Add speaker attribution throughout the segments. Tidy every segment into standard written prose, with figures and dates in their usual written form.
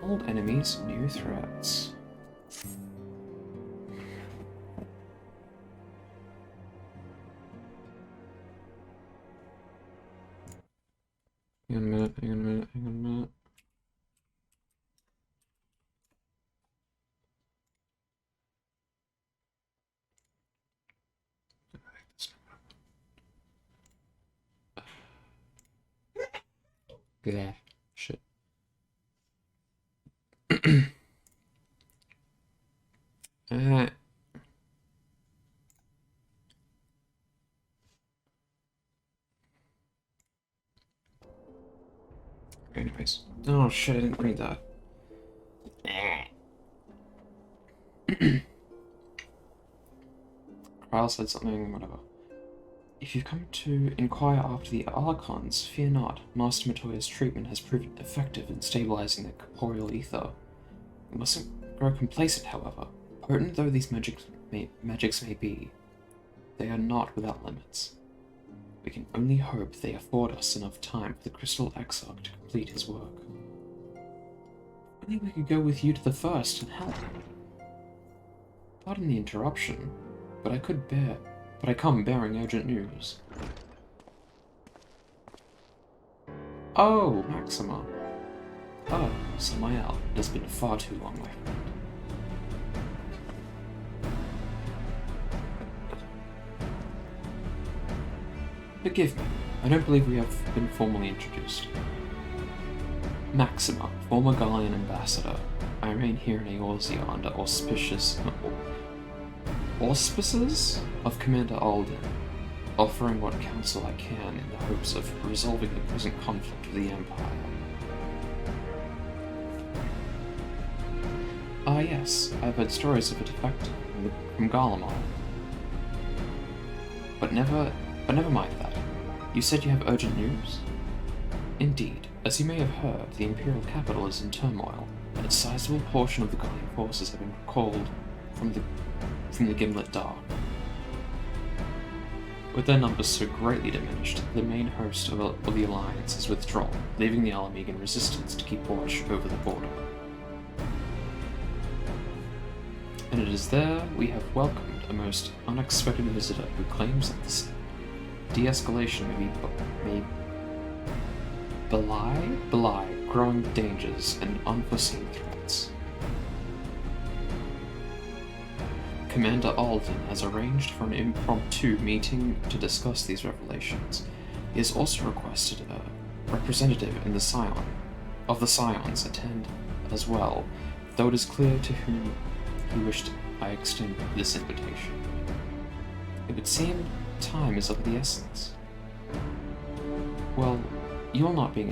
Speaker 1: Old enemies, new threats. Hang on a minute, hang on a minute, hang on a minute. Yeah, shit. uh, anyways. Oh shit, I didn't read that. Kyle said something, whatever. If you come to inquire after the Archons, fear not. Master Matoya's treatment has proven effective in stabilizing the corporeal ether. You mustn't grow complacent, however. Potent though these magics may be, they are not without limits. We can only hope they afford us enough time for the Crystal Exarch to complete his work. I think we could go with you to the first and help. Pardon the interruption, but I come bearing urgent news. Oh, Maxima. Oh, Samael, it has been far too long, my friend. Forgive me, I don't believe we have been formally introduced. Maxima, former Gallian ambassador. I remain here in Eorzea under auspices of Commander Alden, offering what counsel I can in the hopes of resolving the present conflict with the Empire. Ah yes, I've heard stories of a defect from Garlemald. But never mind that. You said you have urgent news? Indeed. As you may have heard, the Imperial capital is in turmoil, and a sizable portion of the Gallian forces have been recalled from the Gimlet Dark. With their numbers so greatly diminished, the main host of the Alliance has withdrawn, leaving the Alamegan resistance to keep watch over the border. And it is there we have welcomed a most unexpected visitor who claims that this de-escalation may belie growing dangers and unforeseen threats. Commander Alden has arranged for an impromptu meeting to discuss these revelations. He has also requested a representative of the Scions attend as well, though it is clear to whom he wished I extend this invitation. It would seem time is of the essence. Well, you'll not be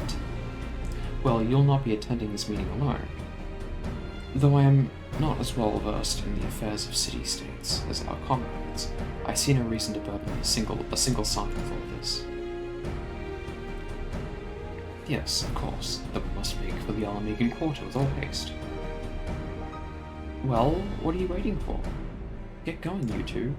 Speaker 1: attending this meeting alone. Though I am not as well versed in the affairs of city-states as our comrades, I see no reason to burden a single son with all this. Yes, of course, that we must make for the Alamegan Quarter with all haste. Well, what are you waiting for? Get going, you two.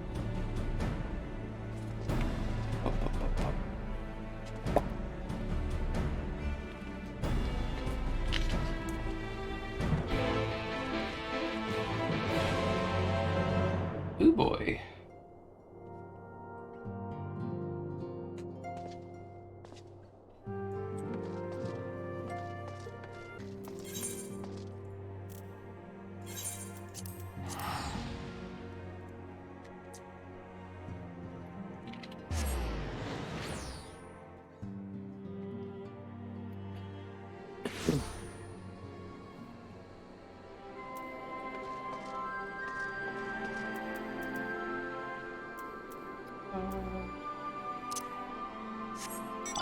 Speaker 1: Ooh boy.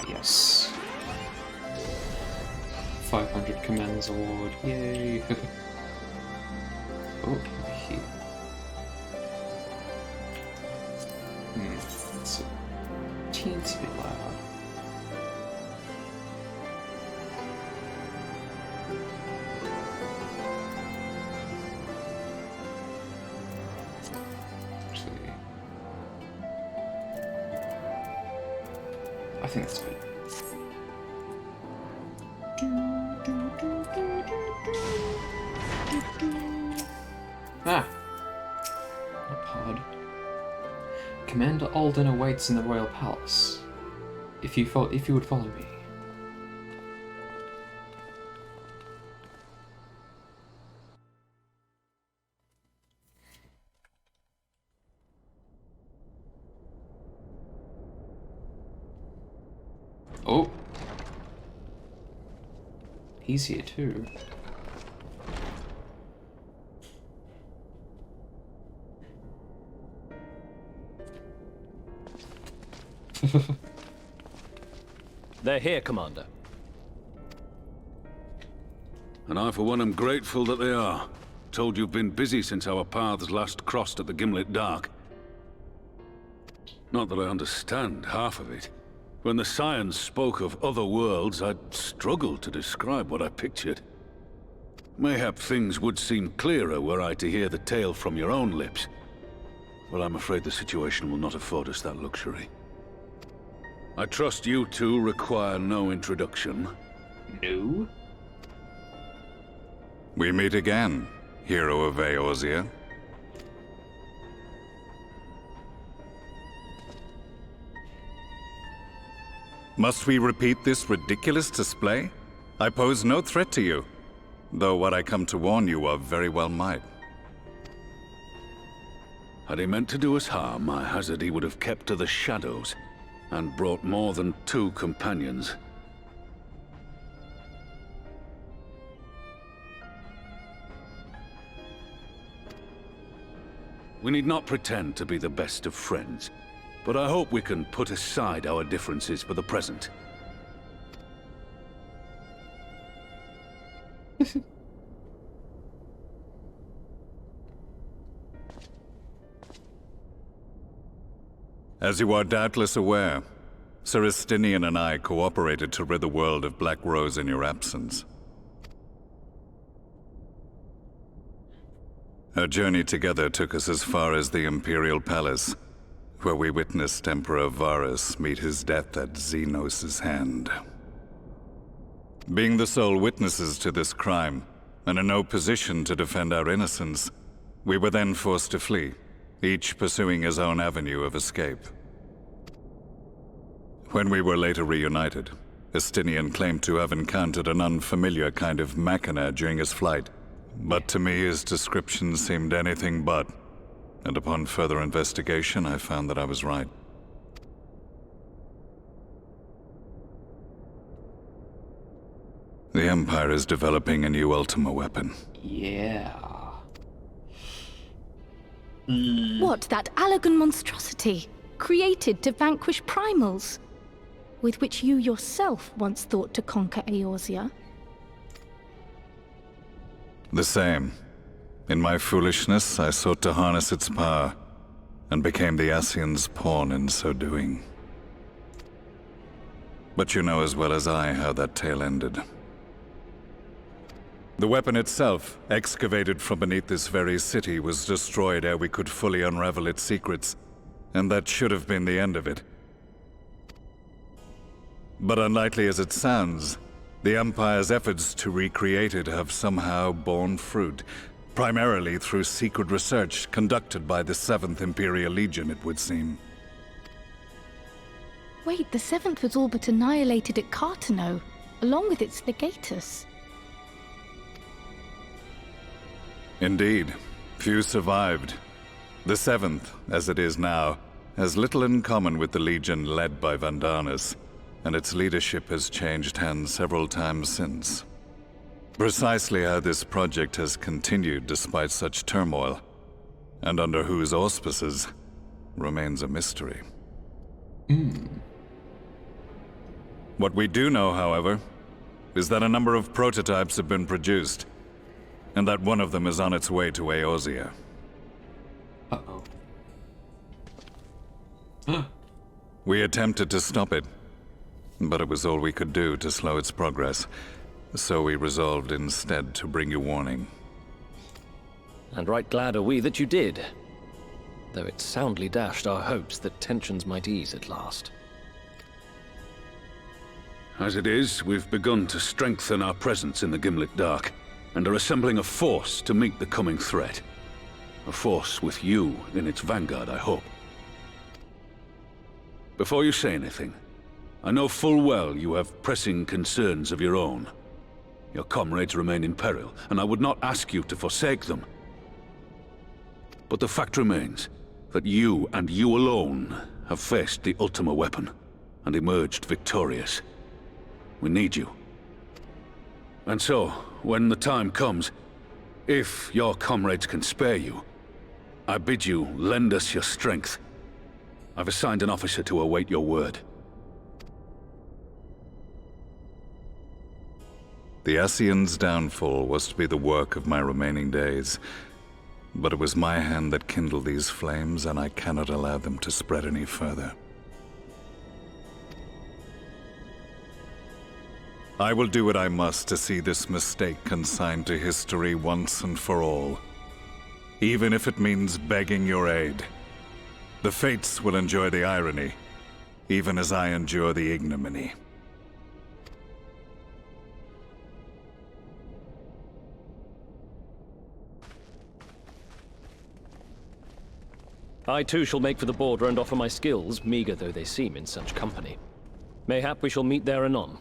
Speaker 1: Yes. 500 Commends Award, yay! Oh, here. It's a teensy bit loud. Actually, I think that's good. Ah! A pod. Commander Alden awaits in the royal palace. If you would follow me. Oh! He's here too.
Speaker 2: They're here, Commander.
Speaker 3: And I, for one, am grateful that they are. Told you've been busy since our paths last crossed at the Gimlet Dark. Not that I understand half of it. When the Scions spoke of other worlds, I'd struggled to describe what I pictured. Mayhap things would seem clearer were I to hear the tale from your own lips. But I'm afraid the situation will not afford us that luxury. I trust you two require no introduction.
Speaker 1: No?
Speaker 4: We meet again, hero of Eorzea. Must we repeat this ridiculous display? I pose no threat to you, though what I come to warn you of very well might.
Speaker 3: Had he meant to do us harm, I hazard he would have kept to the shadows, and brought more than 2 companions. We need not pretend to be the best of friends, but I hope we can put aside our differences for the present.
Speaker 4: As you are doubtless aware, Sir Estinian and I cooperated to rid the world of Black Rose in your absence. Our journey together took us as far as the Imperial Palace, where we witnessed Emperor Varus meet his death at Xenos' hand. Being the sole witnesses to this crime, and in no position to defend our innocence, we were then forced to flee, each pursuing his own avenue of escape. When we were later reunited, Estinian claimed to have encountered an unfamiliar kind of machina during his flight, but to me his description seemed anything but, and upon further investigation I found that I was right. The Empire is developing a new Ultima weapon.
Speaker 1: Yeah.
Speaker 5: What, that Allagan monstrosity, created to vanquish primals, with which you yourself once thought to conquer Eorzea?
Speaker 4: The same. In my foolishness, I sought to harness its power, and became the Ascian's pawn in so doing. But you know as well as I how that tale ended. The weapon itself, excavated from beneath this very city, was destroyed ere we could fully unravel its secrets, and that should have been the end of it. But unlikely as it sounds, the Empire's efforts to recreate it have somehow borne fruit, primarily through secret research conducted by the 7th Imperial Legion, it would seem.
Speaker 5: Wait, the 7th was all but annihilated at Cartano, along with its legatus.
Speaker 4: Indeed, few survived. The 7th, as it is now, has little in common with the Legion led by Vandanas, and its leadership has changed hands several times since. Precisely how this project has continued despite such turmoil, and under whose auspices, remains a mystery. What we do know, however, is that a number of prototypes have been produced, and that one of them is on its way to Eorzea.
Speaker 1: Uh-oh.
Speaker 4: We attempted to stop it, but it was all we could do to slow its progress, so we resolved instead to bring you warning.
Speaker 2: And right glad are we that you did, though it soundly dashed our hopes that tensions might ease at last.
Speaker 3: As it is, we've begun to strengthen our presence in the Gimlet Dark, and are assembling a force to meet the coming threat. A force with you in its vanguard, I hope. Before you say anything, I know full well you have pressing concerns of your own. Your comrades remain in peril, and I would not ask you to forsake them. But the fact remains that you, and you alone, have faced the Ultima weapon, and emerged victorious. We need you. And so, when the time comes, if your comrades can spare you, I bid you lend us your strength. I've assigned an officer to await your word.
Speaker 4: The Ascian's downfall was to be the work of my remaining days. But it was my hand that kindled these flames, and I cannot allow them to spread any further. I will do what I must to see this mistake consigned to history once and for all. Even if it means begging your aid. The Fates will enjoy the irony, even as I endure the ignominy.
Speaker 2: I too shall make for the border and offer my skills, meager though they seem in such company. Mayhap we shall meet there anon.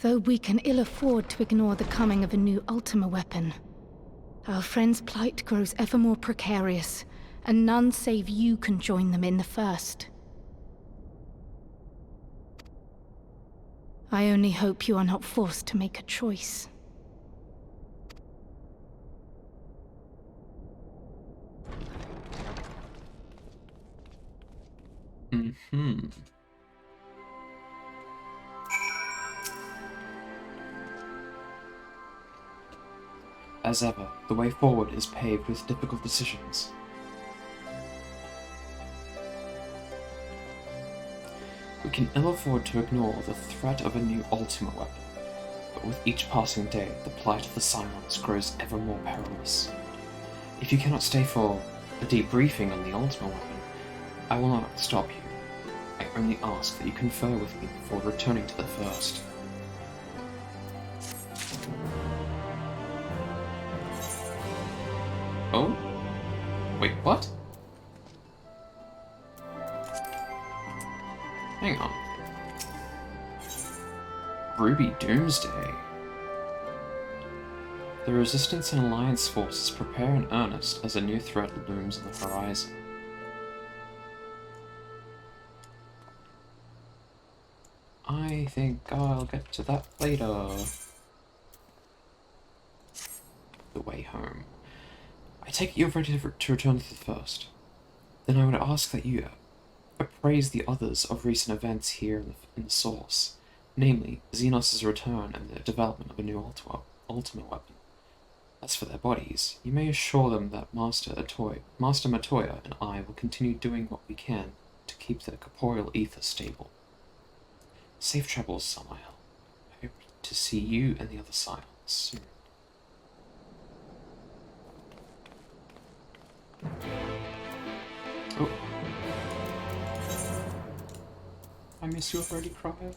Speaker 5: Though we can ill afford to ignore the coming of a new Ultima weapon, our friend's plight grows ever more precarious, and none save you can join them in the first. I only hope you are not forced to make a choice.
Speaker 1: As ever, the way forward is paved with difficult decisions. We can ill afford to ignore the threat of a new Ultima weapon, but with each passing day, the plight of the Scions grows ever more perilous. If you cannot stay for a debriefing on the Ultima weapon, I will not stop you. I only ask that you confer with me before returning to the first. Oh? Wait, what? Hang on. Ruby Doomsday. The Resistance and Alliance forces prepare in earnest as a new threat looms on the horizon. I think I'll get to that later. The way home. I take it you're ready to return to the first. Then I would ask that you appraise the others of recent events here in the source, namely Xenos' return and the development of a new Ultima weapon. As for their bodies, you may assure them that Master Matoya and I will continue doing what we can to keep their corporeal ether stable. Safe travels, Samael. I hope to see you and the other Scions soon. Oh. I miss you already, cried.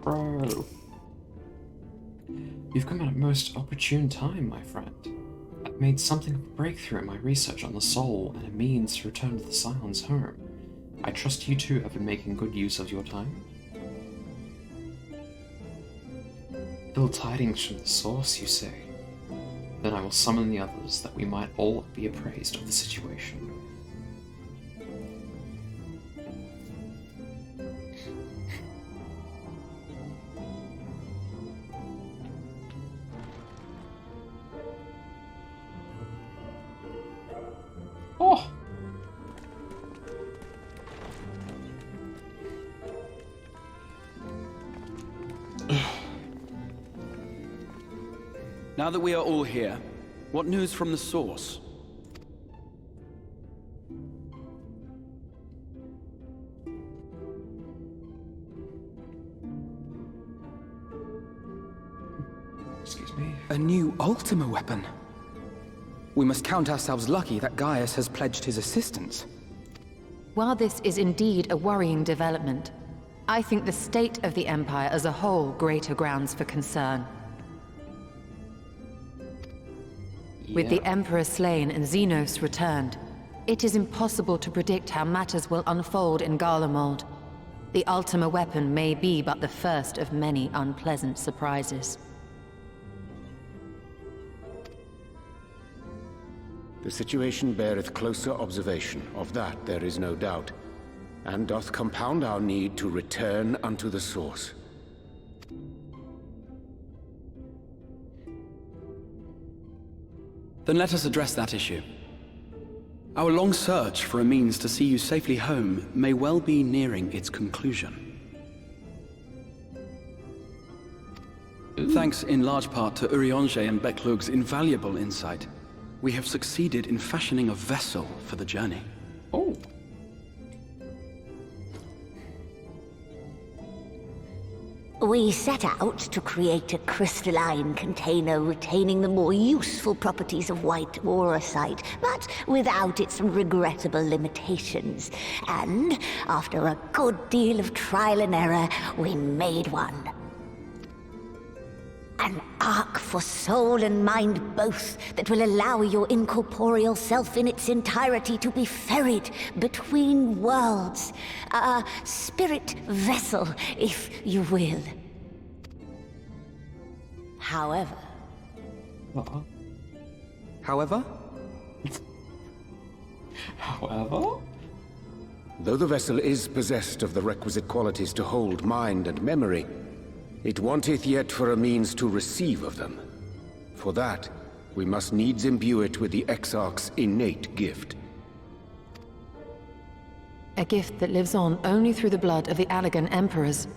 Speaker 1: Bro. You've come at a most opportune time, my friend. I've made something of a breakthrough in my research on the soul and a means to return to the Scion's home. I trust you too have been making good use of your time. Ill tidings from the source, you say? Then I will summon the others, that we might all be appraised of the situation. Oh!
Speaker 6: Now that we are all here, what news from the source?
Speaker 1: Excuse me.
Speaker 7: A new Ultima weapon. We must count ourselves lucky that Gaius has pledged his assistance.
Speaker 8: While this is indeed a worrying development, I think the state of the Empire as a whole greater grounds for concern. With the Emperor slain and Xenos returned, it is impossible to predict how matters will unfold in Garlemald. The Ultima weapon may be but the first of many unpleasant surprises.
Speaker 9: The situation beareth closer observation, of that there is no doubt, and doth compound our need to return unto the source.
Speaker 6: Then let us address that issue. Our long search for a means to see you safely home may well be nearing its conclusion. Thanks in large part to Urianger and Beclug's invaluable insight, we have succeeded in fashioning a vessel for the journey.
Speaker 1: Oh.
Speaker 10: We set out to create a crystalline container retaining the more useful properties of white aurosite, but without its regrettable limitations. And, after a good deal of trial and error, we made one. An ark for soul and mind both, that will allow your incorporeal self in its entirety to be ferried between worlds. A spirit vessel, if you will. However...
Speaker 7: However?
Speaker 1: However?
Speaker 9: Though the vessel is possessed of the requisite qualities to hold mind and memory, it wanteth yet for a means to receive of them. For that, we must needs imbue it with the Exarch's innate gift.
Speaker 8: A gift that lives on only through the blood of the Allagan Emperors,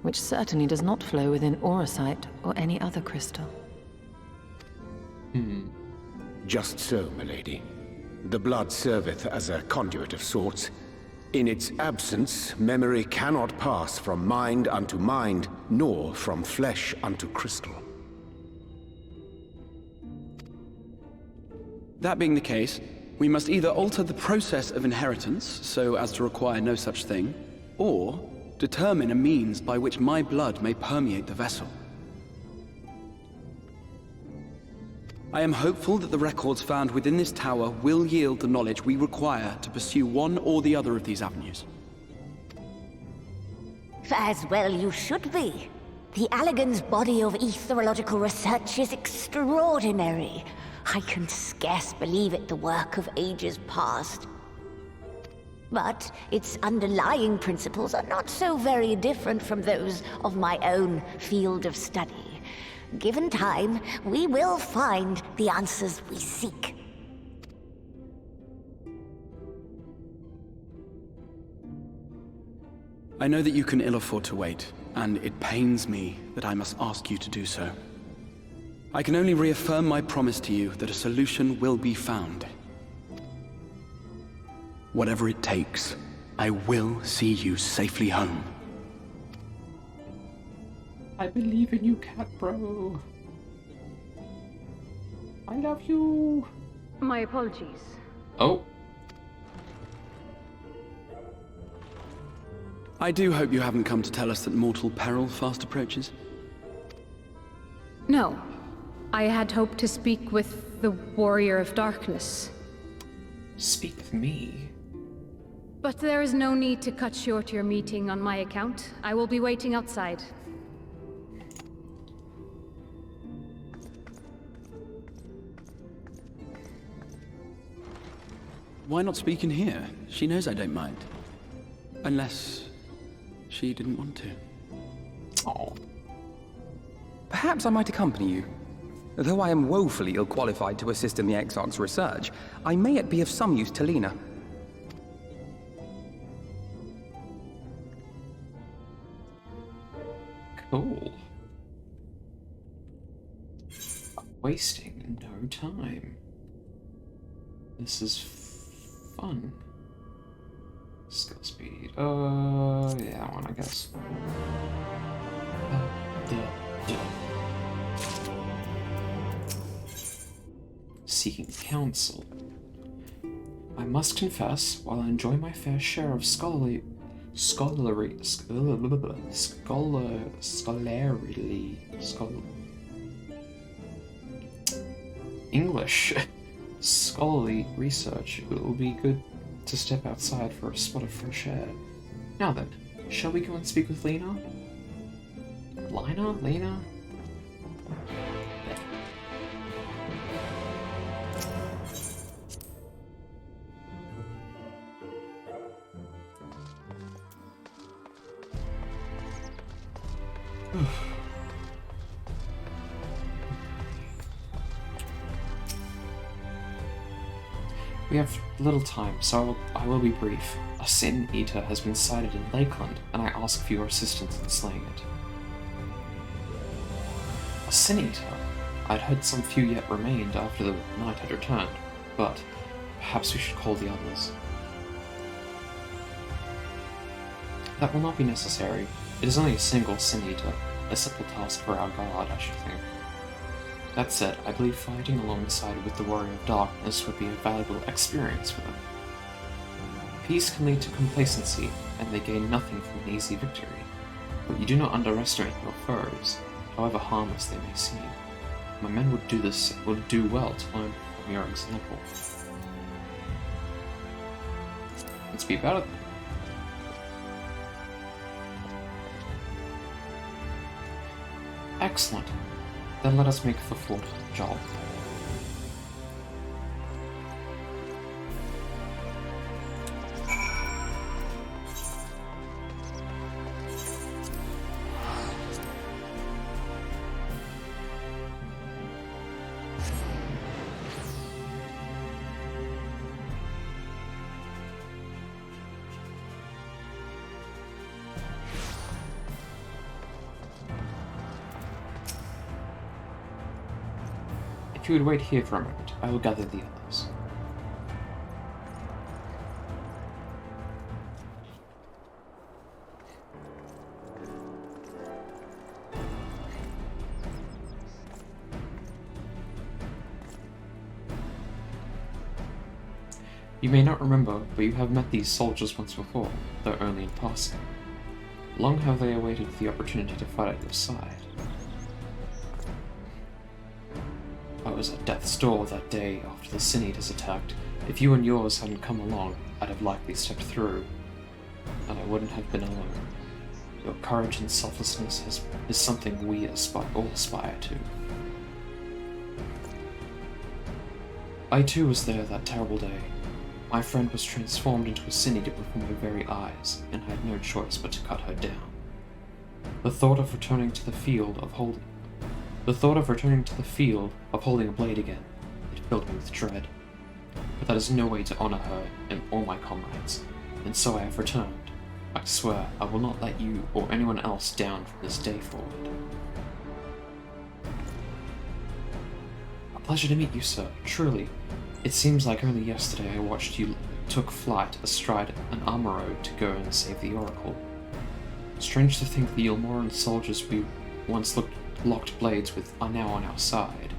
Speaker 8: which certainly does not flow within aurosite or any other crystal.
Speaker 9: Just so, milady. The blood serveth as a conduit of sorts. In its absence, memory cannot pass from mind unto mind, nor from flesh unto crystal.
Speaker 6: That being the case, we must either alter the process of inheritance so as to require no such thing, or determine a means by which my blood may permeate the vessel. I am hopeful that the records found within this tower will yield the knowledge we require to pursue one or the other of these avenues.
Speaker 10: As well you should be. The Allagan's body of etherological research is extraordinary. I can scarce believe it the work of ages past. But its underlying principles are not so very different from those of my own field of study. Given time, we will find the answers we seek.
Speaker 6: I know that you can ill afford to wait, and it pains me that I must ask you to do so. I can only reaffirm my promise to you that a solution will be found. Whatever it takes, I will see you safely home.
Speaker 1: I believe in you, cat bro. I love you.
Speaker 11: My apologies.
Speaker 1: Oh.
Speaker 6: I do hope you haven't come to tell us that mortal peril fast approaches.
Speaker 11: No. I had hoped to speak with the Warrior of Darkness.
Speaker 1: Speak with me.
Speaker 11: But there is no need to cut short your meeting on my account. I will be waiting outside.
Speaker 6: why not speak in here? She knows I don't mind. Unless she didn't want to.
Speaker 1: Oh.
Speaker 7: Perhaps I might accompany you. Though I am woefully ill-qualified to assist in the XIV's research, I may yet be of some use to Lena.
Speaker 1: Cool. Wasting no time. This is fun. Skill speed. Yeah, that one, I guess. Seeking counsel. I must confess, while I enjoy my fair share of scholarly research, it will be good to step outside for a spot of fresh air. Now then, shall we go and speak with Lena? Lena? We have little time, so I will be brief. A Sin Eater has been sighted in Lakeland, and I ask for your assistance in slaying it. A Sin Eater? I'd heard some few yet remained after the night had returned, but perhaps we should call the others. That will not be necessary. It is only a single Sin Eater, a simple task for our guard, I should think. That said, I believe fighting alongside with the Warrior of Darkness would be a valuable experience for them. Peace can lead to complacency, and they gain nothing from an easy victory. But you do not underestimate your foes, however harmless they may seem. My men would do well to learn from your example. Let's be about it then. Excellent. Then let us make the full job. If you would wait here for a moment, I will gather the others. You may not remember, but you have met these soldiers once before, though only in passing. Long have they awaited the opportunity to fight at your side. I was at death's door that day after the Sin Eaters attacked. If you and yours hadn't come along, I'd have likely stepped through, and I wouldn't have been alone. Your courage and selflessness is something we all aspire to. I too was there that terrible day. My friend was transformed into a Sin Eater before my very eyes, and I had no choice but to cut her down. The thought of returning to the field of holding a blade again, it filled me with dread. But that is no way to honor her and all my comrades, and so I have returned. I swear I will not let you or anyone else down from this day forward. A pleasure to meet you, sir, truly. It seems like only yesterday I watched you took flight astride an armor road to go and save the Oracle. Strange to think the Ilmoran soldiers we once locked blades with are now on our side,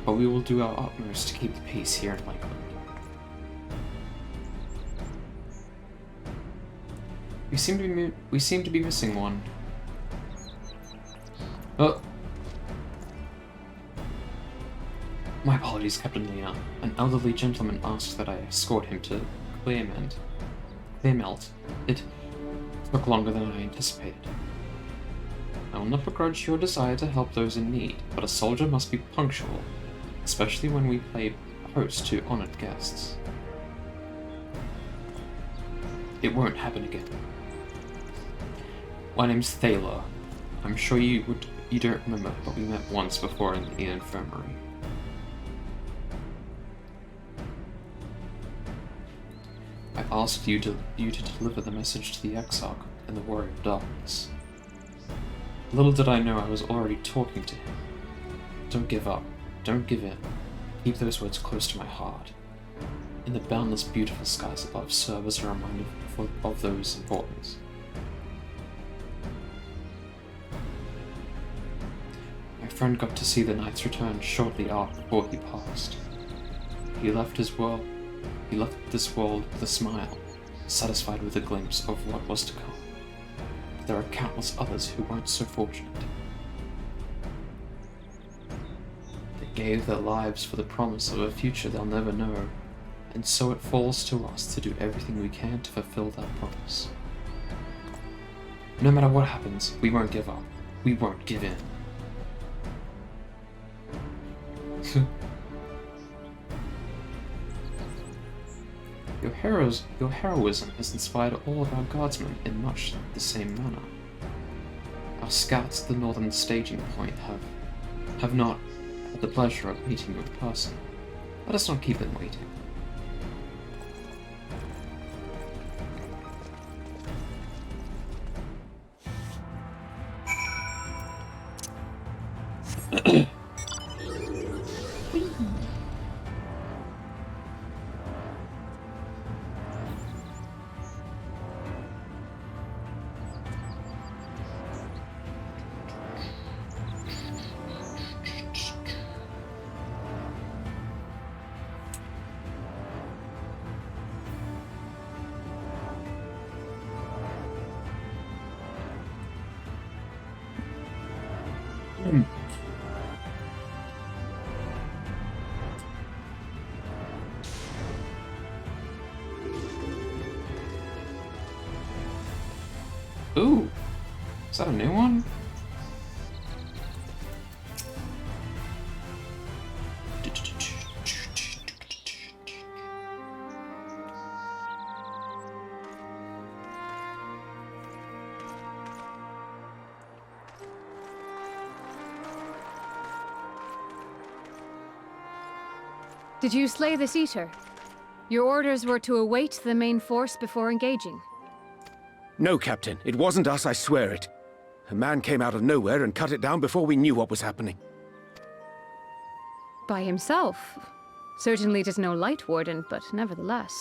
Speaker 1: but we will do our utmost to keep the peace here in Lakeland. We seem to be missing one. Oh. My apologies, Captain Lena. An elderly gentleman asked that I escort him to Clearmelt. It took longer than I anticipated. I will not begrudge your desire to help those in need, but a soldier must be punctual, especially when we play host to honored guests. It won't happen again. My name's Thaler. I'm sure you don't remember, but we met once before in the infirmary. I asked you to deliver the message to the Exarch and the Warrior of Darkness. Little did I know I was already talking to him. Don't give up. Don't give in. Keep those words close to my heart. In the boundless beautiful skies above, serve as a reminder of those importance. My friend got to see the Knight's return shortly after before he passed. He left this world with a smile, satisfied with a glimpse of what was to come. But there are countless others who weren't so fortunate. They gave their lives for the promise of a future they'll never know, and so it falls to us to do everything we can to fulfill that promise. No matter what happens, we won't give up. We won't give in. Your heroism has inspired all of our guardsmen in much the same manner. Our scouts at the northern staging point have not had the pleasure of meeting you in person. Let us not keep them waiting. Ooh, is that a new one?
Speaker 11: Did you slay this eater? Your orders were to await the main force before engaging.
Speaker 9: No, Captain. It wasn't us, I swear it. A man came out of nowhere and cut it down before we knew what was happening.
Speaker 11: By himself? Certainly it is no light warden, but nevertheless.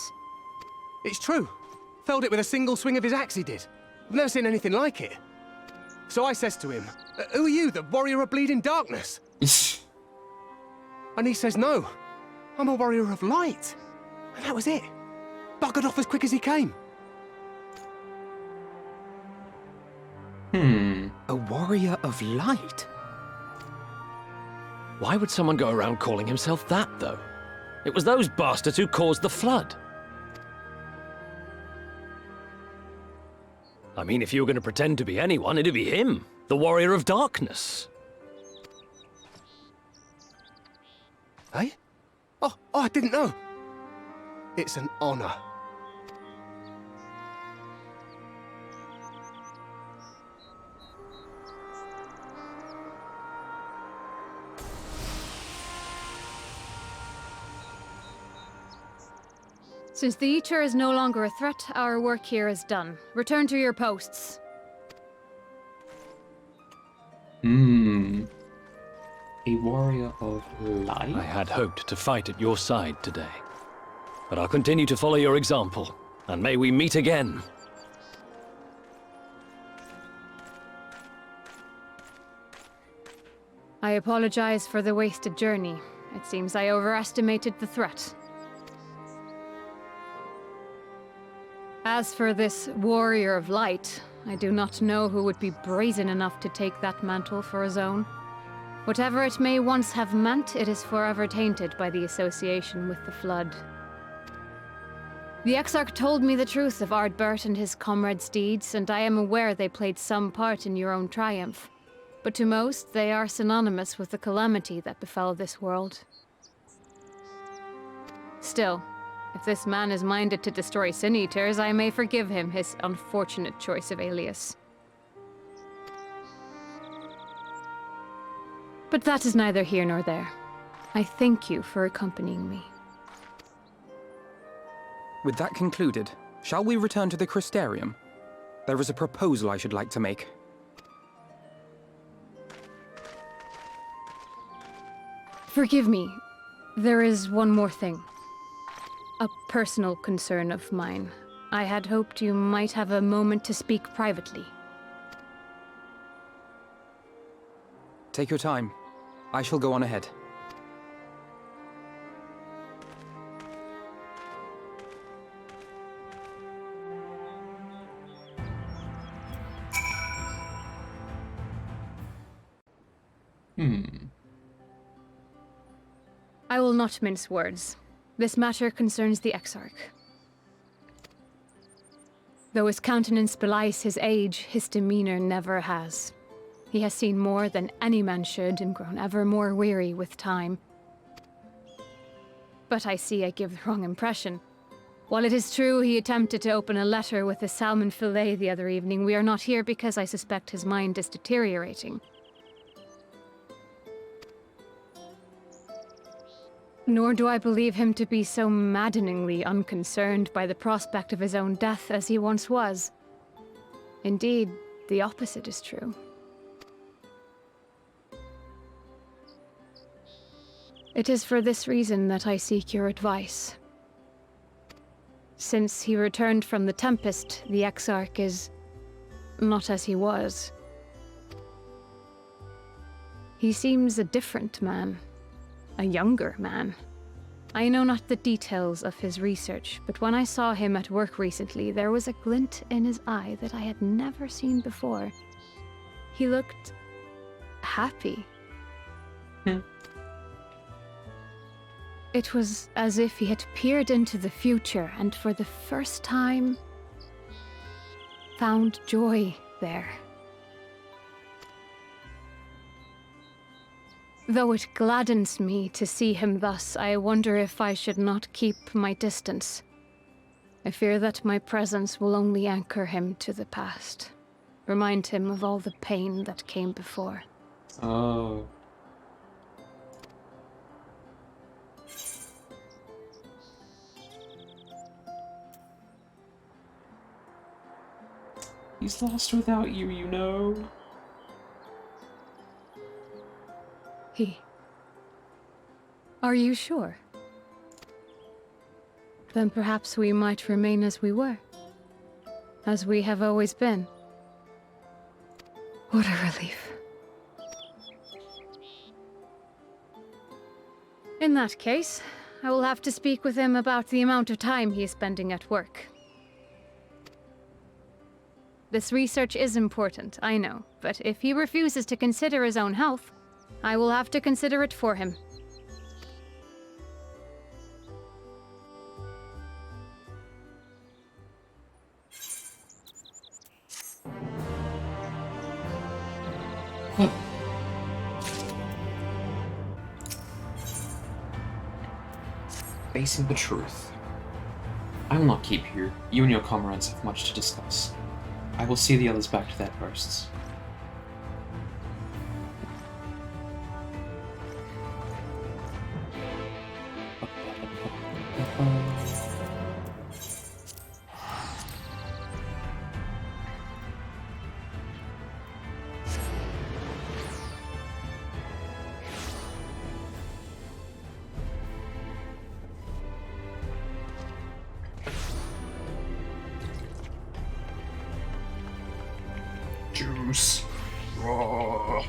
Speaker 12: It's true. Felled it with a single swing of his axe he did. I've never seen anything like it. So I says to him, "Who are you, the warrior of bleeding darkness?" And he says, "No, I'm a warrior of light." And that was it. Buggered off as quick as he came.
Speaker 7: A warrior of light?
Speaker 2: Why would someone go around calling himself that, though? It was those bastards who caused the flood. I mean, if you were going to pretend to be anyone, it'd be him, the Warrior of Darkness.
Speaker 12: Eh? Oh, I didn't know. It's an honor.
Speaker 11: Since the Eater is no longer a threat, our work here is done. Return to your posts.
Speaker 1: A warrior of light?
Speaker 2: I had hoped to fight at your side today. But I'll continue to follow your example, and may we meet again.
Speaker 11: I apologize for the wasted journey. It seems I overestimated the threat. As for this warrior of light, I do not know who would be brazen enough to take that mantle for his own. Whatever it may once have meant, it is forever tainted by the association with the Flood. The Exarch told me the truth of Ardbert and his comrades' deeds, and I am aware they played some part in your own triumph. But to most, they are synonymous with the calamity that befell this world. Still, If this man is minded to destroy Sin Eaters, I may forgive him his unfortunate choice of alias. But that is neither here nor there. I thank you for accompanying me.
Speaker 7: With that concluded, shall we return to the Crystarium? There is a proposal I should like to make.
Speaker 11: Forgive me. There is one more thing. A personal concern of mine. I had hoped you might have a moment to speak privately.
Speaker 7: Take your time. I shall go on ahead.
Speaker 11: I will not mince words. This matter concerns the Exarch. Though his countenance belies his age, his demeanor never has. He has seen more than any man should and grown ever more weary with time. But I see I give the wrong impression. While it is true he attempted to open a letter with a salmon fillet the other evening, we are not here because I suspect his mind is deteriorating. Nor do I believe him to be so maddeningly unconcerned by the prospect of his own death as he once was. Indeed, the opposite is true. It is for this reason that I seek your advice. Since he returned from the Tempest, the Exarch is not as he was. He seems a different man. A younger man. I know not the details of his research, but when I saw him at work recently, there was a glint in his eye that I had never seen before. He looked happy. It was as if he had peered into the future and for the first time found joy there. Though it gladdens me to see him thus, I wonder if I should not keep my distance. I fear that my presence will only anchor him to the past, remind him of all the pain that came before.
Speaker 1: Oh. He's lost without you, you know.
Speaker 11: Are you sure? Then perhaps we might remain as we were. As we have always been. What a relief. In that case, I will have to speak with him about the amount of time he is spending at work. This research is important, I know, but if he refuses to consider his own health, I will have to consider it for him.
Speaker 1: Facing the truth. I will not keep here. You and your comrades have much to discuss. I will see the others back to their posts. Juice. Raw.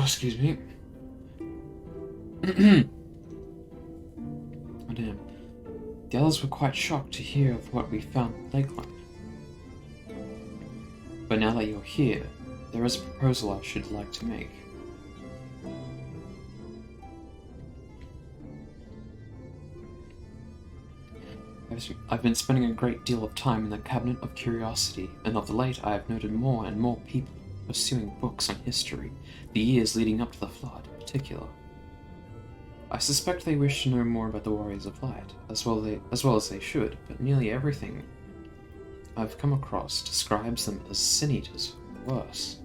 Speaker 1: Excuse me. Oh damn. The others were quite shocked to hear of what we found at Lakeland. But now that you're here, there is a proposal I should like to make. I've been spending a great deal of time in the Cabinet of Curiosity, and of the late I have noted more and more people pursuing books on history, the years leading up to the Flood in particular. I suspect they wish to know more about the Warriors of Light, as well as they should, but nearly everything I've come across describes them as sin-eaters, or worse.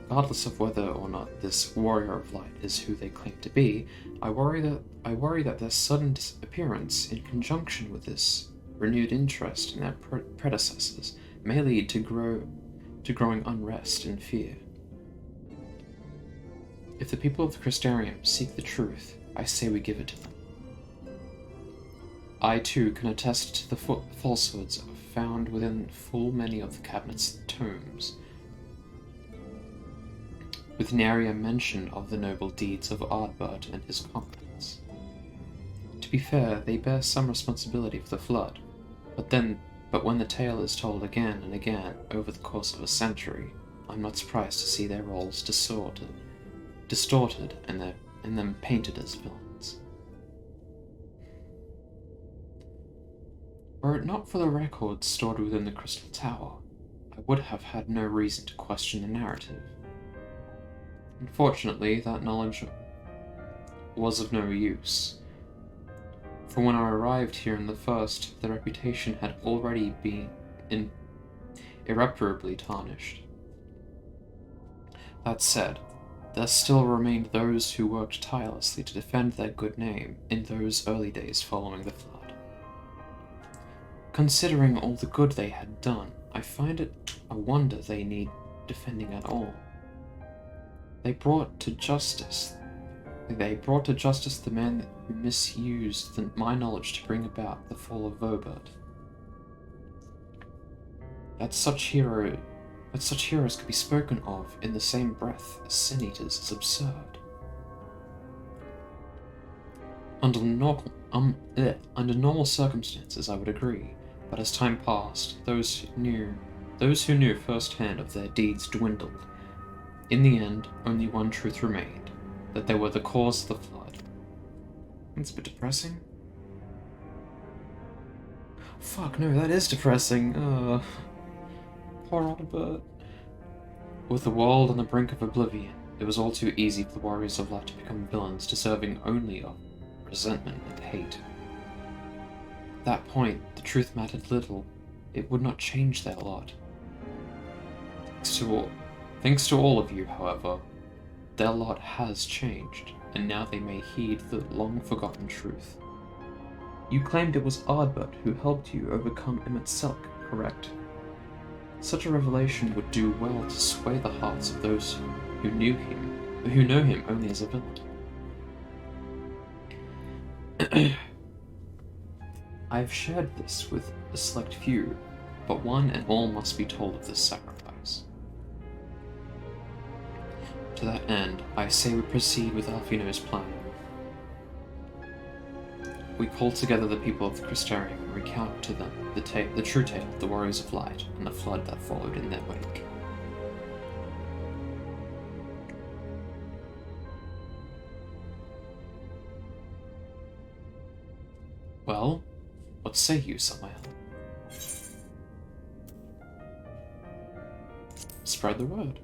Speaker 1: Regardless of whether or not this Warrior of Light is who they claim to be, I worry that their sudden disappearance, in conjunction with this renewed interest in their predecessors, may lead to growing unrest and fear. If the people of the Crystarium seek the truth, I say we give it to them. I too can attest to the falsehoods found within full many of the Cabinet's tomes, with nary a mention of the noble deeds of Ardbert and his comrades. To be fair, they bear some responsibility for the Flood, but when the tale is told again and again over the course of a century, I'm not surprised to see their roles distorted and them painted as villains. Were it not for the records stored within the Crystal Tower, I would have had no reason to question the narrative. Unfortunately, that knowledge was of no use, for when I arrived here in the first, the reputation had already been irreparably tarnished. That said, there still remained those who worked tirelessly to defend their good name in those early days following the Flood. Considering all the good they had done, I find it a wonder they need defending at all. They brought to justice the men who misused my knowledge to bring about the fall of Vobert. That such heroes could be spoken of in the same breath as sin-eaters is absurd. Under normal circumstances, I would agree, but as time passed, those who knew firsthand of their deeds dwindled. In the end, only one truth remained, that they were the cause of the Flood. It's a bit depressing. Fuck, no, that is depressing. Poor Albert. With the world on the brink of oblivion, it was all too easy for the Warriors of Light to become villains deserving only of resentment and hate. At that point, the truth mattered little. It would not change their lot. Thanks to all of you, however, their lot has changed, and now they may heed the long-forgotten truth. You claimed it was Ardbert who helped you overcome Emmett Selk, correct? Such a revelation would do well to sway the hearts of those who know him only as a villain. I have shared this with a select few, but one and all must be told of this sacrifice. To that end, I say we proceed with Alfino's plan. We call together the people of the Crystarium and recount to them the true tale of the Warriors of Light and the Flood that followed in their wake. Well, what say you, Samael? Spread the word.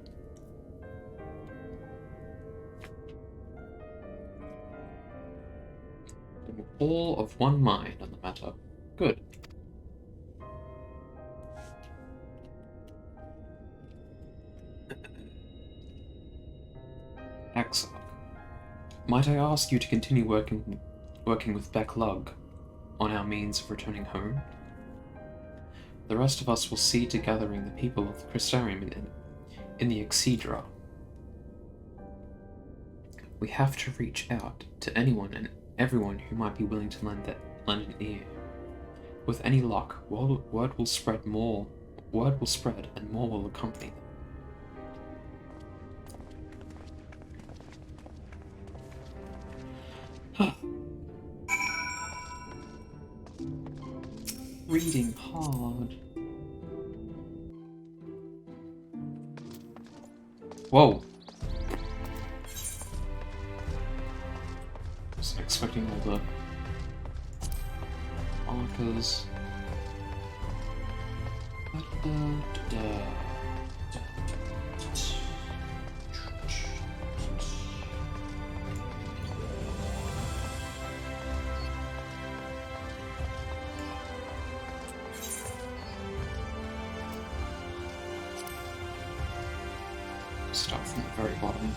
Speaker 1: We're all of one mind on the matter. Good. XIV. Might I ask you to continue working with Beck Lug on our means of returning home? The rest of us will see to gathering the people of the Crystarium in the XIV. We have to reach out to anyone and everyone who might be willing to lend an ear. With any luck, word will spread and more will accompany them. Reading hard. Whoa. Wasn't expecting all the markers. Start from the very bottom.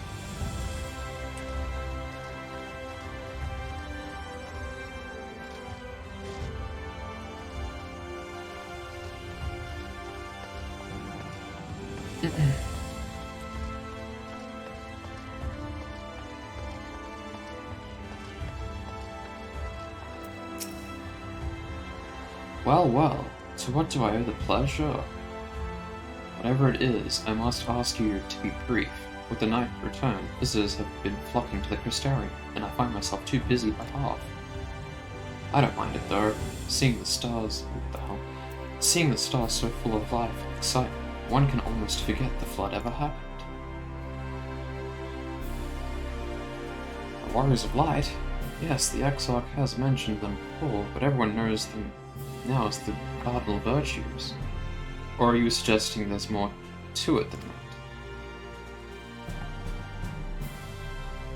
Speaker 1: Well, well, to what do I owe the pleasure? Whatever it is, I must ask you to be brief. With the night return, visitors have been flocking to the Crystarium, and I find myself too busy by half. I don't mind it though. Seeing the stars so full of life and excitement, one can almost forget the flood ever happened. The Warriors of Light? Yes, the Exarch has mentioned them before, but everyone knows them now as the cardinal virtues. Or are you suggesting there's more to it than that?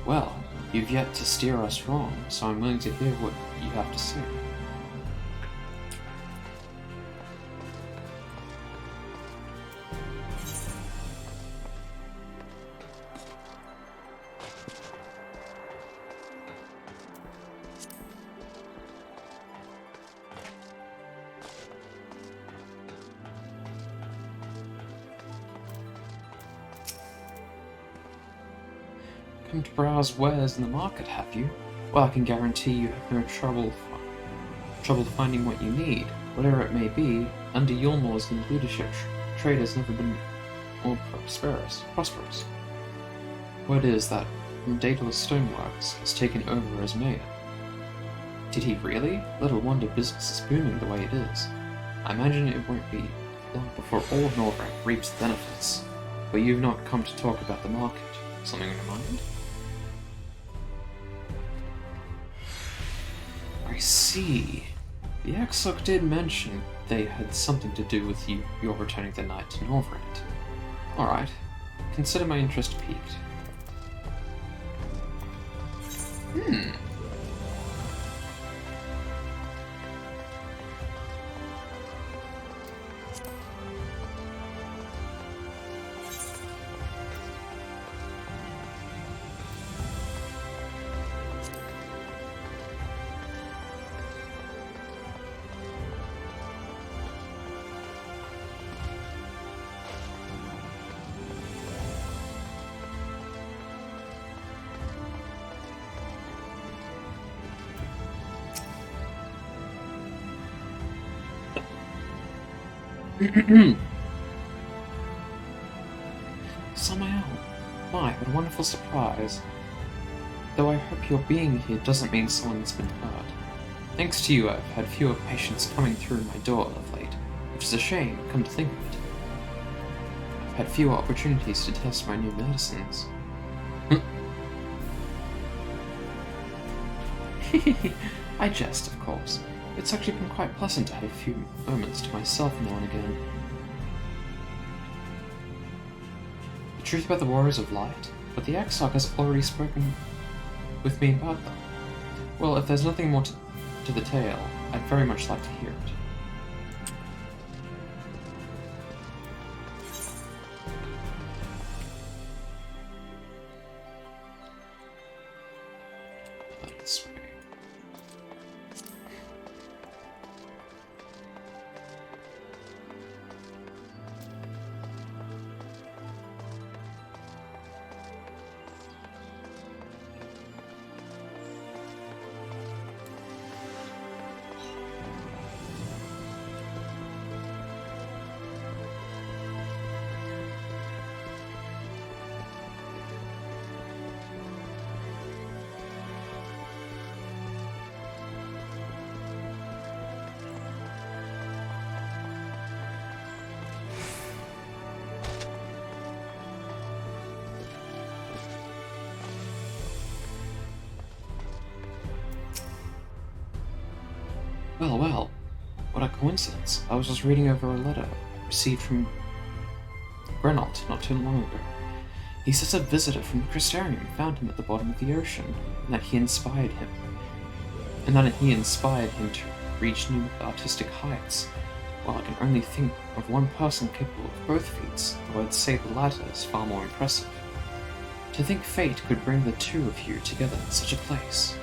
Speaker 1: Well, you've yet to steer us wrong, so I'm willing to hear what you have to say. Come to browse wares in the market, have you? Well, I can guarantee you have no trouble finding what you need. Whatever it may be, under Yulnor's leadership, trade has never been more prosperous. Word is that Daedalus Stoneworks has taken over as mayor. Did he really? Little wonder business is booming the way it is. I imagine it won't be long before all of Norvrank reaps the benefits. But you've not come to talk about the market. Something in your mind? I see. The Exarch did mention they had something to do with your returning the night to Norvrand. Alright. Consider my interest piqued. Samael. My, what a wonderful surprise. Though I hope your being here doesn't mean someone's been hurt. Thanks to you, I've had fewer patients coming through my door of late, which is a shame, come to think of it. I've had fewer opportunities to test my new medicines. I jest, of course. It's actually been quite pleasant to have a few moments to myself now and again. The truth about the Warriors of Light? But the Exarch has already spoken with me about them. Well, if there's nothing more to the tale, I'd very much like to hear it. Let's see. Well, well, what a coincidence. I was just reading over a letter received from Renault not too long ago. He says a visitor from the Crystarium found him at the bottom of the ocean, and that he inspired him to reach new artistic heights. While I can only think of one person capable of both feats, though I'd say the latter is far more impressive. To think fate could bring the two of you together in such a place.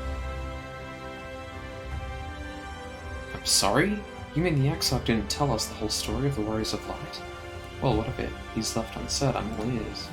Speaker 1: I'm sorry? You mean the Exarch didn't tell us the whole story of the Warriors of Light? Well, what of it? He's left unsaid, I'm all ears.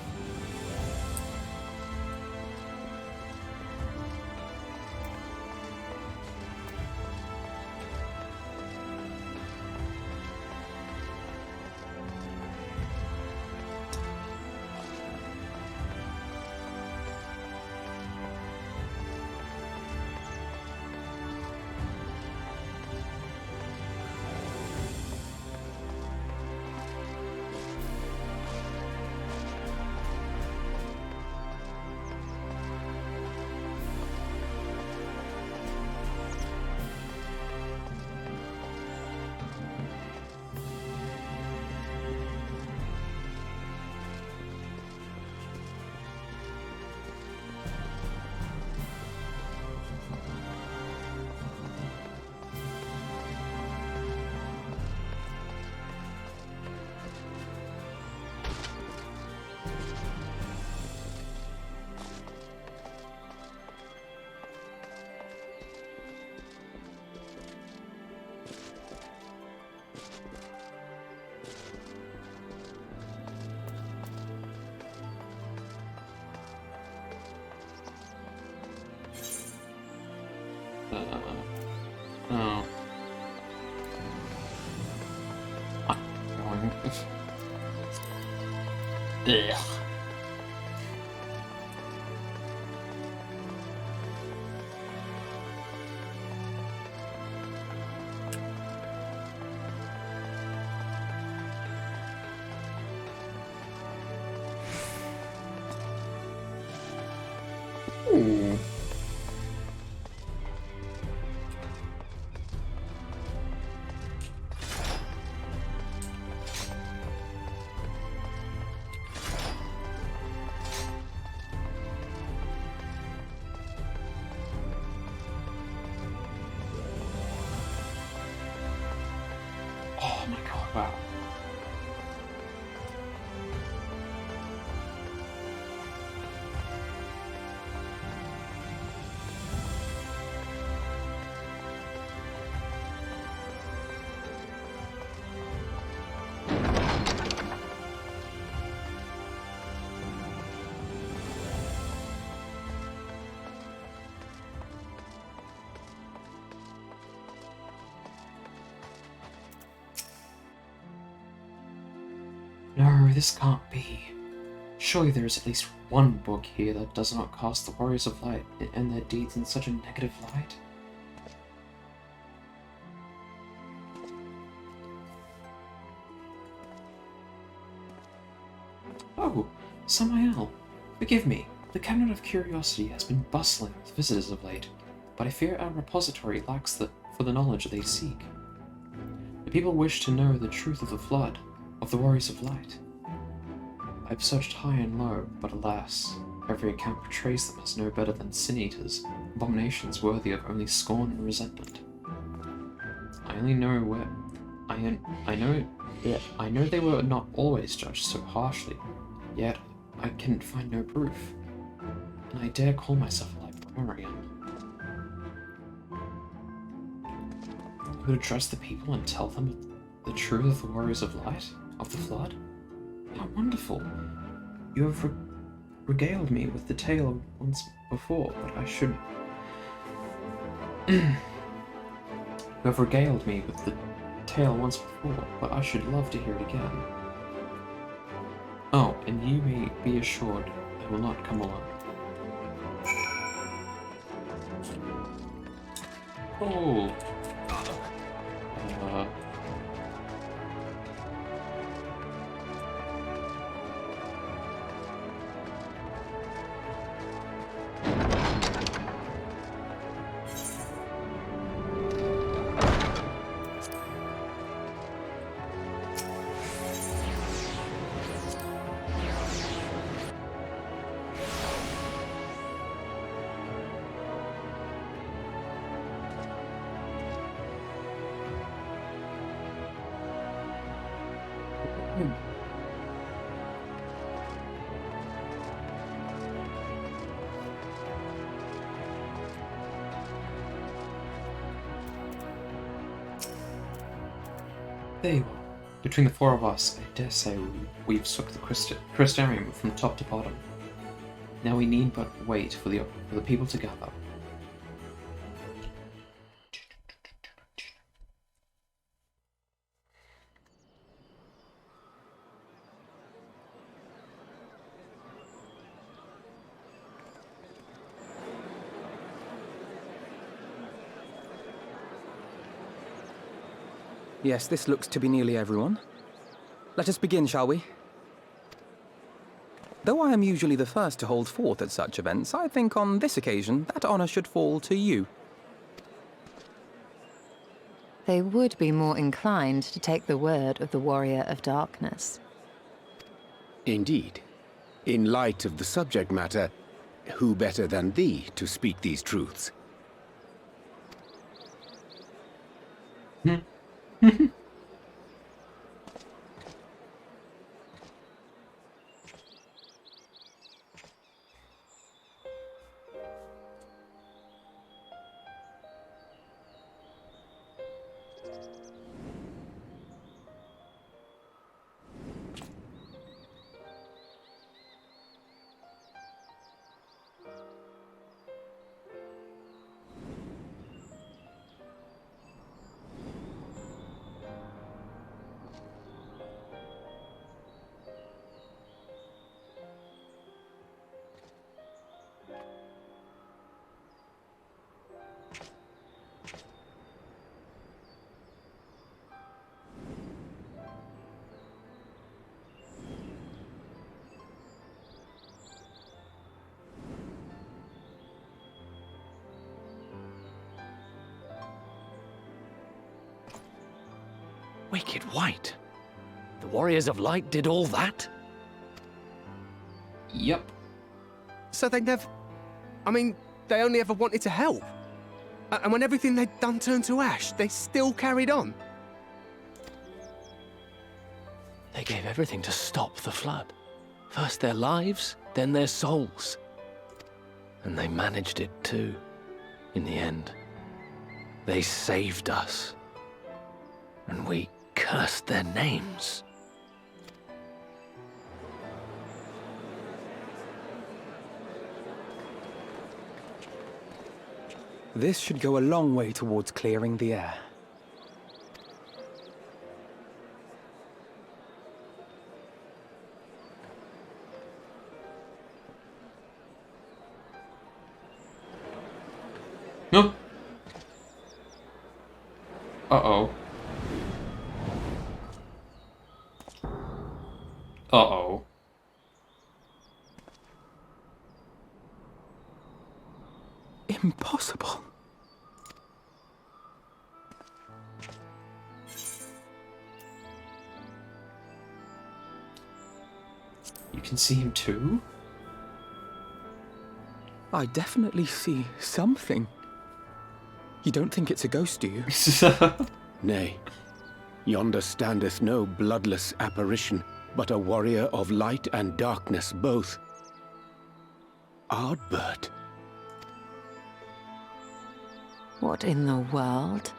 Speaker 1: Oh. I'm going. Ugh. Ooh. Oh my god, wow. No, this can't be. Surely there is at least one book here that does not cast the Warriors of Light and their deeds in such a negative light. Oh, Samael, forgive me. The Cabinet of Curiosity has been bustling with visitors of late, but I fear our repository lacks for the knowledge they seek. The people wish to know the truth of the Flood, of the Warriors of Light. I've searched high and low, but alas, every account portrays them as no better than sin-eaters, abominations worthy of only scorn and resentment. I know they were not always judged so harshly, yet I can find no proof, and I dare call myself a librarian. You would address the people and tell them the truth of the Warriors of Light, of the Flood? How wonderful! You have regaled me with the tale once before, but I should... You have regaled me with the tale once before, but I should love to hear it again. Oh, and you may be assured I will not come alone. Oh! There you are. Between the four of us, I dare say we've sucked the crystarium from top to bottom. Now we need but wait for the people to gather.
Speaker 7: Yes, this looks to be nearly everyone. Let us begin, shall we? Though I am usually the first to hold forth at such events, I think on this occasion that honor should fall to you.
Speaker 8: They would be more inclined to take the word of the Warrior of Darkness.
Speaker 9: Indeed. In light of the subject matter, who better than thee to speak these truths?
Speaker 2: Wicked White. The Warriors of Light did all that?
Speaker 1: Yep.
Speaker 12: So they never... I mean, they only ever wanted to help. And when everything they'd done turned to ash, they still carried on.
Speaker 2: They gave everything to stop the flood. First their lives, then their souls. And they managed it too, in the end. They saved us. And we cursed their names.
Speaker 7: This should go a long way towards clearing the air.
Speaker 1: No. Uh-oh. Uh-oh.
Speaker 7: Impossible.
Speaker 1: You can see him too?
Speaker 7: I definitely see something. You don't think it's a ghost, do you?
Speaker 9: Nay, yonder standeth no bloodless apparition, but a warrior of light and darkness both. Ardbert.
Speaker 8: What in the world?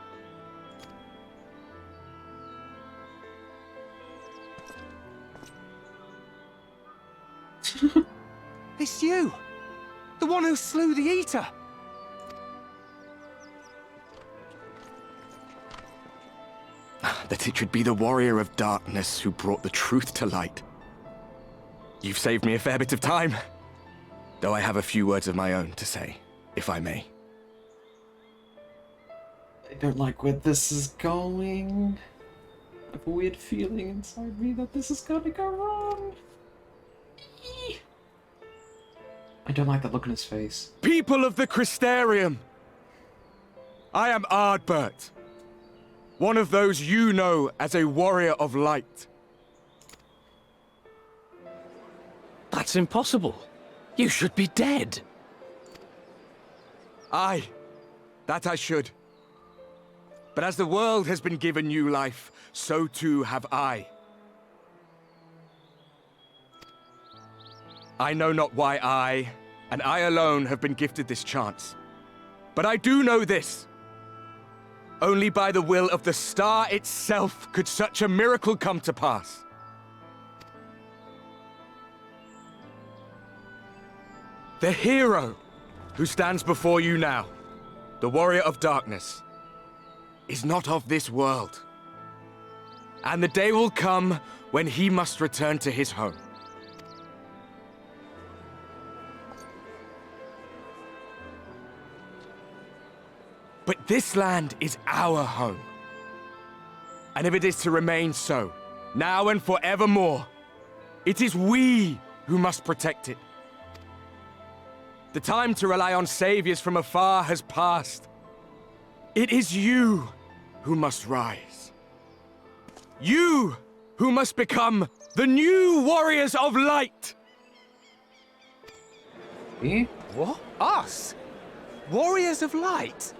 Speaker 12: It's you! The one who slew the Eater!
Speaker 13: That it should be the Warrior of Darkness who brought the truth to light. You've saved me a fair bit of time, though I have a few words of my own to say, if I may.
Speaker 1: I don't like where this is going. I have a weird feeling inside me that this is gonna go wrong. I don't like that look on his face.
Speaker 13: People of the Crystarium! I am Ardbert, one of those you know as a warrior of light.
Speaker 2: That's impossible. You should be dead.
Speaker 13: Aye, that I should. But as the world has been given new life, so too have I. I know not why I, and I alone, have been gifted this chance. But I do know this. Only by the will of the star itself could such a miracle come to pass. The hero who stands before you now, the warrior of darkness, is not of this world. And the day will come when he must return to his home. But this land is our home. And if it is to remain so, now and forevermore, it is we who must protect it. The time to rely on saviors from afar has passed. It is you who must rise. You who must become the new warriors of light!
Speaker 1: Me?
Speaker 12: What? Us? Warriors of light?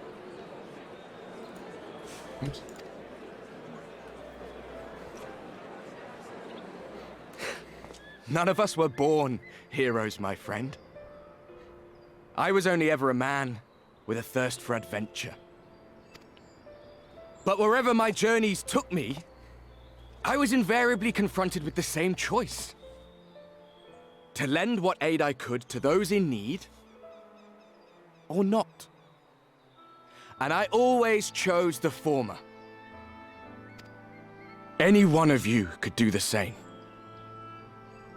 Speaker 13: None of us were born heroes, my friend. I was only ever a man with a thirst for adventure. But wherever my journeys took me, I was invariably confronted with the same choice. To lend what aid I could to those in need, or not. And I always chose the former. Any one of you could do the same.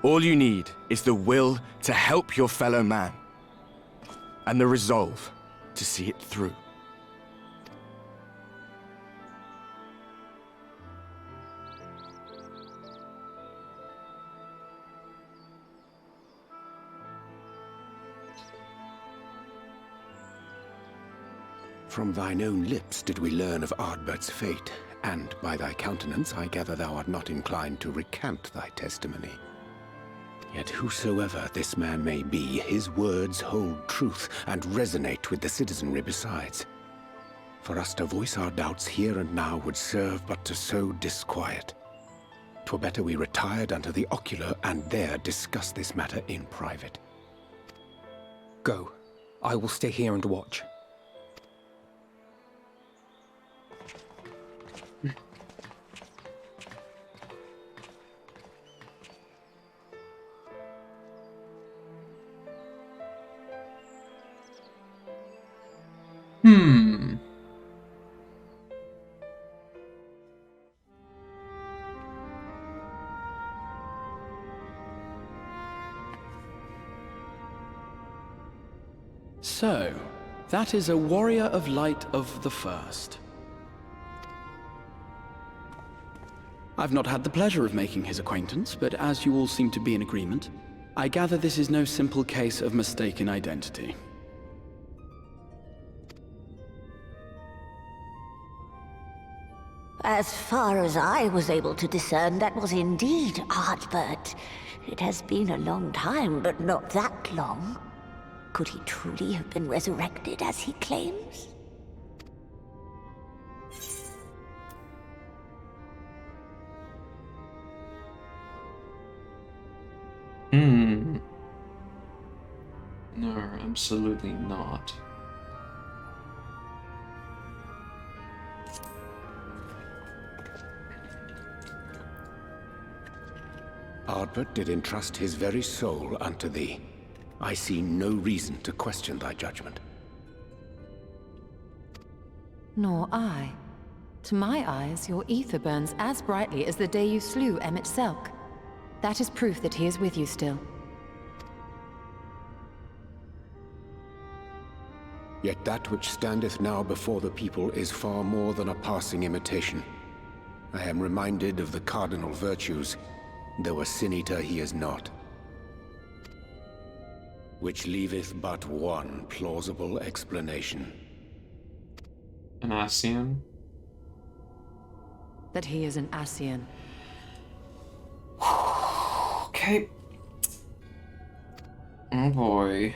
Speaker 13: All you need is the will to help your fellow man, and the resolve to see it through.
Speaker 9: From thine own lips did we learn of Ardbert's fate, and by thy countenance I gather thou art not inclined to recant thy testimony. Yet whosoever this man may be, his words hold truth and resonate with the citizenry besides. For us to voice our doubts here and now would serve but to sow disquiet. 'Twere better we retired unto the ocular and there discuss this matter in private.
Speaker 7: Go. I will stay here and watch.
Speaker 6: So, that is a warrior of light of the First. I've not had the pleasure of making his acquaintance, but as you all seem to be in agreement, I gather this is no simple case of mistaken identity.
Speaker 10: As far as I was able to discern, that was indeed Ardbert. It has been a long time, but not that long. Could he truly have been resurrected as he claims?
Speaker 1: No, absolutely not.
Speaker 9: Ardbert did entrust his very soul unto thee. I see no reason to question thy judgment.
Speaker 8: Nor I. To my eyes, your ether burns as brightly as the day you slew Emmett Selk. That is proof that he is with you still.
Speaker 9: Yet that which standeth now before the people is far more than a passing imitation. I am reminded of the cardinal virtues, though a sin-eater he is not. Which leaveth but one plausible explanation.
Speaker 1: An Ascian?
Speaker 8: That he is an Ascian.
Speaker 1: Okay. Oh boy.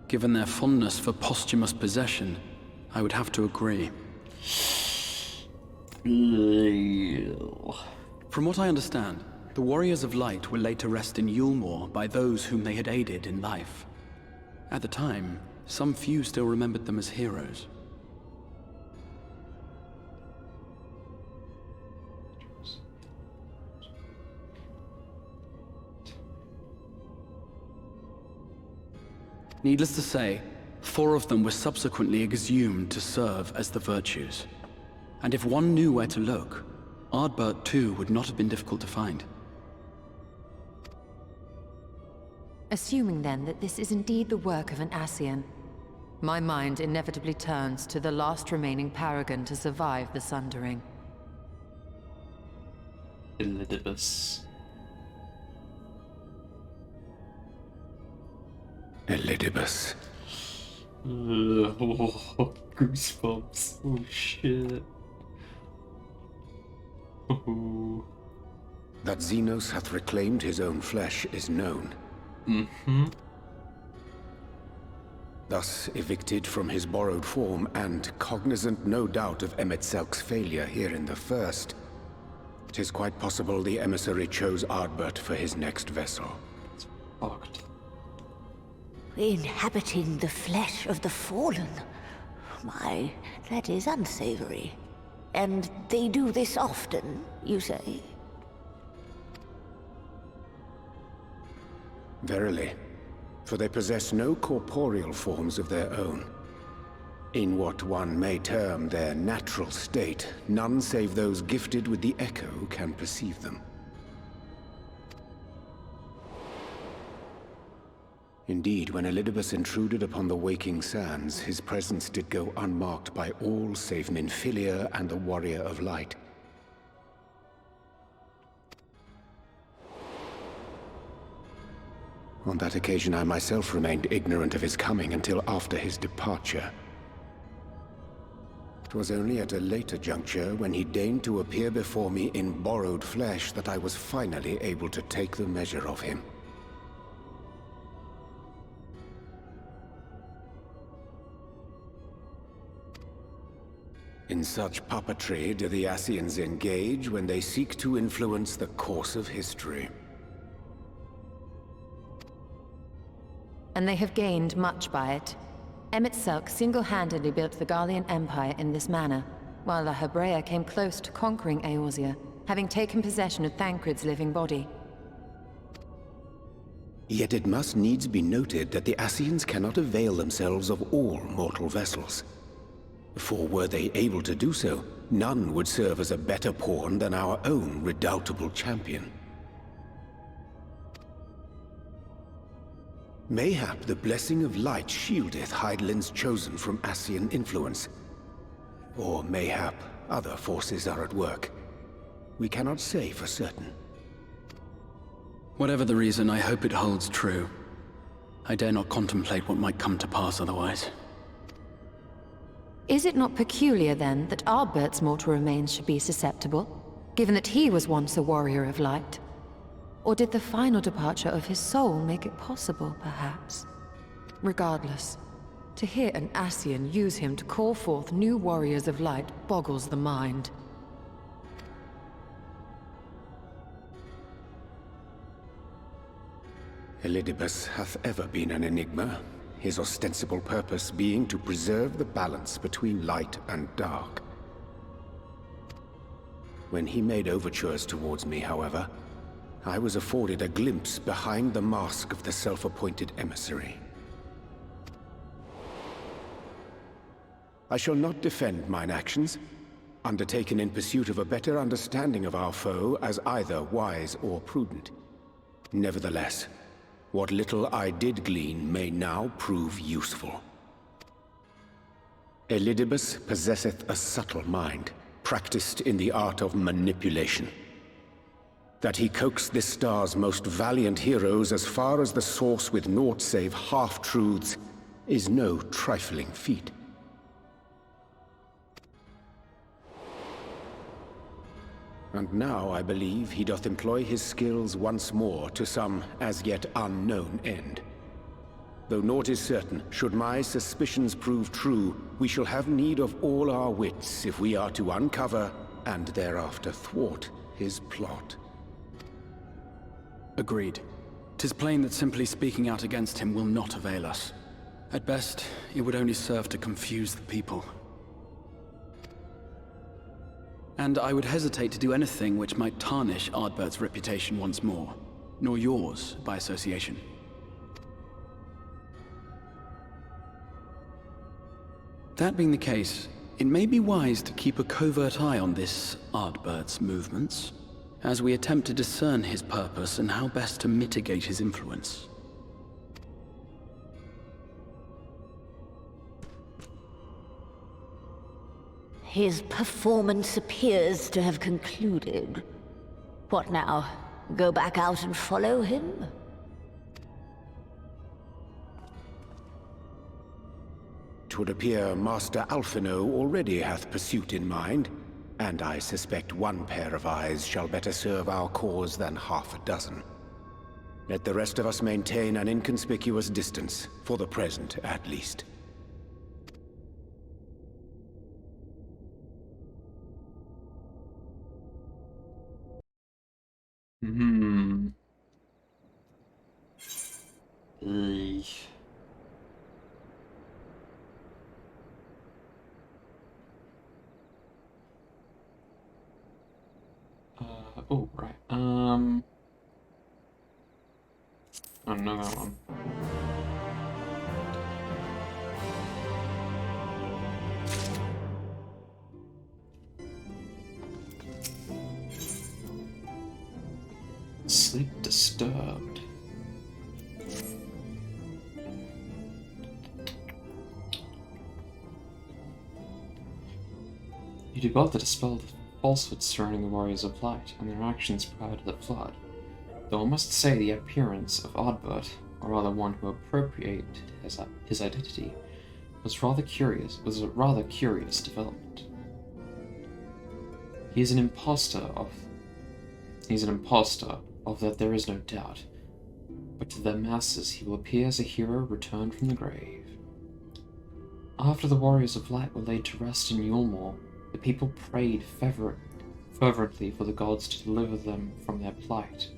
Speaker 6: Given their fondness for posthumous possession, I would have to agree. From what I understand, The Warriors of Light were laid to rest in Yulmore by those whom they had aided in life. At the time, some few still remembered them as heroes. Needless to say, 4 of them were subsequently exhumed to serve as the virtues. And if one knew where to look, Ardbert too would not have been difficult to find.
Speaker 8: Assuming then that this is indeed the work of an Ascian, my mind inevitably turns to the last remaining paragon to survive the Sundering.
Speaker 1: Elidibus.
Speaker 9: Elidibus.
Speaker 1: Oh, goosebumps. Oh shit. Oh.
Speaker 9: That Xenos hath reclaimed his own flesh is known.
Speaker 1: Mm-hmm.
Speaker 9: Thus evicted from his borrowed form and cognizant no doubt of Emet-Selk's failure here in the First, 'tis quite possible the emissary chose Ardbert for his next vessel.
Speaker 1: It's fucked.
Speaker 10: Inhabiting the flesh of the fallen. My, that is unsavory. And they do this often, you say?
Speaker 9: Verily, for they possess no corporeal forms of their own. In what one may term their natural state, none save those gifted with the echo can perceive them. Indeed, when Elidibus intruded upon the waking sands, his presence did go unmarked by all save Minfilia and the Warrior of Light. On that occasion, I myself remained ignorant of his coming until after his departure. It was only at a later juncture, when he deigned to appear before me in borrowed flesh, that I was finally able to take the measure of him. In such puppetry do the Ascians engage when they seek to influence the course of history.
Speaker 8: And they have gained much by it. Emet-Selk single-handedly built the Garlean Empire in this manner, while the Hebrea came close to conquering Eorzea, having taken possession of Thancred's living body.
Speaker 9: Yet it must needs be noted that the Ascians cannot avail themselves of all mortal vessels. For were they able to do so, none would serve as a better pawn than our own redoubtable champion. Mayhap the blessing of light shieldeth Hydaelyn's chosen from Ascian influence. Or mayhap other forces are at work. We cannot say for certain.
Speaker 6: Whatever the reason, I hope it holds true. I dare not contemplate what might come to pass otherwise.
Speaker 8: Is it not peculiar, then, that Ardbert's mortal remains should be susceptible, given that he was once a warrior of light? Or did the final departure of his soul make it possible, perhaps? Regardless, to hear an Ascian use him to call forth new warriors of light boggles the mind.
Speaker 9: Elidibus hath ever been an enigma, his ostensible purpose being to preserve the balance between light and dark. When he made overtures towards me, however, I was afforded a glimpse behind the mask of the self-appointed emissary. I shall not defend mine actions, undertaken in pursuit of a better understanding of our foe as either wise or prudent. Nevertheless, what little I did glean may now prove useful. Elidibus possesseth a subtle mind, practiced in the art of manipulation. That he coaxed this star's most valiant heroes as far as the source with naught save half-truths is no trifling feat. And now I believe he doth employ his skills once more to some as yet unknown end. Though naught is certain, should my suspicions prove true, we shall have need of all our wits if we are to uncover and thereafter thwart his plot.
Speaker 6: Agreed. 'Tis plain that simply speaking out against him will not avail us. At best, it would only serve to confuse the people. And I would hesitate to do anything which might tarnish Ardbert's reputation once more, nor yours by association. That being the case, it may be wise to keep a covert eye on this Ardbert's movements, as we attempt to discern his purpose and how best to mitigate his influence.
Speaker 10: His performance appears to have concluded. What now? Go back out and follow him?
Speaker 9: "'Twould appear Master Alphino already hath pursuit in mind, and I suspect one pair of eyes shall better serve our cause than half a dozen. Let the rest of us maintain an inconspicuous distance, for the present at least."
Speaker 1: Eesh. Oh, right. Oh, no, that one. Sleep disturbed. You do well to dispel the falsehoods surrounding the Warriors of Light and their actions prior to the Flood. Though I must say the appearance of Ardbert, or rather one who appropriated his identity, was a rather curious development. He is an impostor of that there is no doubt, but to the masses he will appear as a hero returned from the grave. After the Warriors of Light were laid to rest in Yulmore, the people prayed fervently for the gods to deliver them from their plight.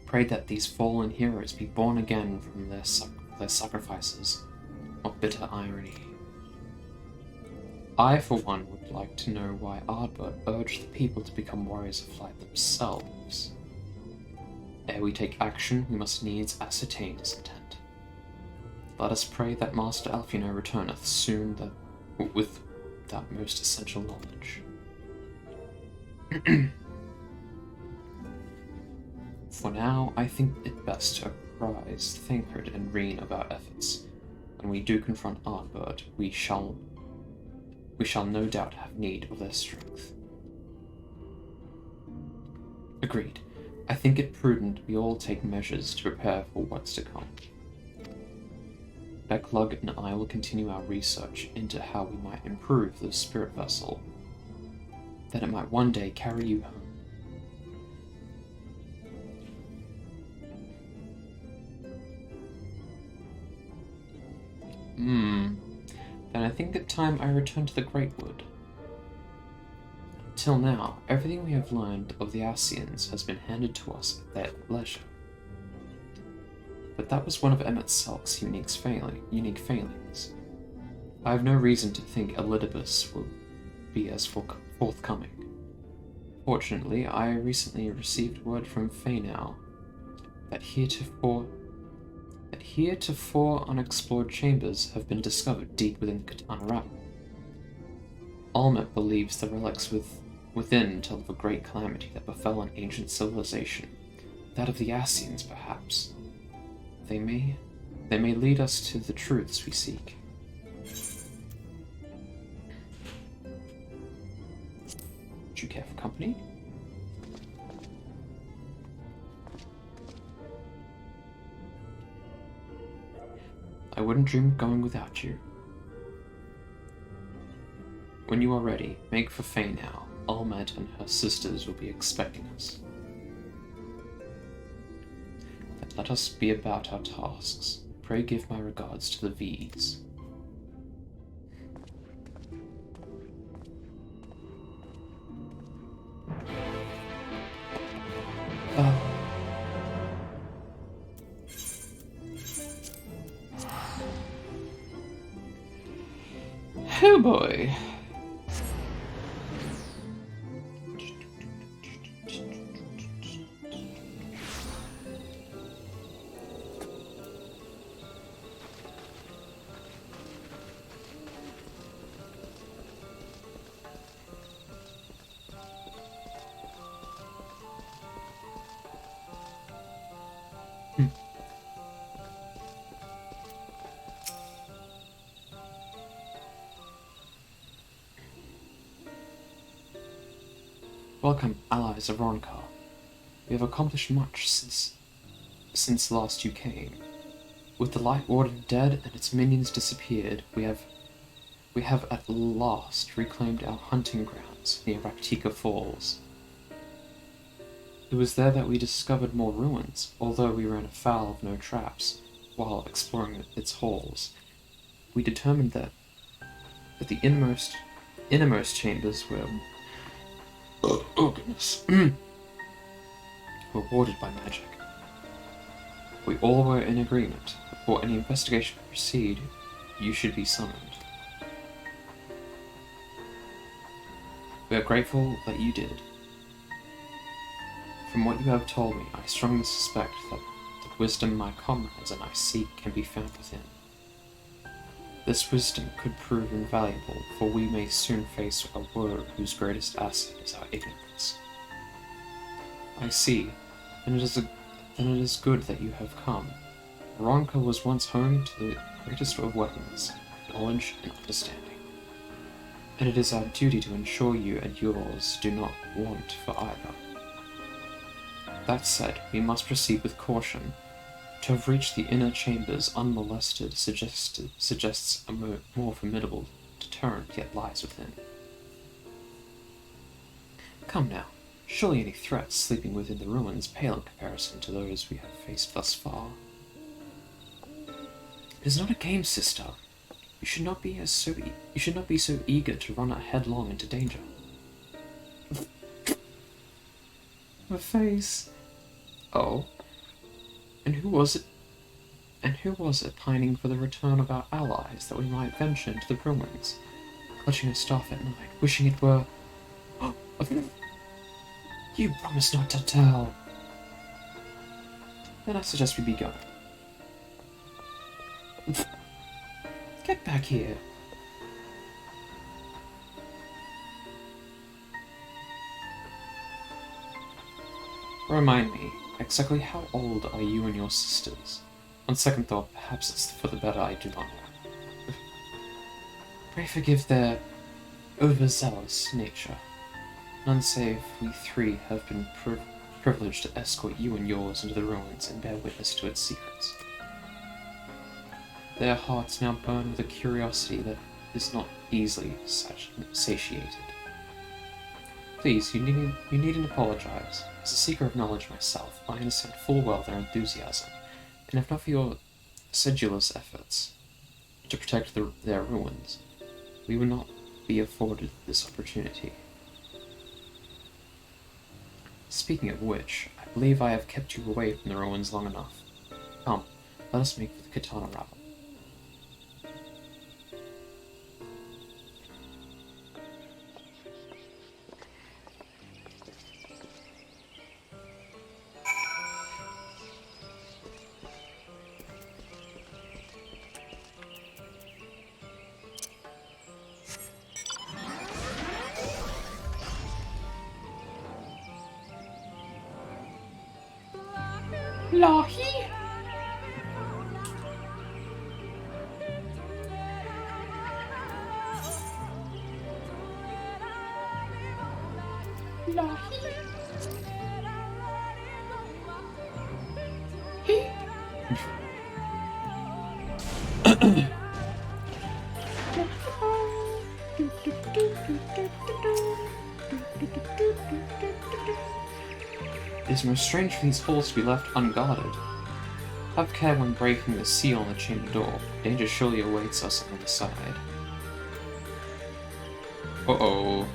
Speaker 1: Prayed that these fallen heroes be born again from their sacrifices. What bitter irony. I, for one, would like to know why Ardbert urged the people to become Warriors of Light themselves. Ere we take action, we must needs ascertain his intent. Let us pray that Master Alphino returneth soon with that most essential knowledge. For now, I think it best to apprise Thancred and Reen of our efforts. When we do confront Ardbert, we shall no doubt have need of their strength. Agreed. I think it prudent we all take measures to prepare for what's to come. Becklug and I will continue our research into how we might improve the spirit vessel, that it might one day carry you home. Then I think it time I return to the Greatwood. Till now, everything we have learned of the Ascians has been handed to us at their leisure. But that was one of Emmett Selk's unique failings. I have no reason to think Elidibus will be as forthcoming. Fortunately, I recently received word from Faenau that heretofore unexplored chambers have been discovered deep within Katana Realm. Almet believes the relics within tell of a great calamity that befell an ancient civilization, that of the Ascians, perhaps. They may lead us to the truths we seek. Would you care for company? I wouldn't dream of going without you. When you are ready, make for Faenau. Almet and her sisters will be expecting us. Then let us be about our tasks. Pray give my regards to the V's. Oh. Oh boy. Welcome, allies of Ronkar. We have accomplished much since last you came. With the Light Warden dead and its minions disappeared, we have at last reclaimed our hunting grounds near Raktika Falls. It was there that we discovered more ruins, although we ran afoul of no traps while exploring its halls. We determined that the innermost chambers were were warded by magic. We all were in agreement. For any investigation to proceed, you should be summoned. We are grateful that you did. From what you have told me, I strongly suspect that the wisdom my comrades and I seek can be found within. This wisdom could prove invaluable, for we may soon face a world whose greatest asset is our ignorance. I see, and then it is good that you have come. Ronka was once home to the greatest of weapons, knowledge and understanding. And it is our duty to ensure you and yours do not want for either. That said, we must proceed with caution. To have reached the inner chambers unmolested suggests a more formidable deterrent yet lies within. Come now, surely any threats sleeping within the ruins pale in comparison to those we have faced thus far. It is not a game, sister. You should not be so eager to run headlong into danger. Her face. Oh. And who was it pining for the return of our allies that we might venture into the ruins, clutching a staff at night, wishing it were... You promised not to tell. Then I suggest we be going. Get back here. Remind me, exactly how old are you and your sisters? On second thought, perhaps it's for the better I do not know. Pray forgive their overzealous nature. None save we three have been privileged to escort you and yours into the ruins and bear witness to its secrets. Their hearts now burn with a curiosity that is not easily satiated. Please, you needn't apologize. As a seeker of knowledge myself, I understand full well their enthusiasm, and if not for your assiduous efforts to protect their ruins, we would not be afforded this opportunity. Speaking of which, I believe I have kept you away from the ruins long enough. Come, let us make for the Katana Rabble. Lahi? Lahi? It is most strange for these halls to be left unguarded. Have care when breaking the seal on the chamber door. Danger surely awaits us on the other side. Uh-oh.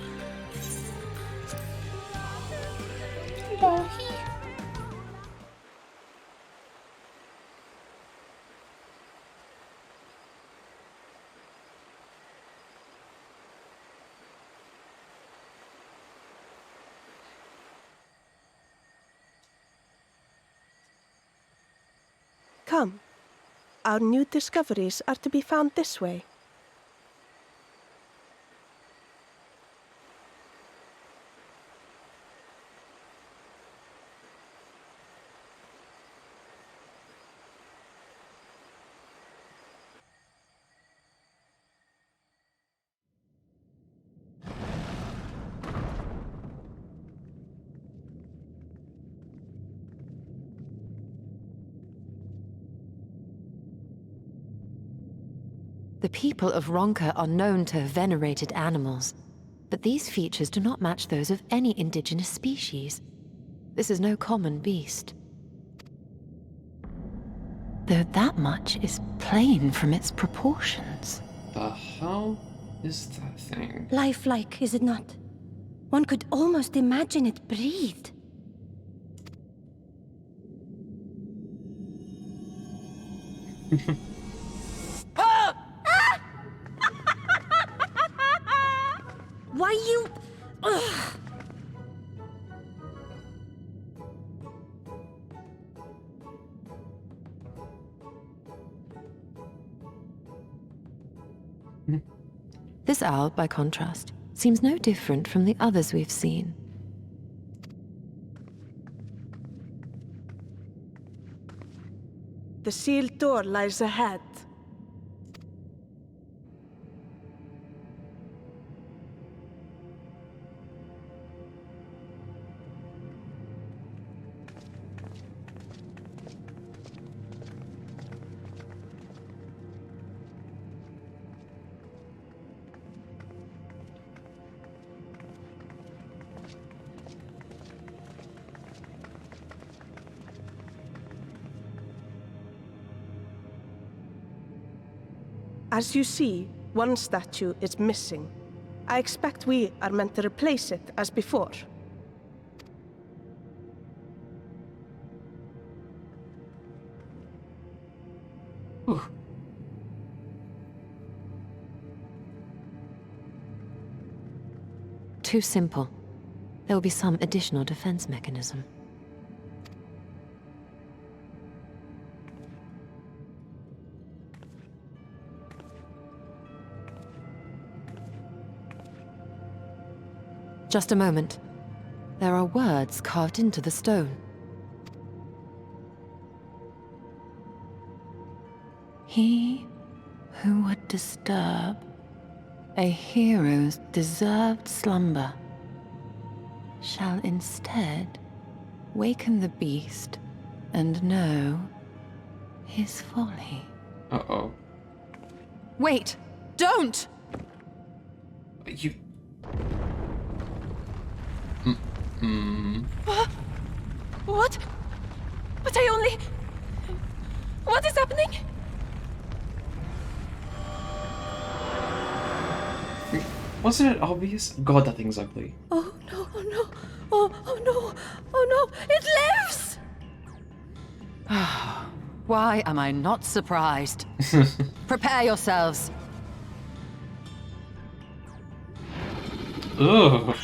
Speaker 14: come. Our new discoveries are to be found this way.
Speaker 8: The people of Ronka are known to have venerated animals, but these features do not match those of any indigenous species. This is no common beast. Though that much is plain from its proportions.
Speaker 1: The hell is that thing?
Speaker 10: Lifelike, is it not? One could almost imagine it breathed. Why you... Ugh.
Speaker 8: This owl, by contrast, seems no different from the others we've seen.
Speaker 14: The sealed door lies ahead. As you see, one statue is missing. I expect we are meant to replace it as before.
Speaker 1: Ooh.
Speaker 8: Too simple. There will be some additional defense mechanism. Just a moment. There are words carved into the stone. He who would disturb a hero's deserved slumber shall instead waken the beast and know his folly.
Speaker 1: Uh-oh.
Speaker 8: Wait! Don't!
Speaker 1: You...
Speaker 14: What? But I only... What is happening?
Speaker 1: Wasn't it obvious? God, that thing's ugly.
Speaker 14: Oh no, oh no, oh no, oh no, it lives!
Speaker 8: Why am I not surprised? Prepare yourselves.
Speaker 1: Ugh.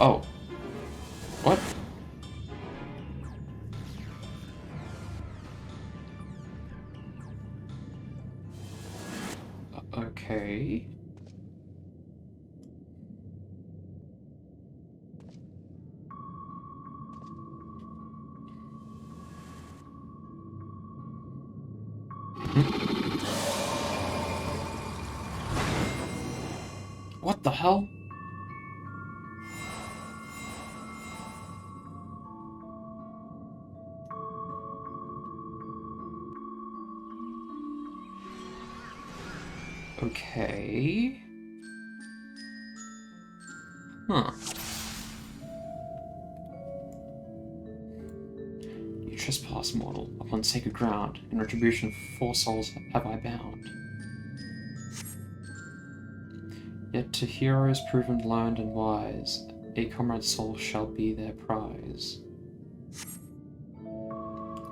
Speaker 1: Oh. What? Okay. What the hell? Okay. Huh. You trespass, mortal, upon sacred ground. In retribution, 4 souls have I bound. Yet to heroes proven learned and wise, a comrade's soul shall be their prize.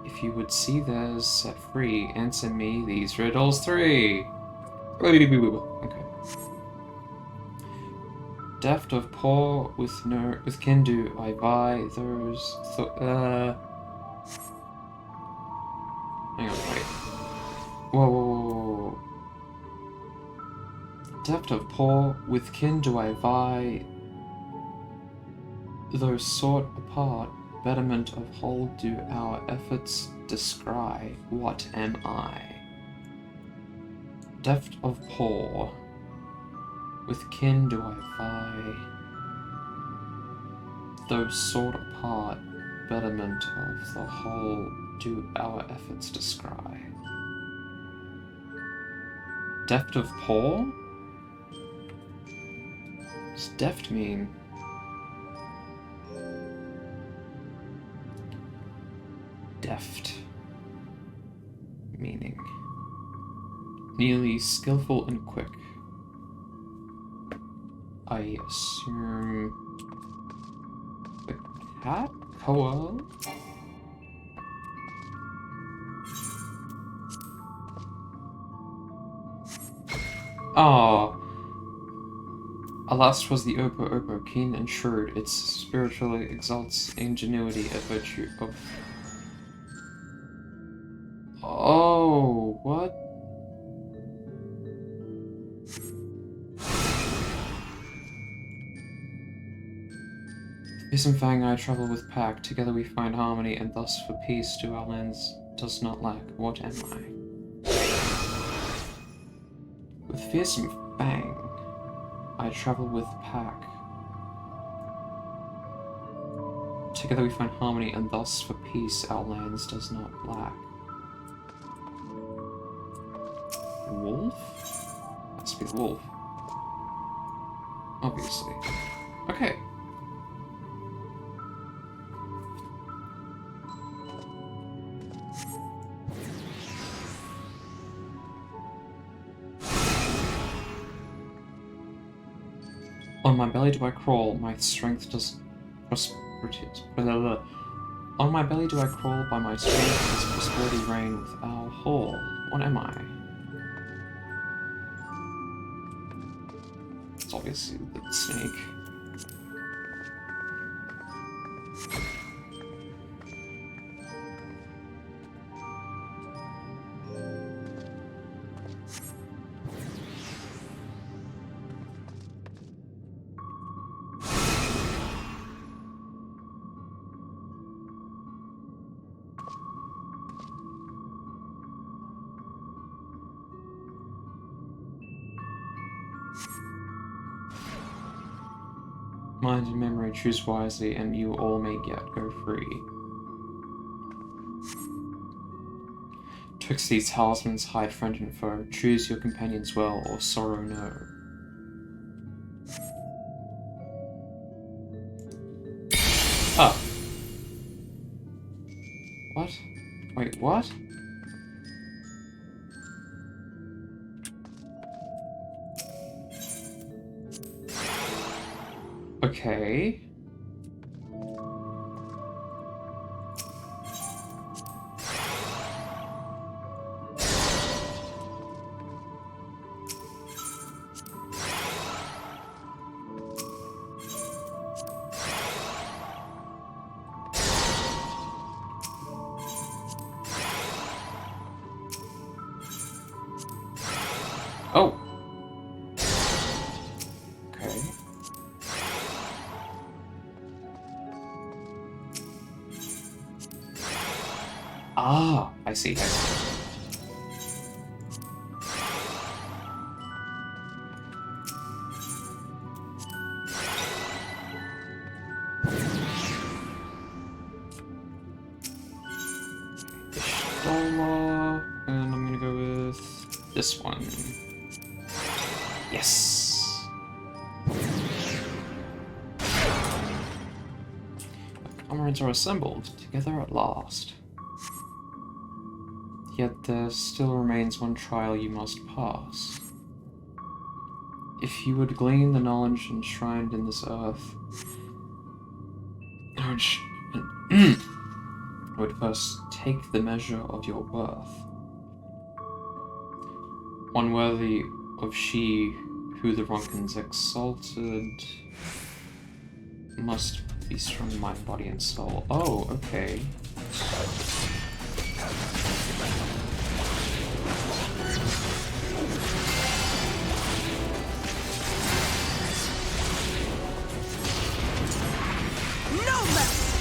Speaker 1: If you would see theirs set free, answer me these riddles 3. Okay. Deft of poor with kin do I vie those hang on, wait. Whoa. Deft of poor with kin do I vie, though sought apart, betterment of whole do our efforts descry. What am I? Deft of poor with kin do I vie, though sought apart, betterment of the whole do our efforts descry. Deft of poor? What's deft mean? Deft. Meaning nearly skillful and quick. I assume the cat? Koa? Ah. Alas, was the Opo, keen and shrewd, it spiritually exalts ingenuity, a virtue of... Oh, what? Peace and Fang I travel with Pack, together we find harmony, and thus for peace do our lands does not lack. What am I? With fearsome Fang I travel with Pack. Together we find harmony, and thus for peace our lands does not lack. Wolf? Must be the wolf. Obviously. Okay. On my belly do I crawl, my strength does prosperity. On my belly do I crawl, by my strength does prosperity reign with our hall. What am I? It's obviously the snake. Mind and memory, choose wisely, and you all may yet go free. Twixt these talismans hide friend and foe, choose your companions well, or sorrow no. Ah. What? Wait, what? Okay. Oh. Okay. Ah, I see, I see. Ishtola, and I'm gonna go with this one. Yes! The comrades are assembled, together at last. Yet there still remains one trial you must pass. If you would glean the knowledge enshrined in this earth, I would first take the measure of your worth. One worthy of she Who the Ronkins exalted must be strong in mind, body, and soul. Oh, okay.
Speaker 10: No mercy!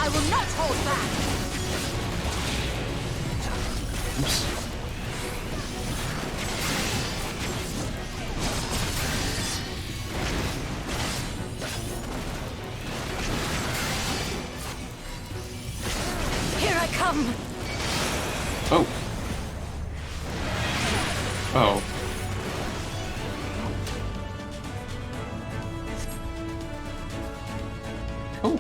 Speaker 10: I will not hold back!
Speaker 1: Oops.
Speaker 10: Here I come!
Speaker 1: Oh. Oh. Cool.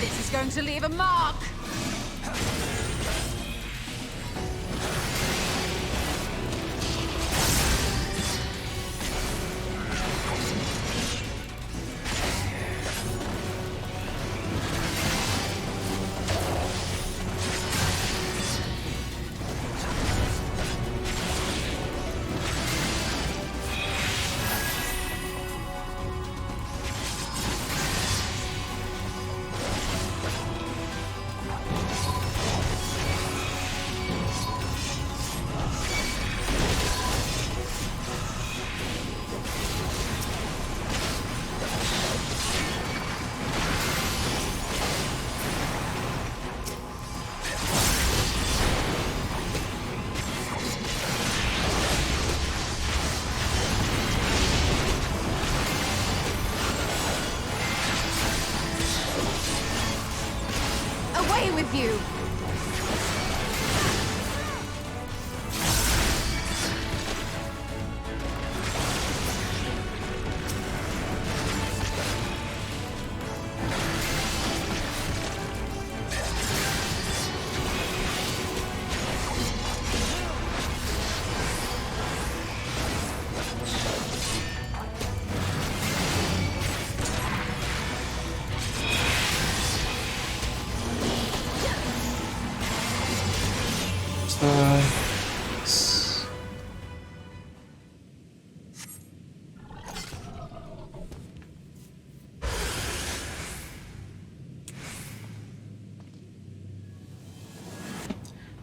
Speaker 10: This is going to leave a mark! Away with you!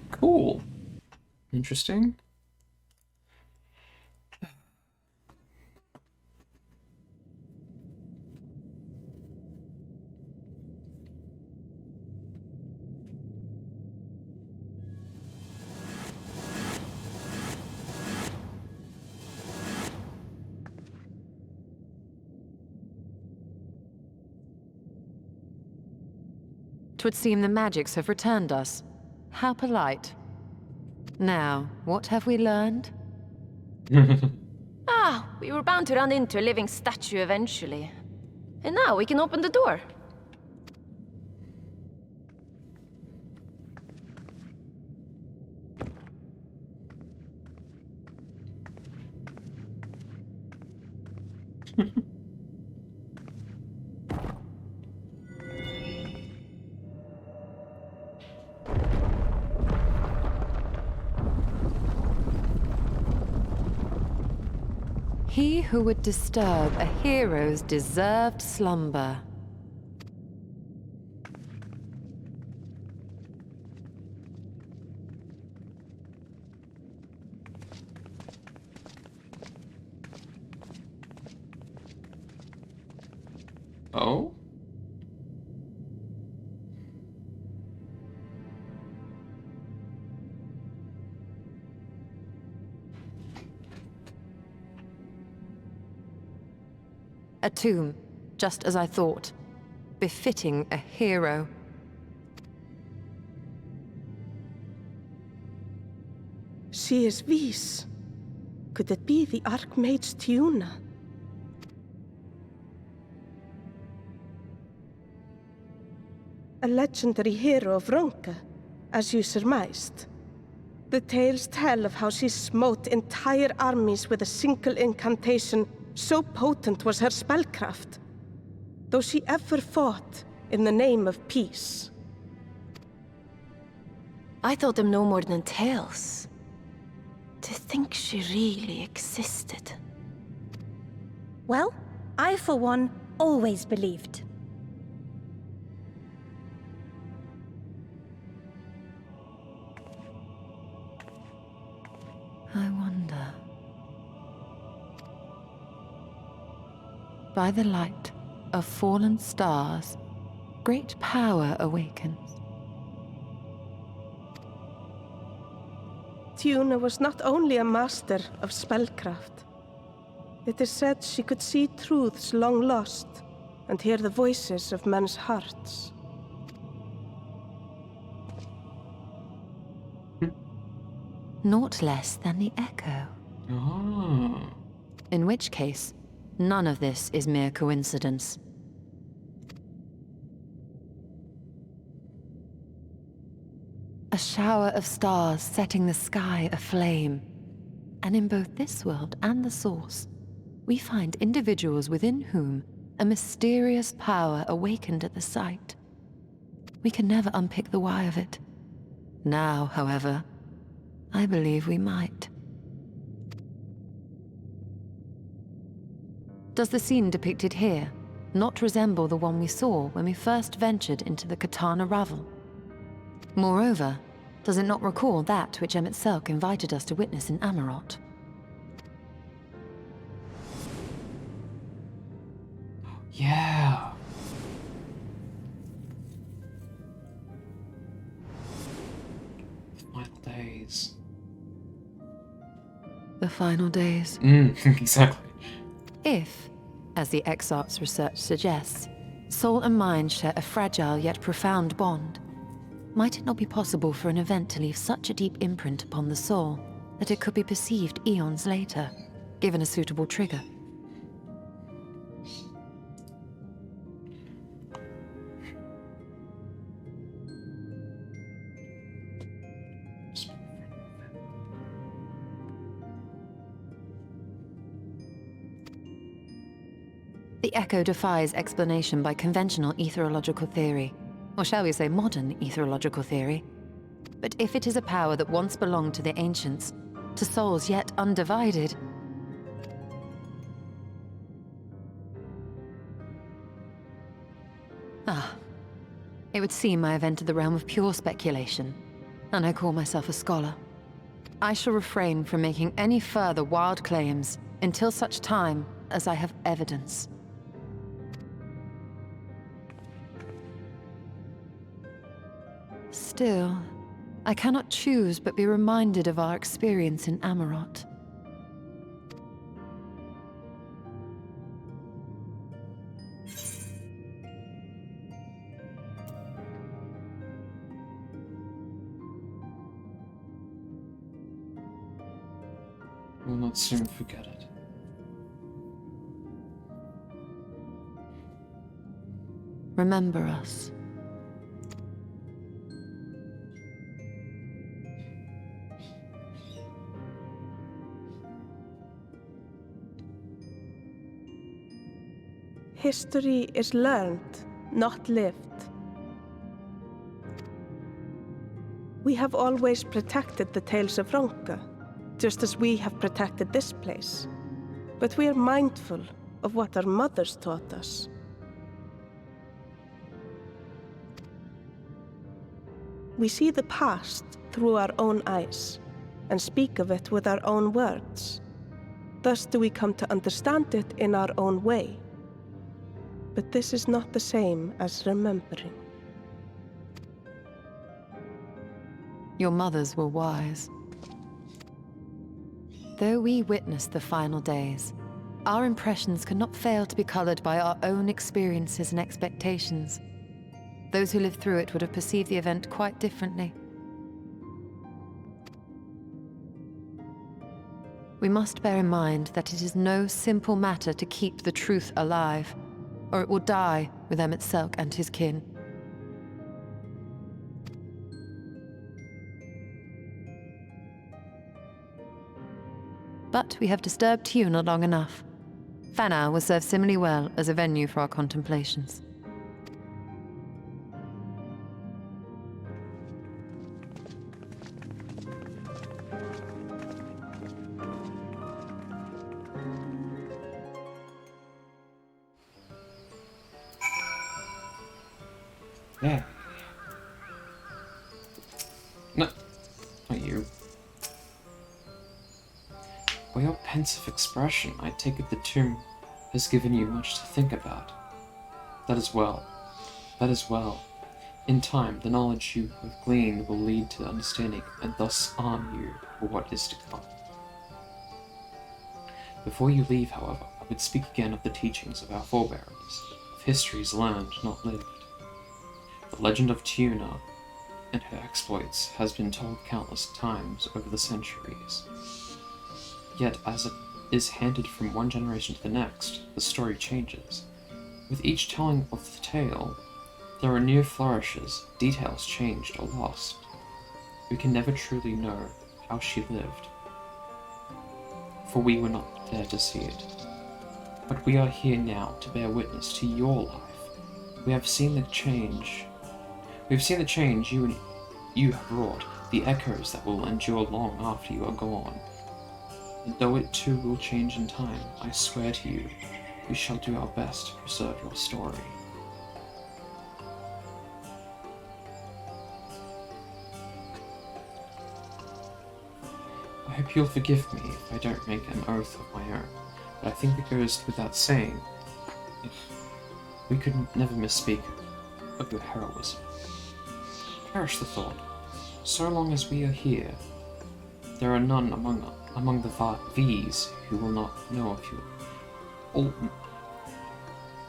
Speaker 1: Cool. Interesting.
Speaker 8: Twould seem the magics have returned us. How polite. Now, what have we learned?
Speaker 15: Ah, we were bound to run into a living statue eventually. And now we can open the door.
Speaker 8: He who would disturb a hero's deserved slumber.
Speaker 1: Oh?
Speaker 8: A tomb, just as I thought. Befitting a hero.
Speaker 14: She is Vis. Could it be the Archmage Tiuna? A legendary hero of Ronka, as you surmised. The tales tell of how she smote entire armies with a single incantation, so potent was her spellcraft. Though she ever fought in the name of peace.
Speaker 15: I thought them no more than tales. To think she really existed.
Speaker 16: Well, I for one always believed.
Speaker 8: I wonder. By the light of fallen stars, great power awakens.
Speaker 14: Tiuna was not only a master of spellcraft. It is said she could see truths long lost and hear the voices of men's hearts.
Speaker 8: Naught less than the echo.
Speaker 1: Oh.
Speaker 8: In which case, none of this is mere coincidence. A shower of stars setting the sky aflame. And in both this world and the Source, we find individuals within whom a mysterious power awakened at the sight. We can never unpick the why of it. Now, however, I believe we might. Does the scene depicted here not resemble the one we saw when we first ventured into the Katana Ravel? Moreover, does it not recall that which Emmett Selk invited us to witness in Amarot?
Speaker 1: Yeah. Final days.
Speaker 8: The final days.
Speaker 1: Exactly.
Speaker 8: If, as the XIV's research suggests, soul and mind share a fragile yet profound bond, might it not be possible for an event to leave such a deep imprint upon the soul that it could be perceived eons later, given a suitable trigger? The echo defies explanation by conventional etherological theory, or shall we say modern etherological theory. But if it is a power that once belonged to the ancients, to souls yet undivided... It would seem I have entered the realm of pure speculation, and I call myself a scholar. I shall refrain from making any further wild claims until such time as I have evidence. Still, I cannot choose but be reminded of our experience in Amarot.
Speaker 1: We'll not soon forget it.
Speaker 8: Remember us.
Speaker 14: History is learned, not lived. We have always protected the tales of Ronka, just as we have protected this place. but we are mindful of what our mothers taught us. We see the past through our own eyes, and speak of it with our own words. Thus do we come to understand it in our own way. But this is not the same as remembering.
Speaker 8: Your mothers were wise. Though we witnessed the final days, our impressions cannot fail to be colored by our own experiences and expectations. Those who lived through it would have perceived the event quite differently. We must bear in mind that it is no simple matter to keep the truth alive, or it will die with Emmett Selk and his kin. But we have disturbed Tuna long enough. Fanau will serve similarly well as a venue for our contemplations.
Speaker 1: Yeah. No, not you. By your pensive expression, I take it the tomb has given you much to think about. That is well. That is well. In time, the knowledge you have gleaned will lead to understanding, and thus arm you for what is to come. Before you leave, however, I would speak again of the teachings of our forebears, of histories learned, not lived. The legend of Tuna and her exploits has been told countless times over the centuries. Yet, as it is handed from one generation to the next, the story changes. With each telling of the tale, there are new flourishes, details changed or lost. We can never truly know how she lived, for we were not there to see it. But we are here now to bear witness to your life. We have seen the change. We have seen the change you have wrought, the echoes that will endure long after you are gone. And though it too will change in time, I swear to you, we shall do our best to preserve your story. I hope you'll forgive me if I don't make an oath of my own, but I think it goes without saying, we could never misspeak of your heroism. Perish the thought. So long as we are here, there are none among the V's who will not know of you.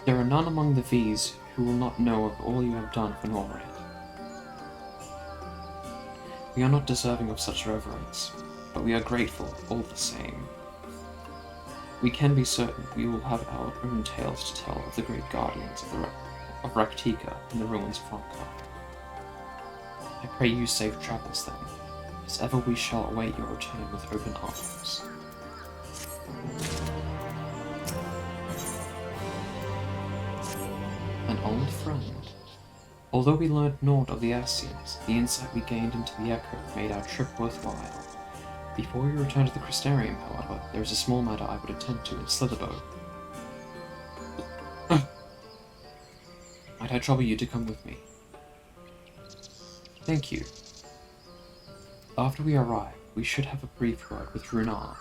Speaker 1: There are none among the V's who will not know of all you have done for Norred. We are not deserving of such reverence, but we are grateful all the same. We can be certain we will have our own tales to tell of the great guardians of Raktika and the ruins of Ronka. I pray you safe travels then, as ever we shall await your return with open arms. An old friend. Although we learned naught of the Ascians, the insight we gained into the Echo made our trip worthwhile. Before we return to the Crystarium, however, there is a small matter I would attend to in Slitherbow. Might I trouble you to come with me? Thank you. After we arrive, we should have a brief word with Runar.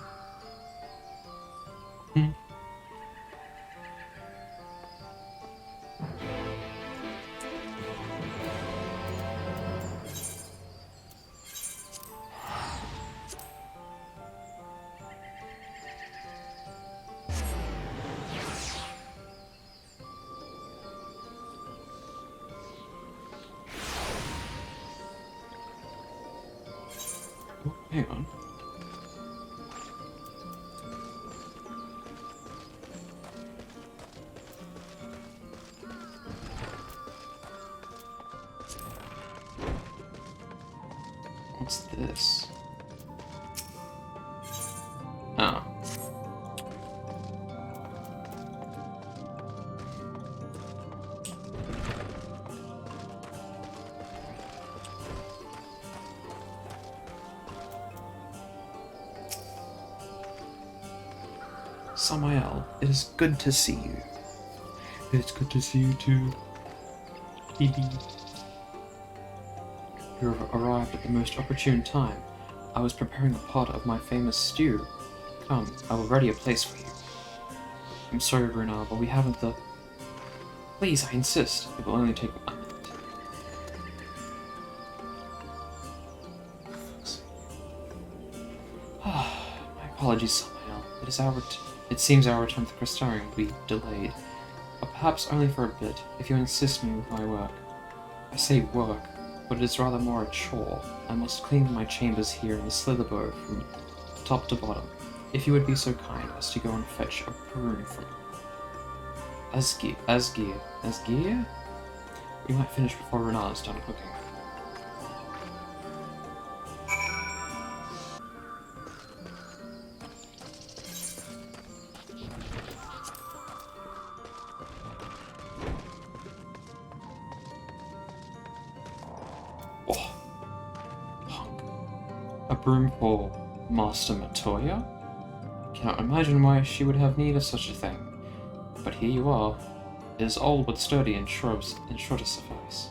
Speaker 1: Hang on. What's this? Oh. Samael, it is good to see you. It's good to see you too. Baby. You have arrived at the most opportune time. I was preparing a pot of my famous stew. Come, I will ready a place for you. I'm sorry, Bruna, but we haven't the... Please, I insist. It will only take a minute. My apologies, Samael. It seems our return to the Crystarium will be delayed. But perhaps only for a bit, if you insist me with my work. I say work, but it is rather more a chore. I must clean my chambers here in the Slitherbow from top to bottom. If you would be so kind as to go and fetch a broom from Asgeir? We might finish before Renard's done cooking. Oh. A broom for Master Matoya? Cannot imagine why she would have need of such a thing. But here you are. It is old but sturdy and sure to suffice.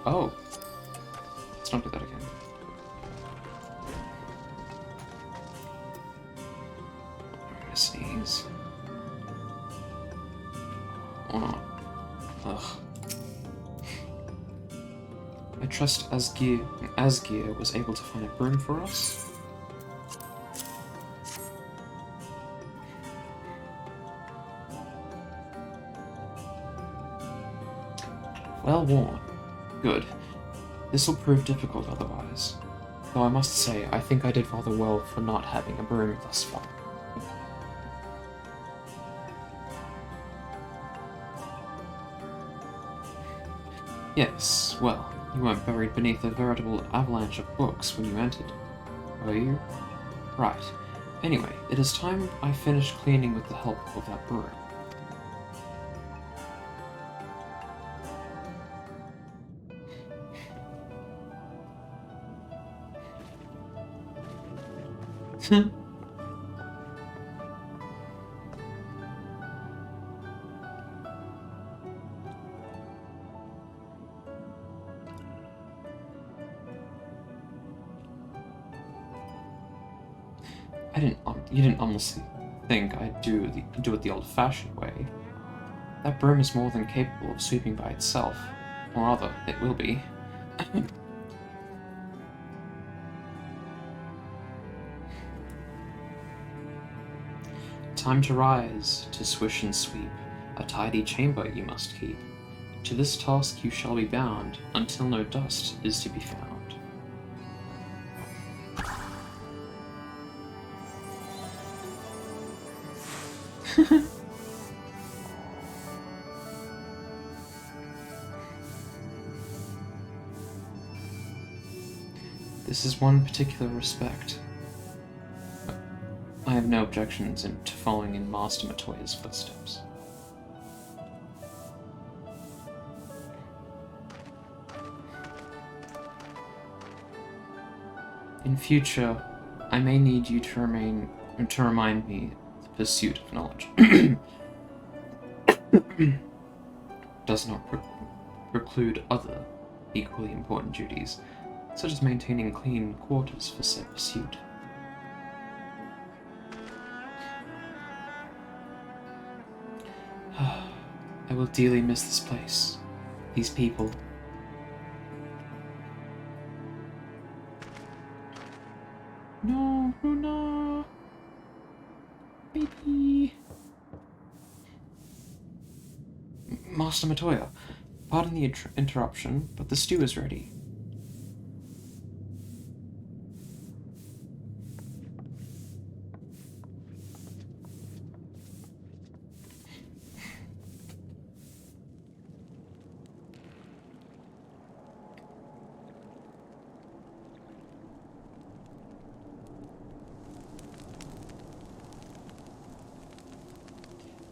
Speaker 1: Oh. Let's not do that again. I'm gonna sneeze. Oh. Ugh. I trust Asgeir was able to find a broom for us. Well worn. Good. This will prove difficult otherwise. Though I must say, I think I did rather well for not having a broom thus far. Yes, well, you weren't buried beneath a veritable avalanche of books when you entered, were you? Right. Anyway, it is time I finished cleaning with the help of that broom. You didn't honestly think I'd do it the old-fashioned way. That broom is more than capable of sweeping by itself. Or rather, it will be. Time to rise, to swish and sweep. A tidy chamber you must keep. To this task you shall be bound, until no dust is to be found. This is one particular respect. I have no objections to following in Master Matoya's footsteps. In future, I may need you to remind me of the pursuit of knowledge does not preclude other equally important duties, such as maintaining clean quarters for said pursuit. I will dearly miss this place, these people. No, Luna! Baby! Master Matoya, pardon the interruption, but the stew is ready.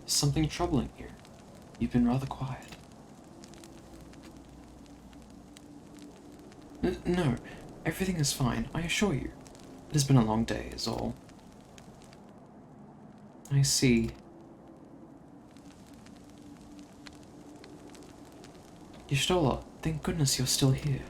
Speaker 1: There's something troubling here. You've been rather quiet. No, everything is fine, I assure you. It has been a long day, is all. I see. Y'shtola, thank goodness you're still here.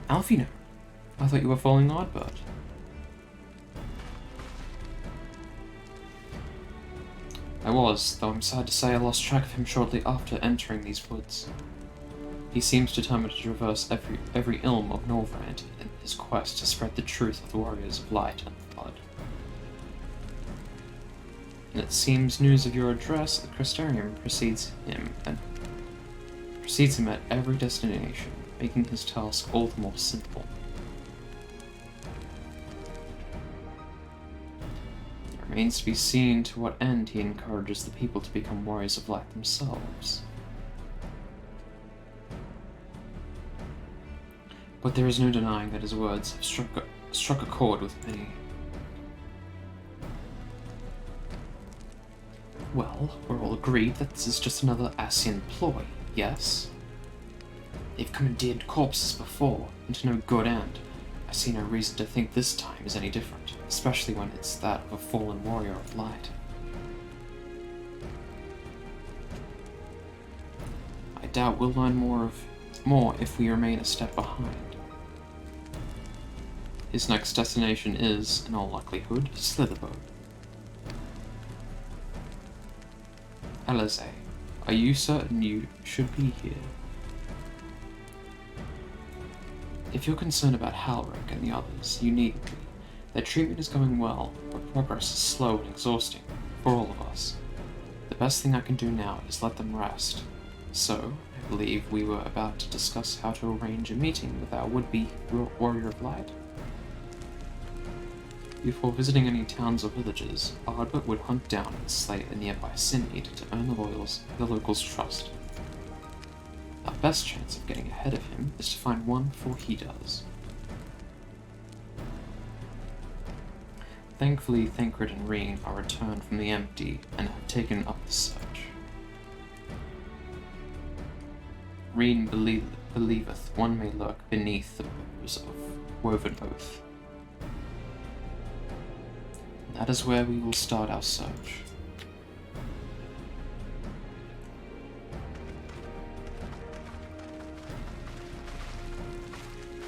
Speaker 1: Alfino, I thought you were following Ardbert. I was, though I'm sad to say I lost track of him shortly after entering these woods. He seems determined to traverse every ilm of Norvrand in his quest to spread the truth of the Warriors of Light and Blood. And it seems news of your address at the Crystarium precedes him at every destination, making his task all the more simple. It remains to be seen to what end he encourages the people to become Warriors of Light themselves. But there is no denying that his words have struck a chord with many. Well, we're all agreed that this is just another Ascian ploy, yes? They've commandeered corpses before, and to no good end. I see no reason to think this time is any different, especially when it's that of a fallen warrior of light. I doubt we'll learn more if we remain a step behind. His next destination is, in all likelihood, Slitherboat. Alize, are you certain you should be here? If you're concerned about Halric and the others, you needn't be. Their treatment is going well, but progress is slow and exhausting, for all of us. The best thing I can do now is let them rest. So, I believe we were about to discuss how to arrange a meeting with our would-be Warrior of Light. Before visiting any towns or villages, Ardbert would hunt down and slay a nearby Sinmead to earn the locals' trust. Our best chance of getting ahead of him is to find one before he does. Thankfully, Thancred and Reen are returned from the Empty and have taken up the search. Reen believeth one may lurk beneath the boughs of Woven Oath. That is where we will start our search.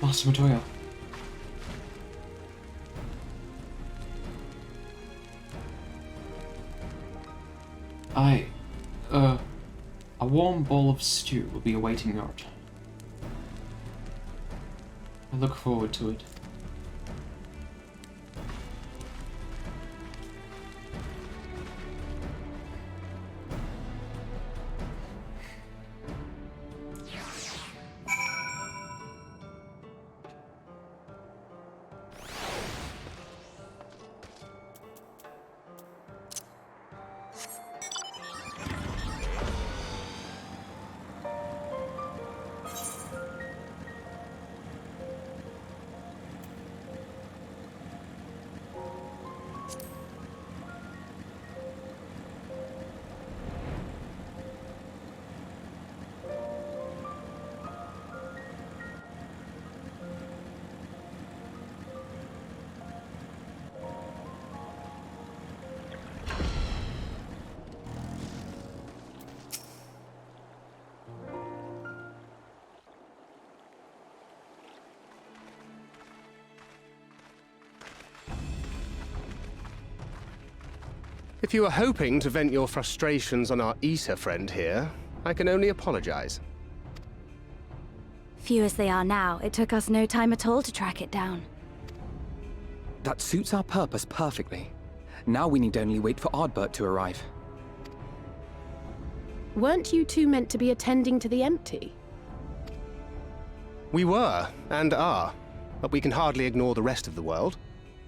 Speaker 1: Master Matoya. A warm bowl of stew will be awaiting your return. I look forward to it.
Speaker 12: If you were hoping to vent your frustrations on our Issa friend here, I can only apologize.
Speaker 16: Few as they are now, it took us no time at all to track it down.
Speaker 7: That suits our purpose perfectly. Now we need only wait for Ardbert to arrive.
Speaker 17: Weren't you two meant to be attending to the Empty?
Speaker 12: We were, and are, but we can hardly ignore the rest of the world.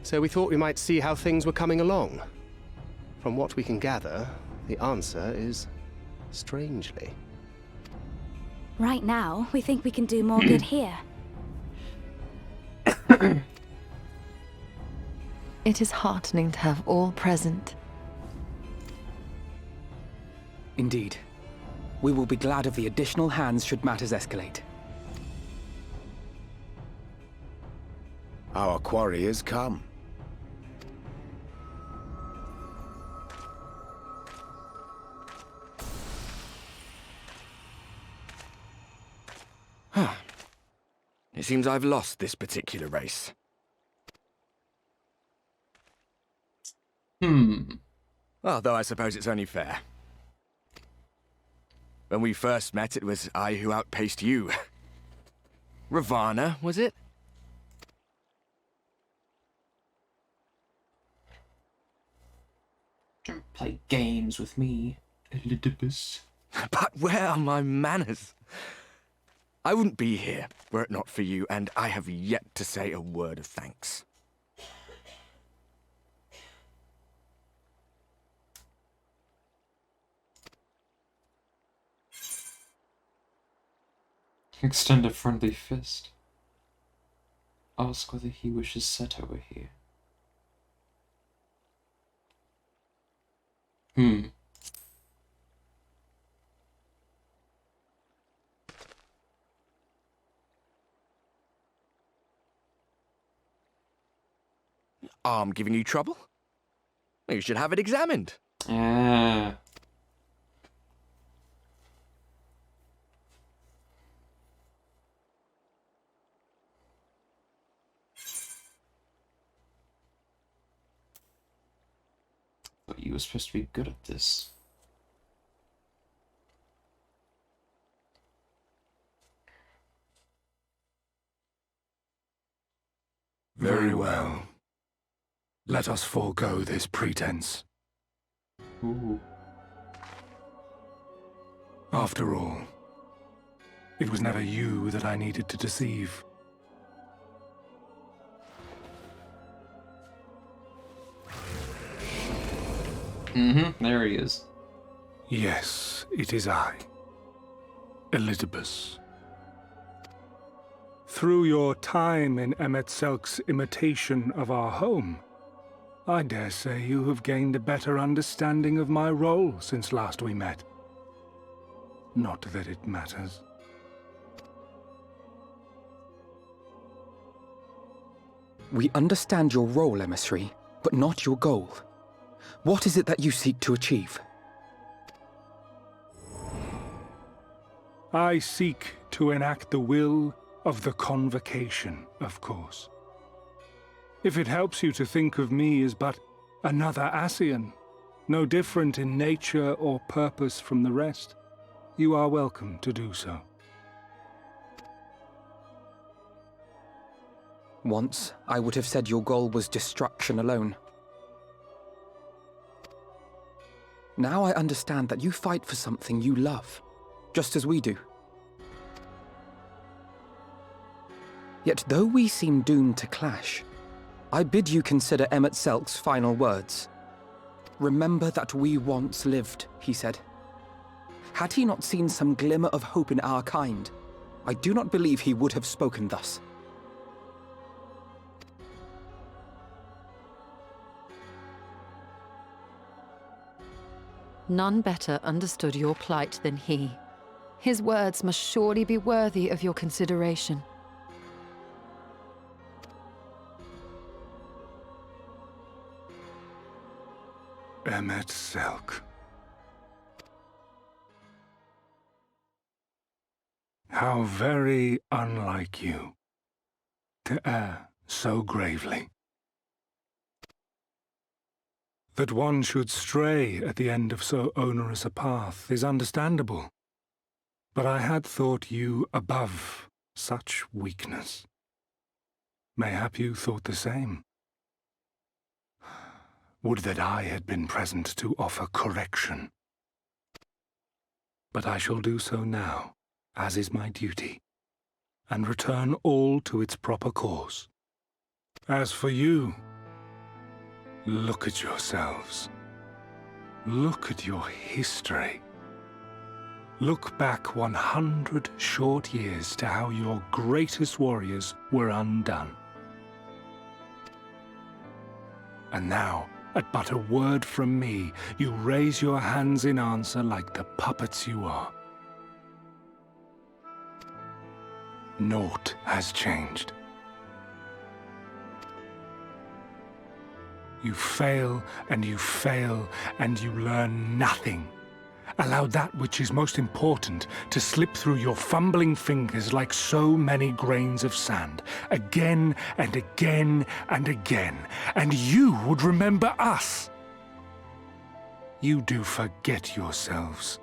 Speaker 12: So we thought we might see how things were coming along. From what we can gather, the answer is strangely.
Speaker 16: Right now, we think we can do more good here.
Speaker 8: It is heartening to have all present.
Speaker 7: Indeed. We will be glad of the additional hands should matters escalate.
Speaker 9: Our quarry has come.
Speaker 13: It seems I've lost this particular race. Although I suppose it's only fair. When we first met, it was I who outpaced you. Ravana, was it?
Speaker 1: Don't play games with me, Elidibus.
Speaker 13: But where are my manners? I wouldn't be here were it not for you, and I have yet to say a word of thanks.
Speaker 1: Extend a friendly fist. Ask whether he wishes Seto were here.
Speaker 13: Arm giving you trouble? You should have it examined.
Speaker 1: Ah. But you were supposed to be good at this.
Speaker 18: Very well. Let us forego this pretense.
Speaker 1: Ooh.
Speaker 18: After all, it was never you that I needed to deceive.
Speaker 1: There he is.
Speaker 18: Yes, it is I, Elizabeth. Through your time in Emet-Selk's imitation of our home, I dare say you have gained a better understanding of my role since last we met. Not that it matters.
Speaker 7: We understand your role, emissary, but not your goal. What is it that you seek to achieve?
Speaker 18: I seek to enact the will of the Convocation, of course. If it helps you to think of me as but another Ascian, no different in nature or purpose from the rest, you are welcome to do so.
Speaker 7: Once, I would have said your goal was destruction alone. Now I understand that you fight for something you love, just as we do. Yet though we seem doomed to clash, I bid you consider Emet-Selk's final words. Remember that we once lived, he said. Had he not seen some glimmer of hope in our kind, I do not believe he would have spoken thus.
Speaker 8: None better understood your plight than he. His words must surely be worthy of your consideration.
Speaker 18: Emet-Selk. How very unlike you to err so gravely. That one should stray at the end of so onerous a path is understandable, but I had thought you above such weakness. Mayhap you thought the same. Would that I had been present to offer correction. But I shall do so now, as is my duty, and return all to its proper course. As for you, look at yourselves. Look at your history. Look back 100 short years to how your greatest warriors were undone. And now, at but a word from me, you raise your hands in answer like the puppets you are. Naught has changed. You fail, and you fail, and you learn nothing. Allow that which is most important to slip through your fumbling fingers like so many grains of sand, again and again and again, and you would remember us. You do forget yourselves.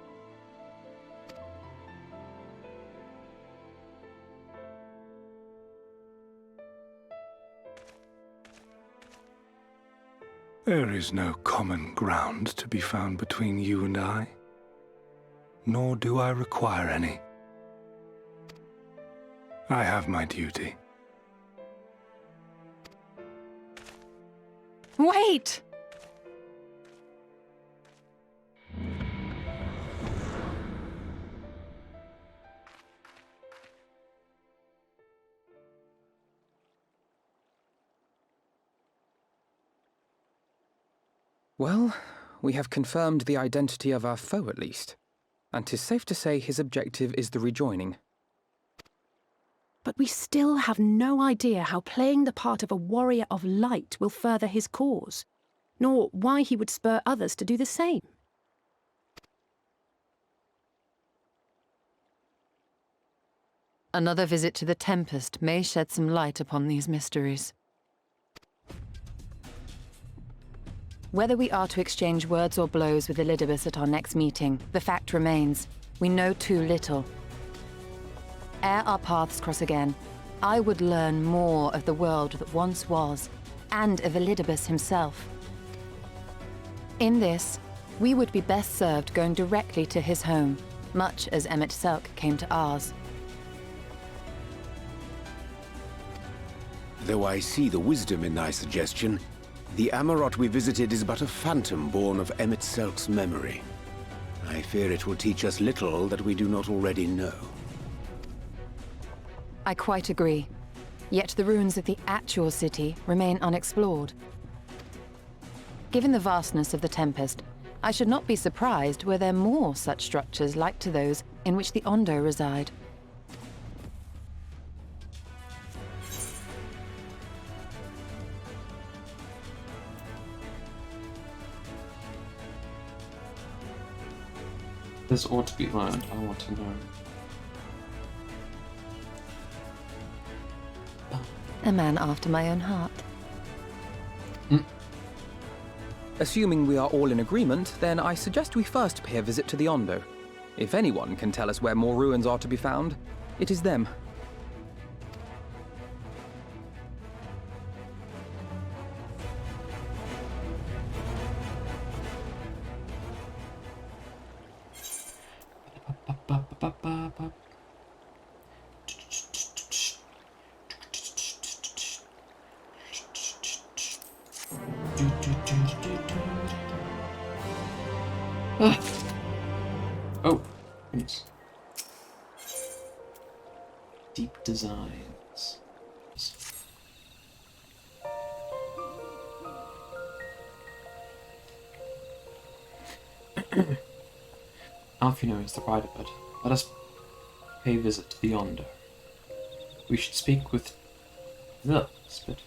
Speaker 18: There is no common ground to be found between you and I, nor do I require any. I have my duty.
Speaker 11: Wait!
Speaker 7: Well, we have confirmed the identity of our foe at least. And 'tis safe to say his objective is the rejoining.
Speaker 17: But we still have no idea how playing the part of a warrior of light will further his cause, nor why he would spur others to do the same.
Speaker 8: Another visit to the Tempest may shed some light upon these mysteries. Whether we are to exchange words or blows with Elidibus at our next meeting, the fact remains, we know too little. Ere our paths cross again, I would learn more of the world that once was, and of Elidibus himself. In this, we would be best served going directly to his home, much as Emmett Selk came to ours.
Speaker 9: Though I see the wisdom in thy suggestion, the Amarot we visited is but a phantom born of Emmett Selk's memory. I fear it will teach us little that we do not already know.
Speaker 8: I quite agree. Yet the ruins of the actual city remain unexplored. Given the vastness of the Tempest, I should not be surprised were there more such structures like to those in which the Ondo reside.
Speaker 1: There's ought to be learned, I want to know.
Speaker 8: A man after my own heart.
Speaker 7: Assuming we are all in agreement, then I suggest we first pay a visit to the Ondo. If anyone can tell us where more ruins are to be found, it is them.
Speaker 1: Oh, goodness. Deep designs. Alfino is the right of it. Let us pay a visit to the Ondo. We should speak with... spit.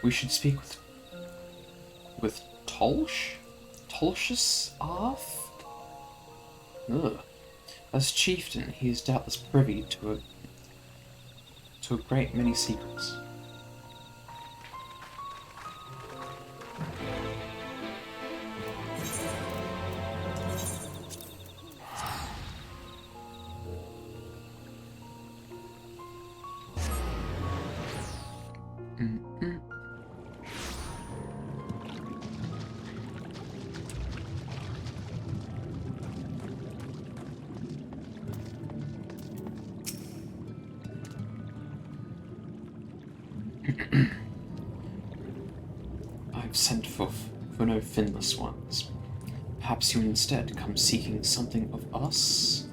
Speaker 1: We should speak with Tolsh? Tolshus Arth? Ugh. As chieftain, he is doubtless privy to a great many secrets. I've sent for no finless ones. perhaps you instead come seeking something of us?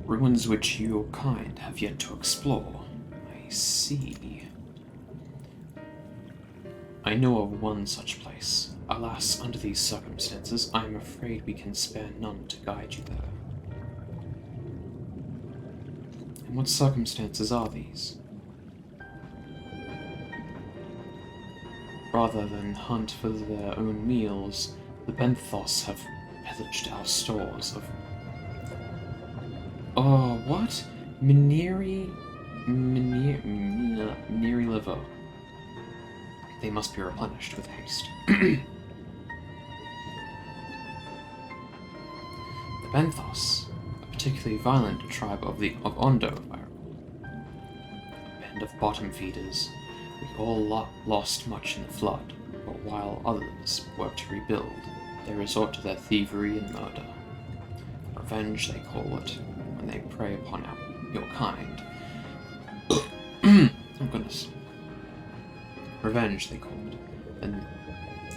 Speaker 1: Ruins which your kind have yet to explore. I see. I know of one such place. Alas, under these circumstances, I am afraid we can spare none to guide you there. And what circumstances are these? Rather than hunt for their own meals, the Benthos have pillaged our stores of... Oh, what? Mineri liver. They must be replenished with haste. The Benthos, a particularly violent tribe of Ondo, if I recall. A band of bottom feeders. We all lost much in the flood, but while others work to rebuild, they resort to their thievery and murder. Revenge, they call it, when they prey upon your kind. Oh goodness. Revenge, they call it, and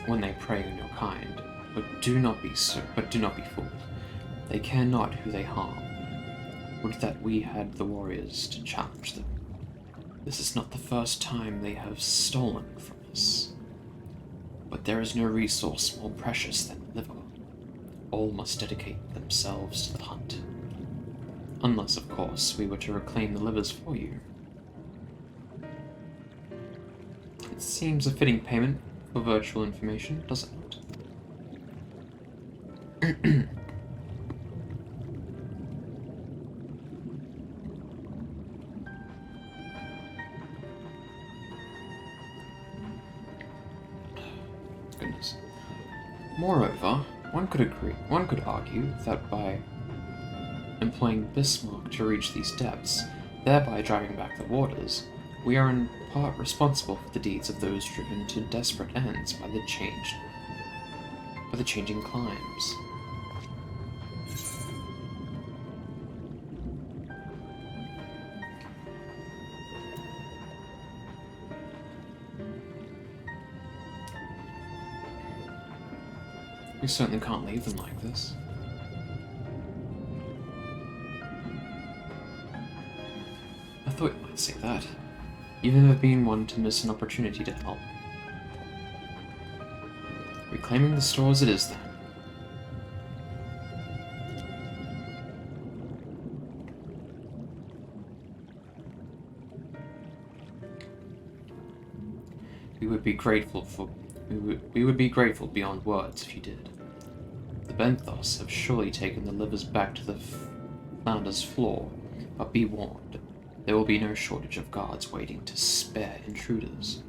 Speaker 1: when they prey on your kind. But do not be fooled. They care not who they harm. Would that we had the warriors to challenge them. This is not the first time they have stolen from us. But there is no resource more precious than liver. All must dedicate themselves to the hunt. Unless, of course, we were to reclaim the livers for you. It seems a fitting payment for virtual information, does it not? Goodness. Moreover, one could argue that by employing Bismarck to reach these depths, thereby driving back the waters, we are in part responsible for the deeds of those driven to desperate ends by the changing climes. We certainly can't leave them like this. I thought you might say that. You've never been one to miss an opportunity to help. Reclaiming the stores it is, then. We would be grateful beyond words if you did. The Benthos have surely taken the livers back to the Flounder's floor, but be warned, there will be no shortage of guards waiting to spare intruders.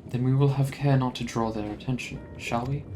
Speaker 1: Then we will have care not to draw their attention, shall we?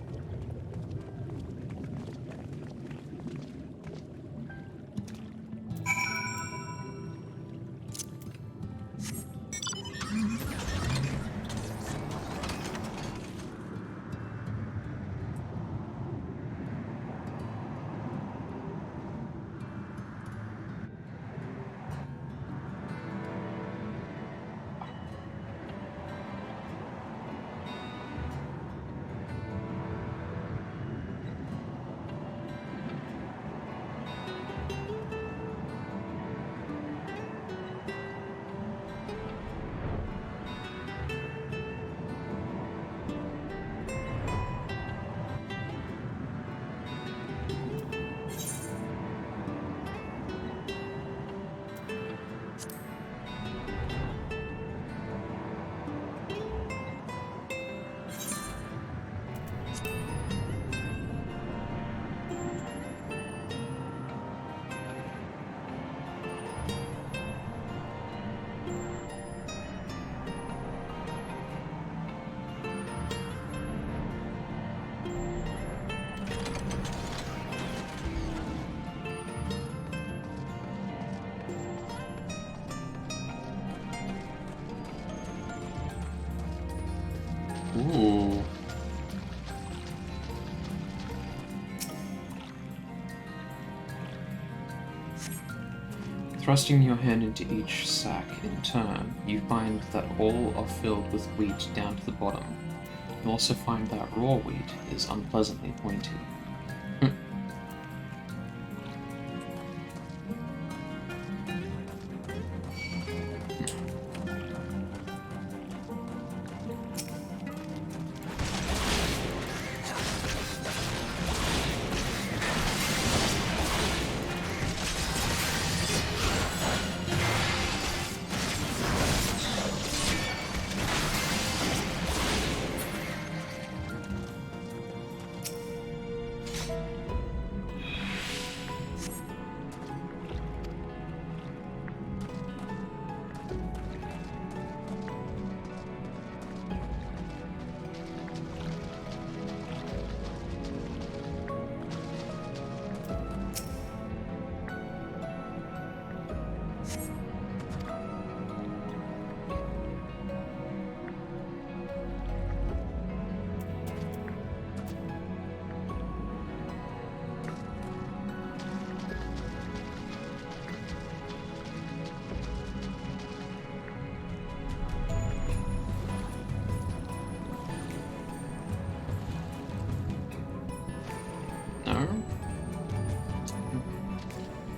Speaker 1: Thrusting your hand into each sack in turn, you find that all are filled with wheat down to the bottom. You also find that raw wheat is unpleasantly pointy.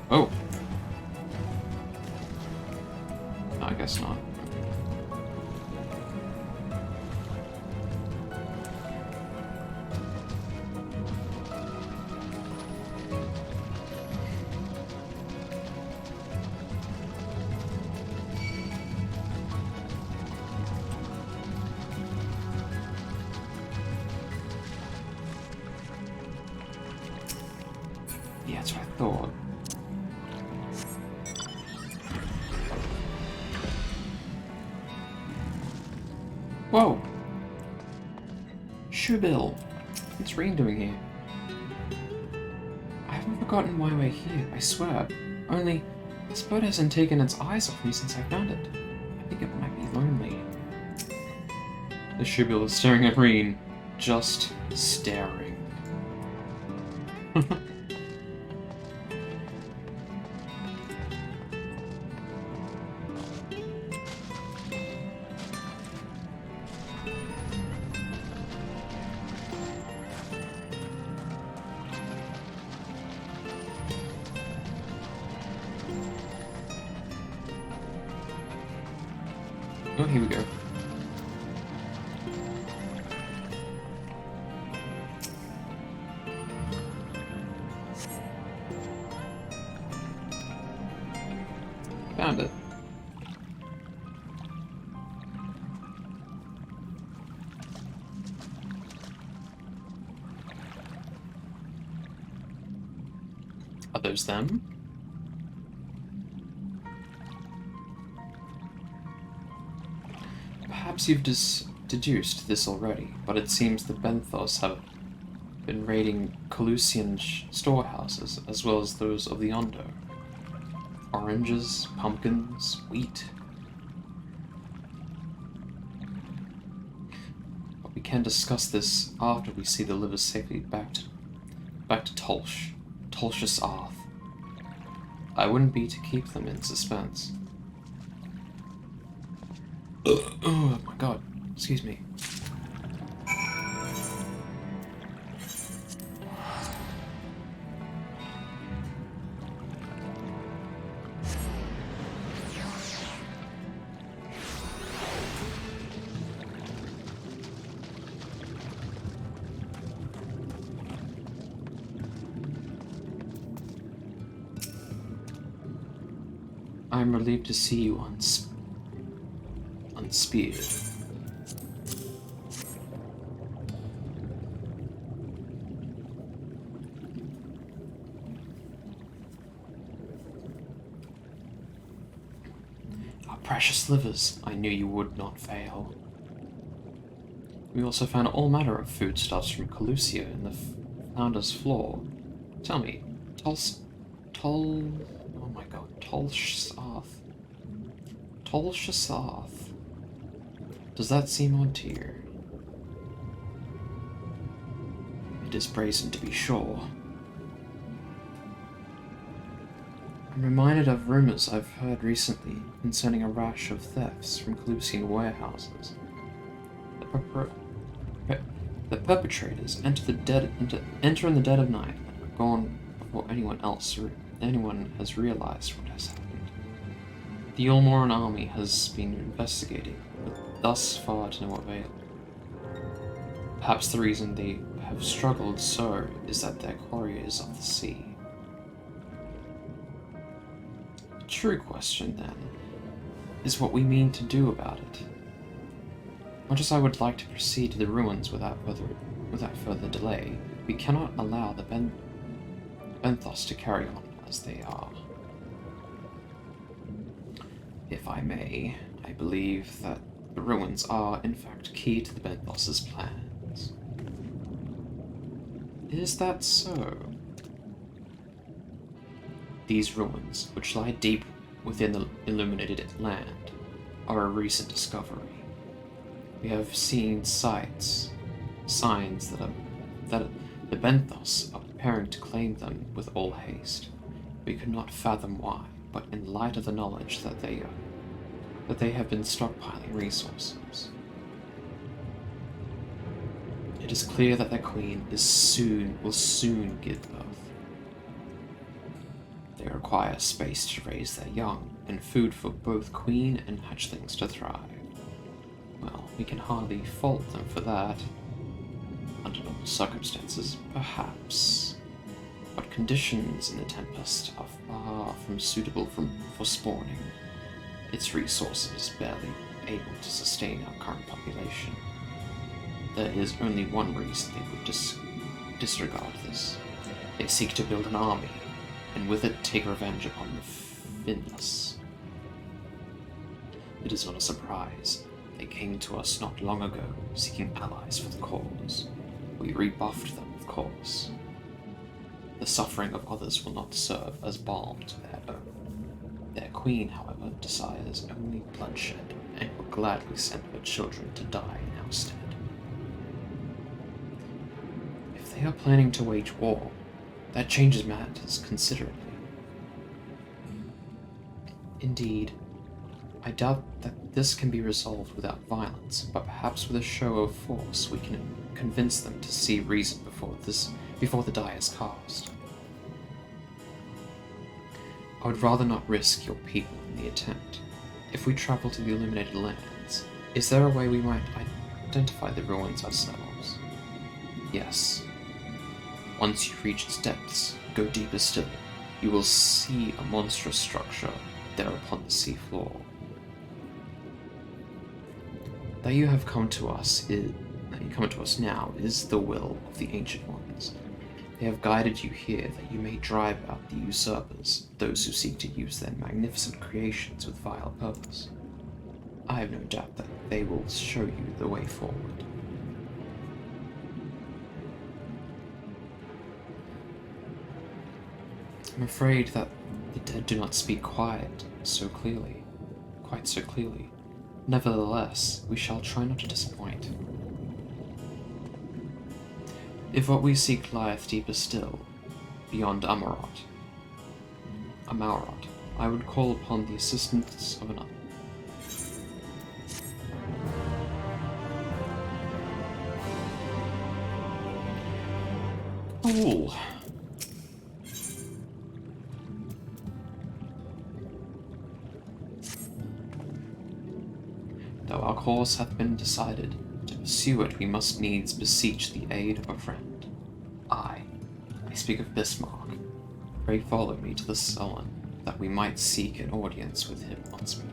Speaker 1: Oh. No, I guess not. Yeah, that's what I thought. Whoa! Shubil! What's Reen doing here? I haven't forgotten why we're here, I swear. Only, this bird hasn't taken its eyes off me since I found it. I think it might be lonely. The Shubil is staring at Reen. Just staring. Oh, here we go. Found it. Are those them? Perhaps you've deduced this already, but it seems the Benthos have been raiding Colusian storehouses, as well as those of the Ondo. Oranges, pumpkins, wheat. But we can discuss this after we see the livers safely back to Tolsh's Arth. I wouldn't be to keep them in suspense. Oh my god, excuse me. I'm relieved to see you unspeared. Our precious livers, I knew you would not fail. We also found all manner of foodstuffs from Colusia in the Founder's floor. Tell me, oh my god, Tolsh's Arth. Tolsh's Arth. Does that seem odd to you? It is brazen, to be sure. I'm reminded of rumors I've heard recently concerning a rash of thefts from Calusian warehouses. The perpetrators enter in the dead of night and are gone before anyone has realized what has happened. The Ulmoran army has been investigating, but thus far to no avail. Perhaps the reason they have struggled so is that their quarry is of the sea. The true question, then, is what we mean to do about it. Much as I would like to proceed to the ruins without further delay, we cannot allow the Benthos to carry on as they are. If I may, I believe that the ruins are, in fact, key to the Benthos' plans. Is that so? These ruins, which lie deep within the illuminated land, are a recent discovery. We have seen signs that the Benthos are preparing to claim them with all haste. We could not fathom why, but in light of the knowledge that they have been stockpiling resources, it is clear that their queen will soon give birth. They require space to raise their young, and food for both queen and hatchlings to thrive. Well, we can hardly fault them for that. Under normal circumstances, perhaps. But conditions in the Tempest are far from suitable for spawning. Its resources barely able to sustain our current population. There is only one reason they would disregard this. They seek to build an army, and with it take revenge upon the Finless. It is not a surprise. They came to us not long ago, seeking allies for the cause. We rebuffed them, of course. The suffering of others will not serve as balm to their own. Their queen, however, desires only bloodshed, and will gladly send her children to die in our stead. If they are planning to wage war, that changes matters considerably. Indeed, I doubt that this can be resolved without violence, but perhaps with a show of force we can convince them to see reason before the die is cast. I would rather not risk your people in the attempt. If we travel to the illuminated lands, is there a way we might identify the ruins ourselves? Yes. Once you reach its depths, go deeper still. You will see a monstrous structure there upon the seafloor. That you have come to us now is the will of the Ancient Ones. They have guided you here that you may drive out the usurpers, those who seek to use their magnificent creations with vile purpose. I have no doubt that they will show you the way forward. I'm afraid that the dead do not speak quite so clearly. Nevertheless, we shall try not to disappoint. If what we seek lieth deeper still, beyond Amarot, I would call upon the assistance of another. Cool. Though our course hath been decided, to pursue it we must needs beseech the aid of a friend. I speak of Bismarck. Pray follow me to the Sullen, that we might seek an audience with him once more.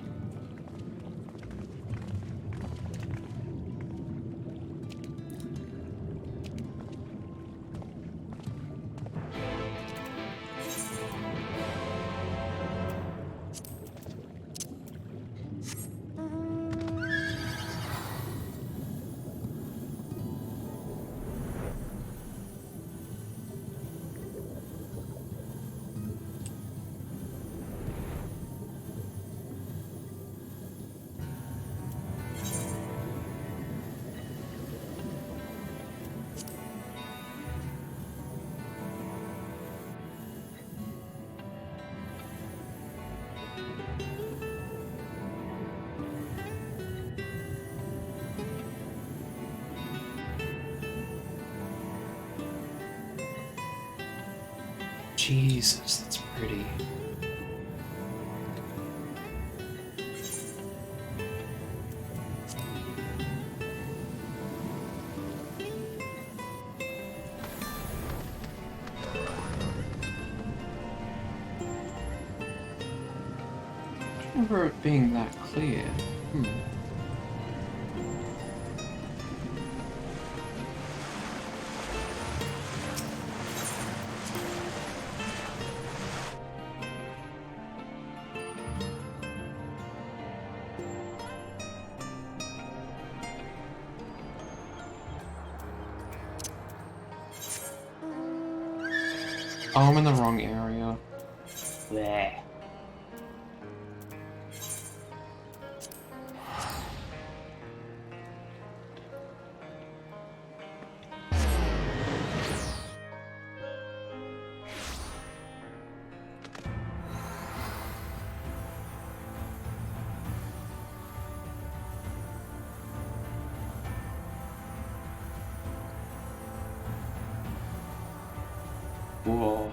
Speaker 1: Jesus, that's pretty. I don't remember it being that clear. Oh, I'm in the wrong area. Bleh. Whoa.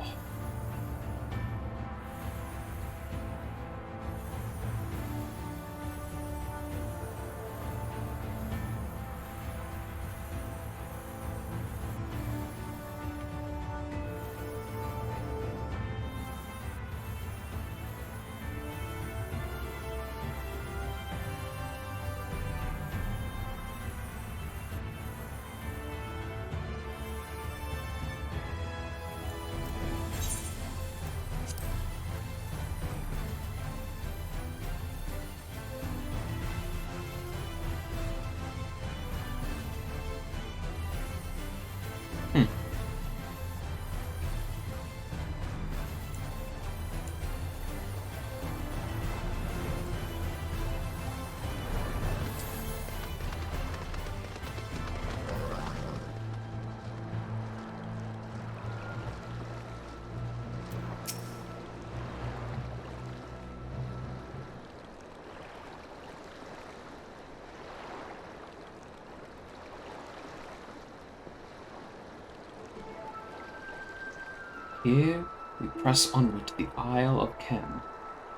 Speaker 1: Here we press onward to the Isle of Ken.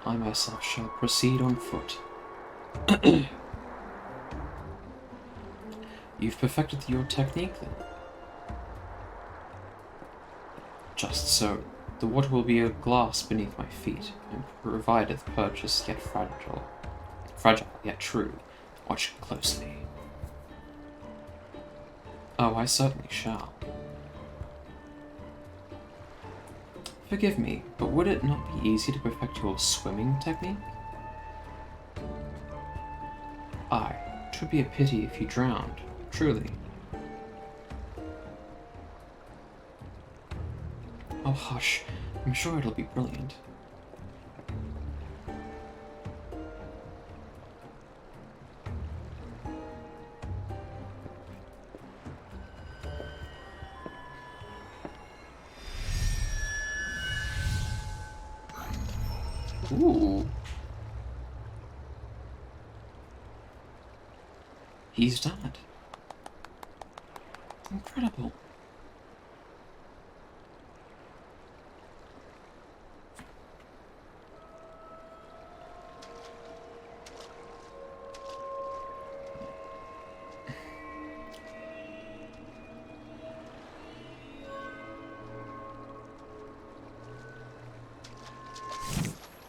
Speaker 1: I myself shall proceed on foot. You've perfected your technique, then? Just so. The water will be a glass beneath my feet, and provideth purchase yet fragile yet true. Watch closely. Oh, I certainly shall. Forgive me, but would it not be easy to perfect your swimming technique? Aye, 'twould be a pity if you drowned, truly. Oh, hush. I'm sure it'll be brilliant. Ooh. He's dead. Incredible.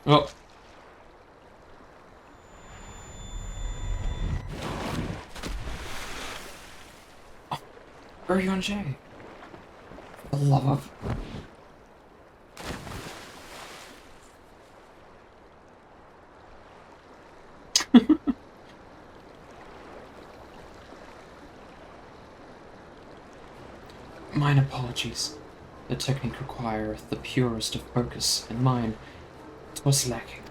Speaker 1: Oh. Where are you on Jay? For the love of... Mine apologies. The technique requireth the purest of focus, and mine, 'twas lacking.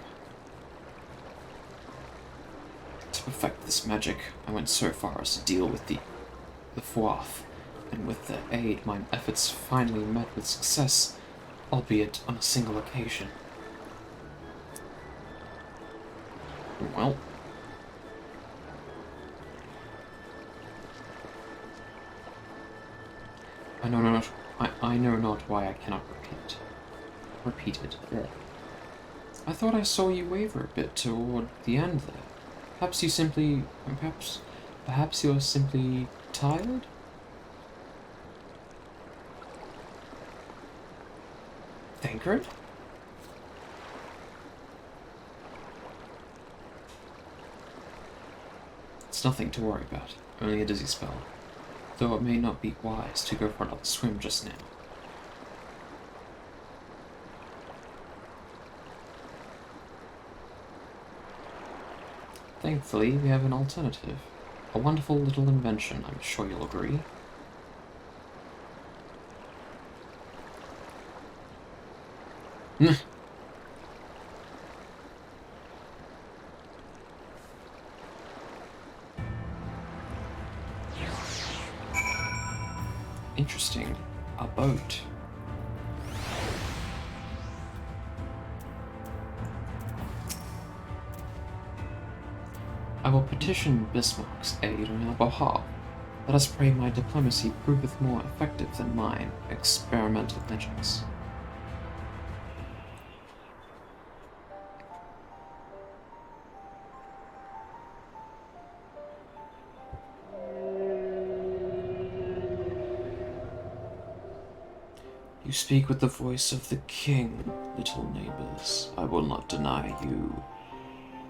Speaker 1: To perfect this magic, I went so far as to deal with the Fwath, and with their aid, my efforts finally met with success, albeit on a single occasion. Well... I know not why I cannot repeat. repeated. Ugh. I thought I saw you waver a bit toward the end there. Perhaps you're simply tired? Thancred? It's nothing to worry about, only a dizzy spell. Though it may not be wise to go for another swim just now. Thankfully, we have an alternative. A wonderful little invention, I'm sure you'll agree. Interesting. A boat. I will petition Bismarck's aid on our behalf. Let us pray my diplomacy proveth more effective than mine experimental measures. You speak with the voice of the king, little neighbors. I will not deny you.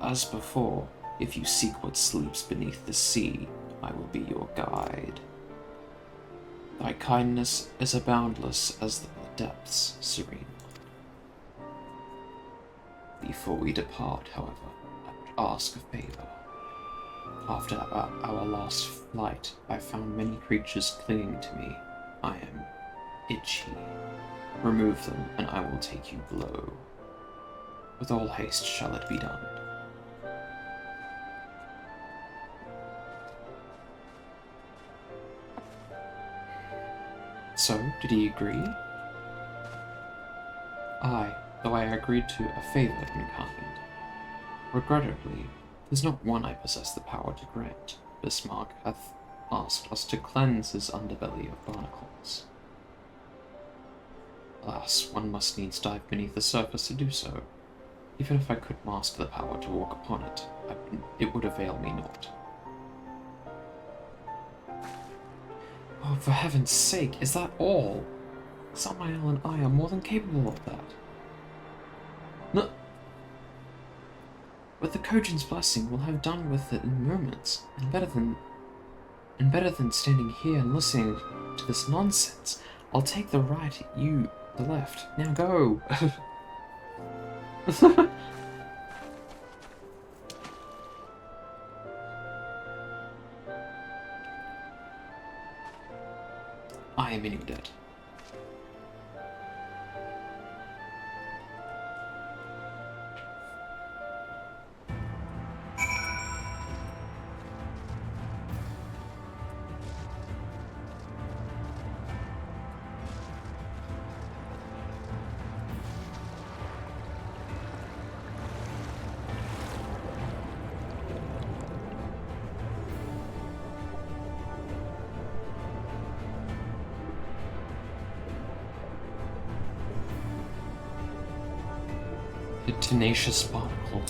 Speaker 1: As before, if you seek what sleeps beneath the sea, I will be your guide. Thy kindness is as boundless as the depths serene. Before we depart, however, I would ask a favor. After our last flight, I found many creatures clinging to me. I am itchy. Remove them, and I will take you below. With all haste shall it be done. So, did he agree? Aye, though I agreed to a favor in kind. Regrettably, there's not one I possess the power to grant. Bismarck hath asked us to cleanse his underbelly of barnacles. Alas, one must needs dive beneath the surface to do so. Even if I could master the power to walk upon it, it would avail me not. Oh, for heaven's sake, is that all? Samael and I are more than capable of that. No. With the Kojin's blessing, we'll have done with it in moments, and better than standing here and listening to this nonsense, I'll take the right, you the left. Now go! I am in your debt. A tenacious barnacle.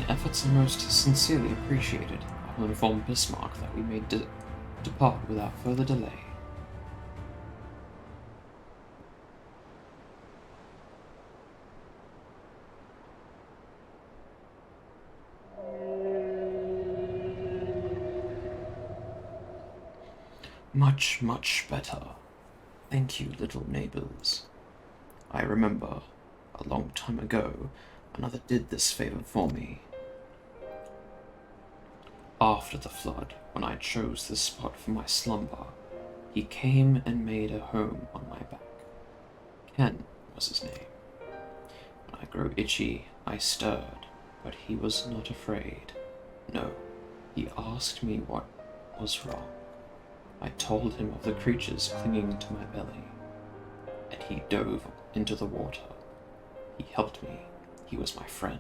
Speaker 1: and efforts are most sincerely appreciated. I will inform Bismarck that we may depart without further delay. Much, much better. Thank you, little neighbors. I remember, a long time ago, another did this favor for me. After the flood, when I chose this spot for my slumber, he came and made a home on my back. Ken was his name. When I grew itchy, I stirred, but he was not afraid. No, he asked me what was wrong. I told him of the creatures clinging to my belly, and he dove into the water. He helped me. He was my friend.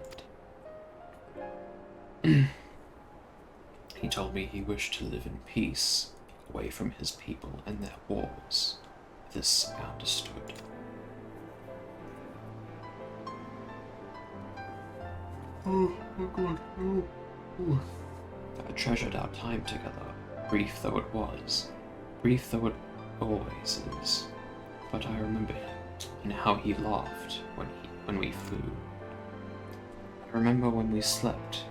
Speaker 1: He told me he wished to live in peace, away from his people and their wars. This I understood. Oh God. I treasured our time together, brief though it was, brief though it always is. But I remember him, and how he laughed when we flew. I remember when he slept,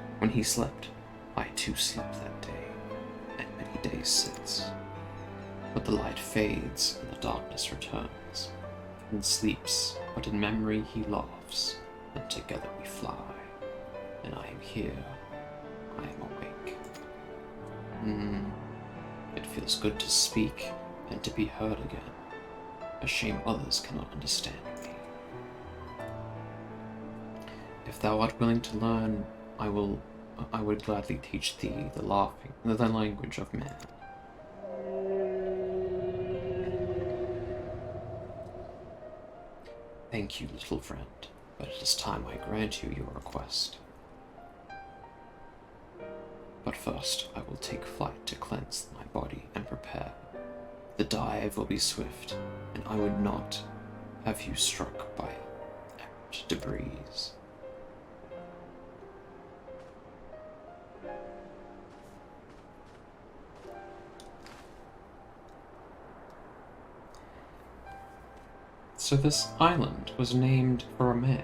Speaker 1: I too slept that day, and many days since. But the light fades, and the darkness returns. And sleeps, but in memory he laughs, and together we fly. And I am here, I am awake. It feels good to speak, and to be heard again. A shame others cannot understand me. If thou art willing to learn, I would gladly teach thee the language of man. Thank you, little friend, but it is time I grant you your request. But first, I will take flight to cleanse my body and prepare. The dive will be swift, and I would not have you struck by errant debris. So this island was named for a man.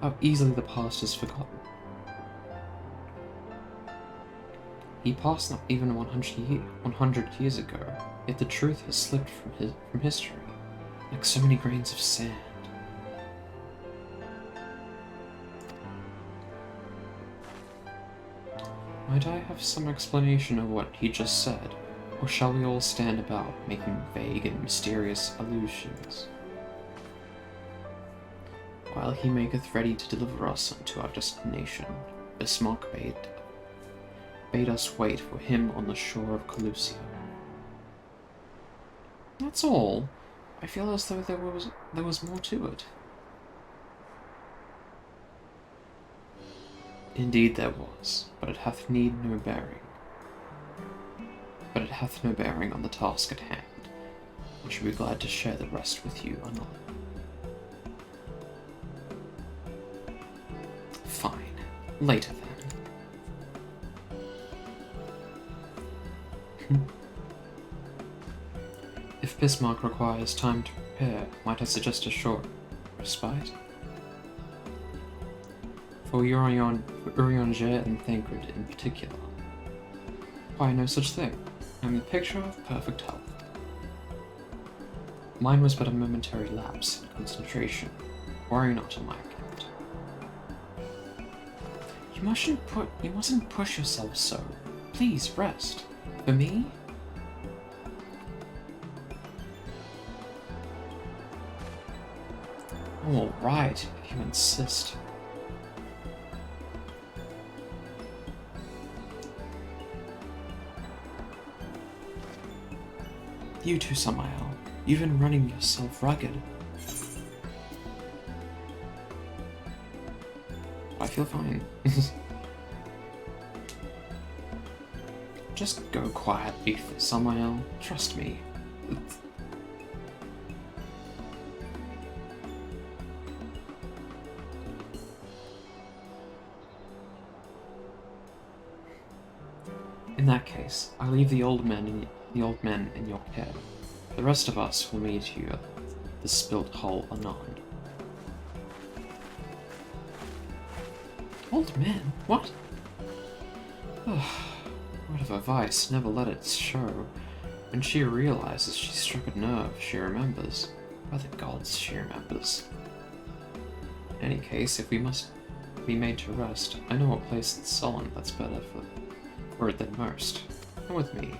Speaker 1: How easily the past is forgotten. He passed not even 100 years ago, yet the truth has slipped from history, like so many grains of sand. Might I have some explanation of what he just said, or shall we all stand about making vague and mysterious allusions? While he maketh ready to deliver us unto our destination, Bismarck bade us wait for him on the shore of Calusia. That's all. I feel as though there was more to it. Indeed there was, but it hath no bearing on the task at hand. I should be glad to share the rest with you anon. Fine. Later then. If Bismarck requires time to prepare, might I suggest a short respite? For Urianger and Thancred in particular. Why, no such thing. I'm the picture of perfect health. Mine was but a momentary lapse in concentration. Worry not on my account. You mustn't push yourself so. Please, rest. For me? All right, if you insist. You too, Samael. You've been running yourself rugged. I feel fine. Just go quietly, Samael. Trust me. In that case, I leave the old men in your care. The rest of us will meet you at the spilt hull anon. Old men? What? Word of advice, never let it show. When she realizes she struck a nerve, she remembers. By the gods, she remembers. In any case, if we must be made to rest, I know a place in Sullen that's better for it than most. Come with me.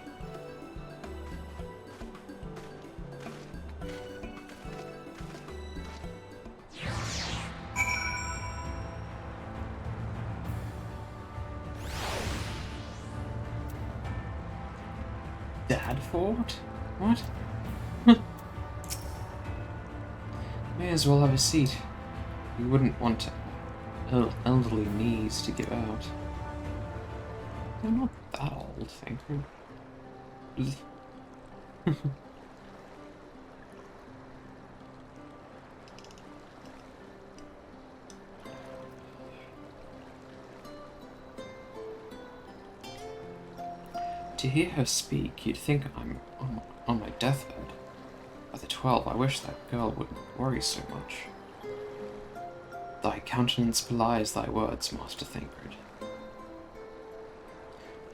Speaker 1: Dadford? What? May as well have a seat. You wouldn't want elderly knees to give out. They're not that old, thank you. To hear her speak, you'd think I'm on my deathbed. By the 12, I wish that girl wouldn't worry so much. Thy countenance belies thy words, Master Thancred.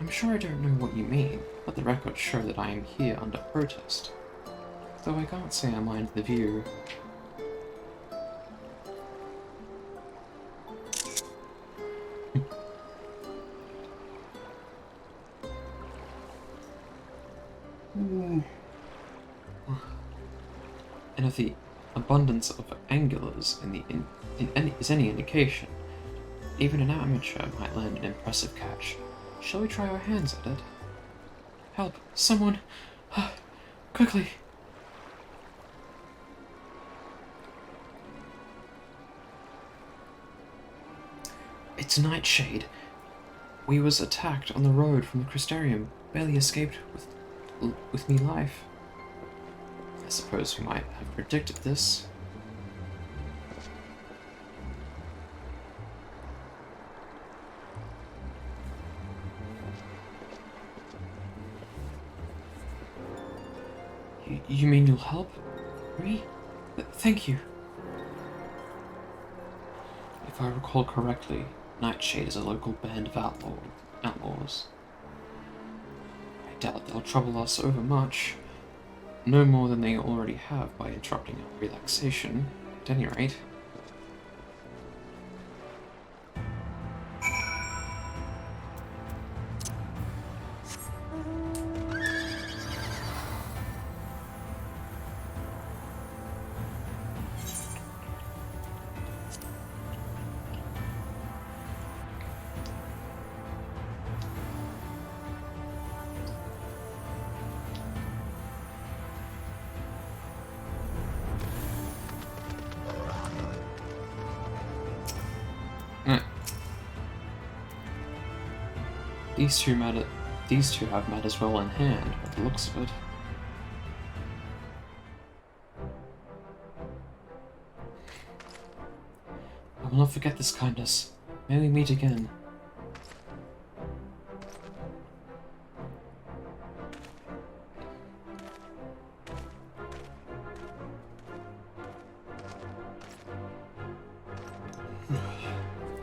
Speaker 1: I'm sure I don't know what you mean, but the records show that I am here under protest. Though I can't say I mind the view. And if the abundance of angulars is any indication, even an amateur might land an impressive catch. Shall we try our hands at it? Help! Someone! Quickly! It's Nightshade. We was attacked on the road from the Crystarium. Barely escaped with me life. I suppose we might have predicted this. You mean you'll help me? Thank you. If I recall correctly, Nightshade is a local band of outlaws. I doubt they'll trouble us overmuch. No more than they already have by interrupting our relaxation, at any rate. These two have matters well in hand, by the looks of it. I will not forget this kindness. May we meet again.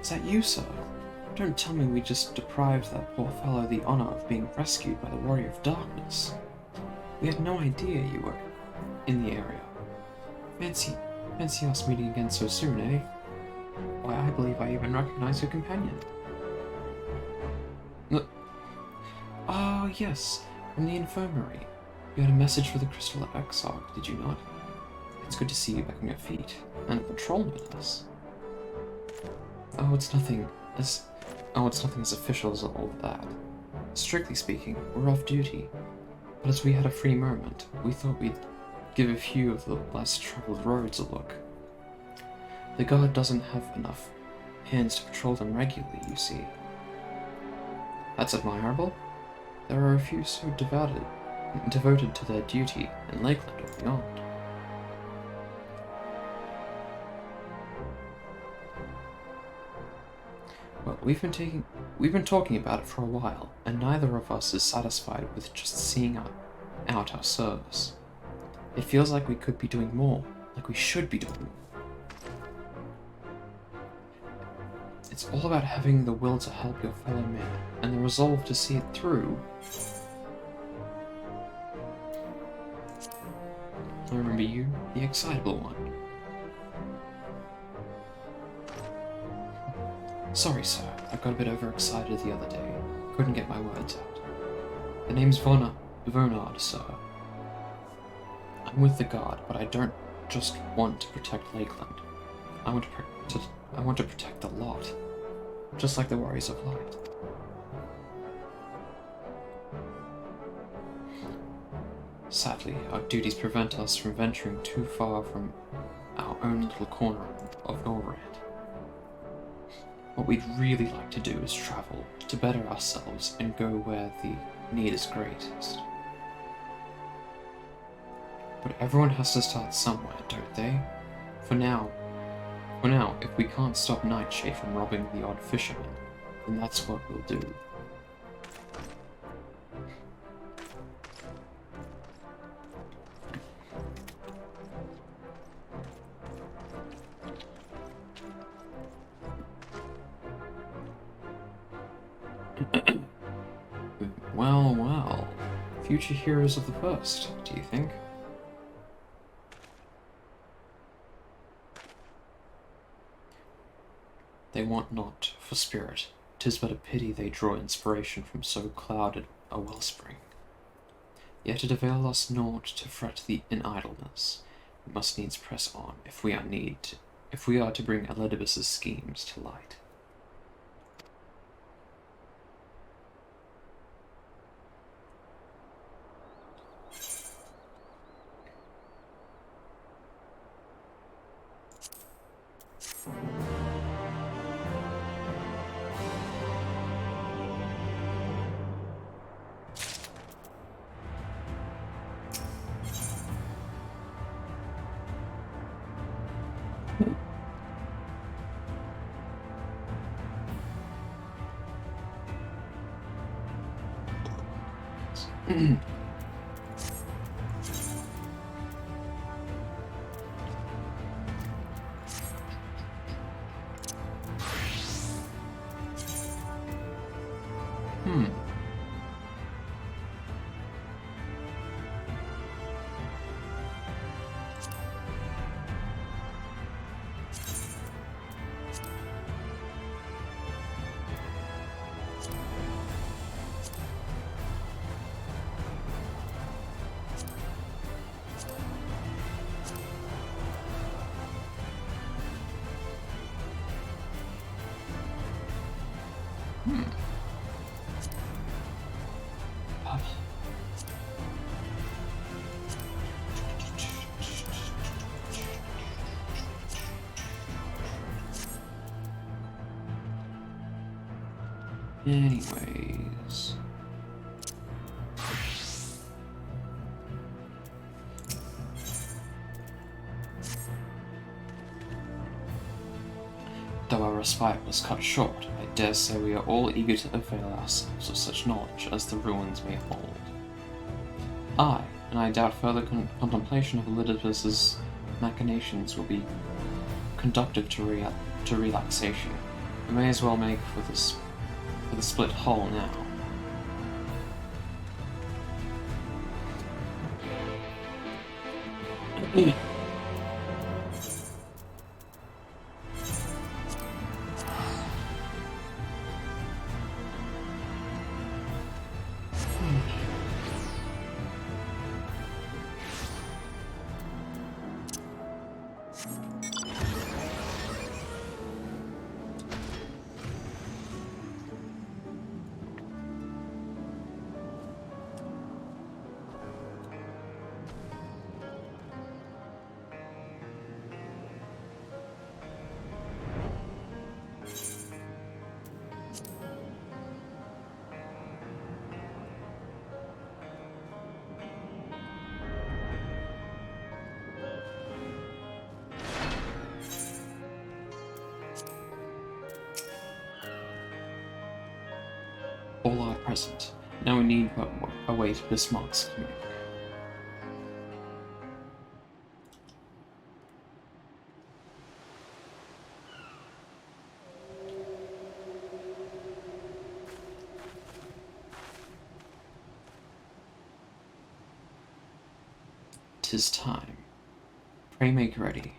Speaker 1: Is that you, sir? Don't tell me we just deprived that poor fellow the honor of being rescued by the Warrior of Darkness. We had no idea you were in the area. Fancy us meeting again so soon, eh? Why, I believe I even recognize your companion. Oh, yes, from the infirmary. You had a message for the Crystal of XIV, did you not? It's good to see you back on your feet, and a patrol with us. Oh, it's nothing as official as all of that. Strictly speaking, we're off duty. But as we had a free moment, we thought we'd give a few of the less traveled roads a look. The guard doesn't have enough hands to patrol them regularly, you see. That's admirable. There are a few so devoted to their duty in Lakeland or beyond. Well, we've been talking about it for a while, and neither of us is satisfied with just seeing out our service. It feels like we could be doing more, like we should be doing more. It's all about having the will to help your fellow man, and the resolve to see it through. I remember you, the excitable one. Sorry, sir, I got a bit overexcited the other day. Couldn't get my words out. The name's Vernard, sir. I'm with the Guard, but I don't just want to protect Lakeland. I want to protect the lot. Just like the Warriors of Light. Sadly, our duties prevent us from venturing too far from our own little corner of Norrand. What we'd really like to do is travel, to better ourselves, and go where the need is greatest. But everyone has to start somewhere, don't they? For now, if we can't stop Nightshade from robbing the odd fisherman, then that's what we'll do. Well, well. Future heroes of the first, do you think? They want not for spirit. 'Tis but a pity they draw inspiration from so clouded a wellspring. Yet it avail us naught to fret in idleness. We must needs press on, if we are to bring Elidibus's schemes to light. Anyways... Though our respite was cut short, I dare say we are all eager to avail ourselves of such knowledge as the ruins may hold. Aye, and I doubt further contemplation of Elidibus's machinations will be conductive to relaxation. We may as well make for the split hull now. all are present. Now we need but await Bismarck's coming. "'Tis time. Pray make ready."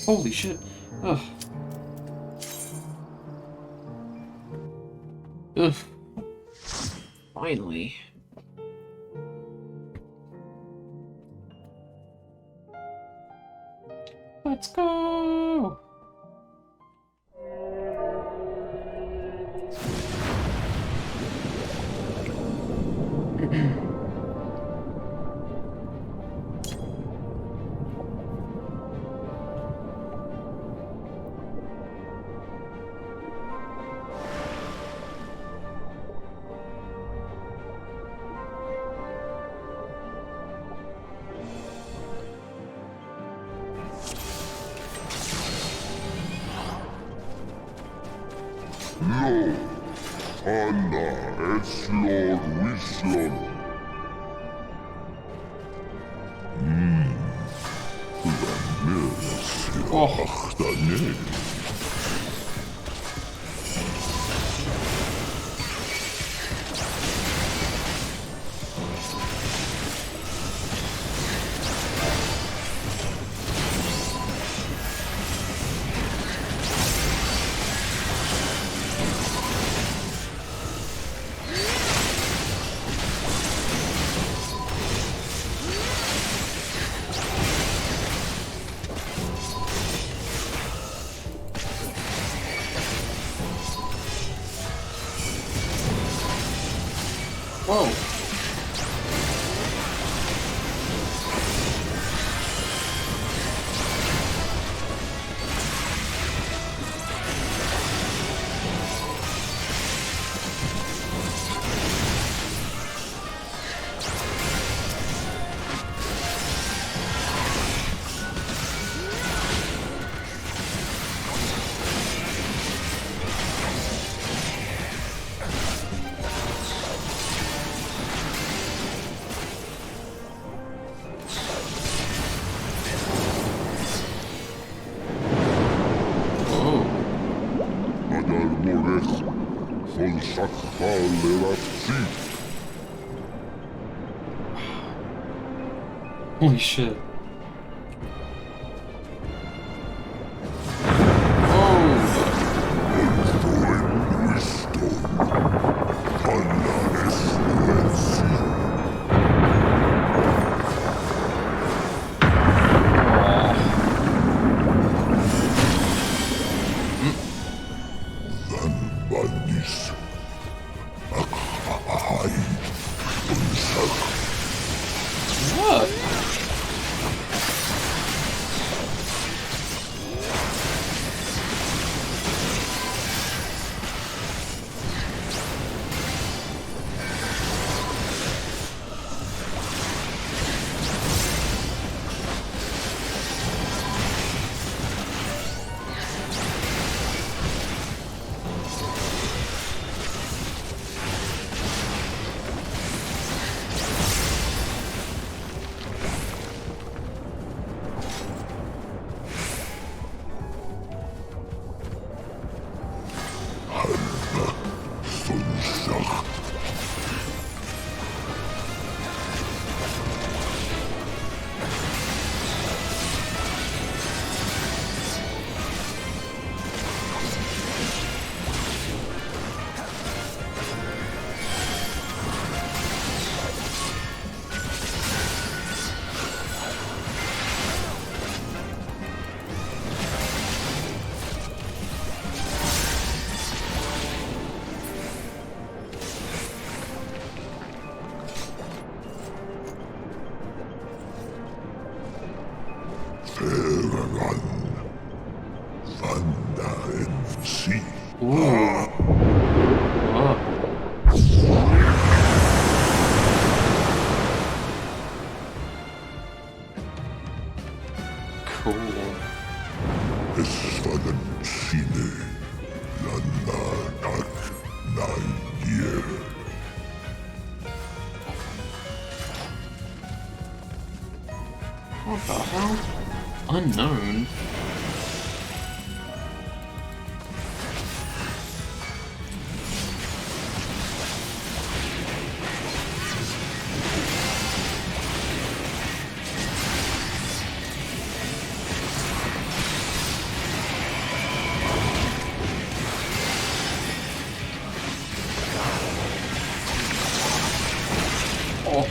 Speaker 1: Holy shit. Ugh. Ugh. Finally. Let's go!
Speaker 19: Lo, Anna Eslor Vision. Achtanej.
Speaker 1: Whoa. Holy shit.
Speaker 19: Anda en sí.
Speaker 1: Cool.
Speaker 19: Estaban cine la nanak nadier.
Speaker 1: What the hell? Unknown? Oh.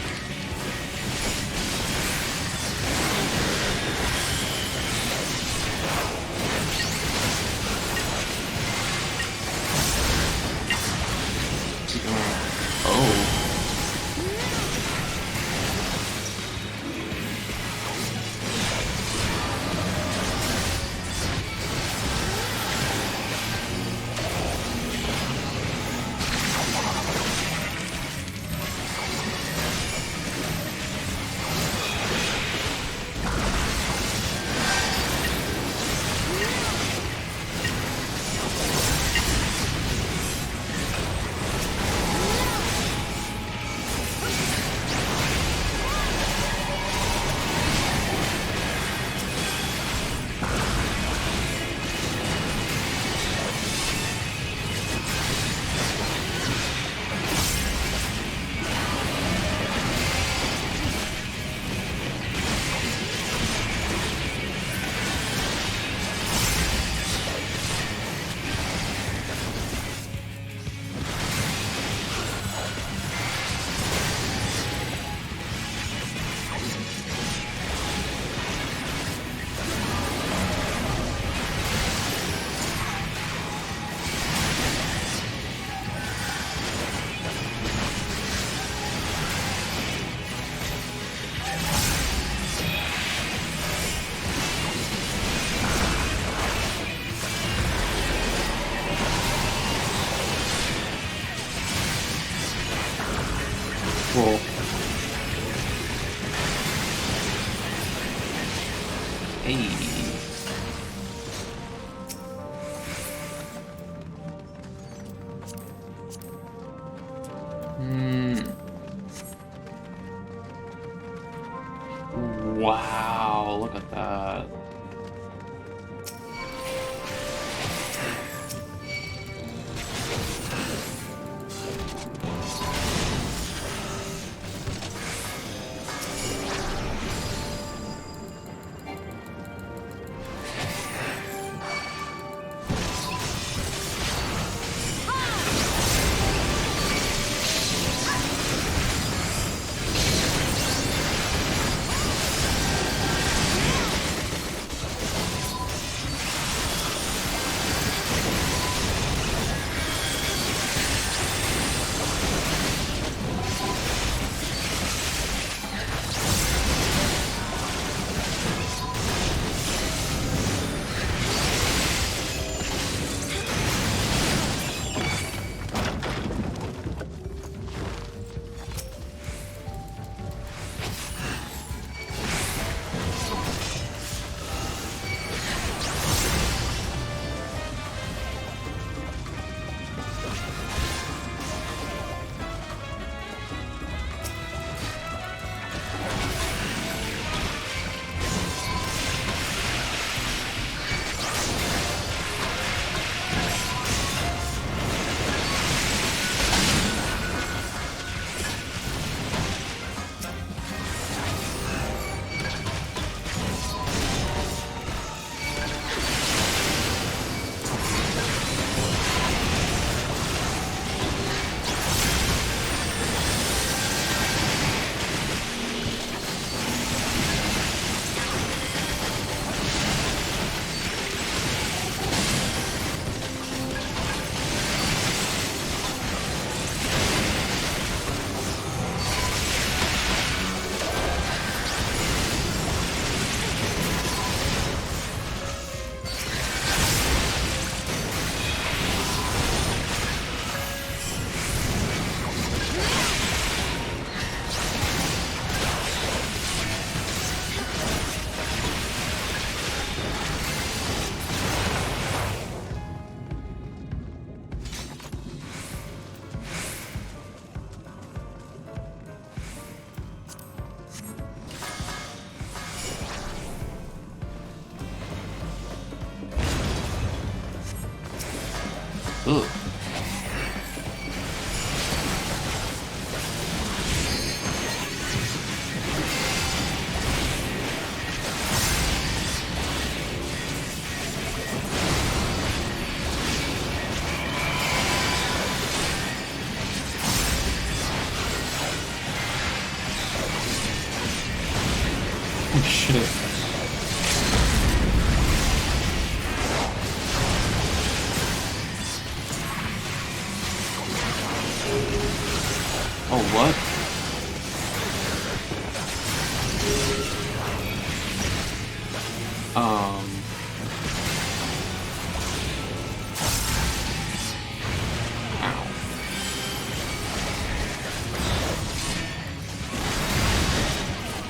Speaker 1: Whoa. Hey. Wow, look at that. Ugh. Oh shit. Oh, what? Ow.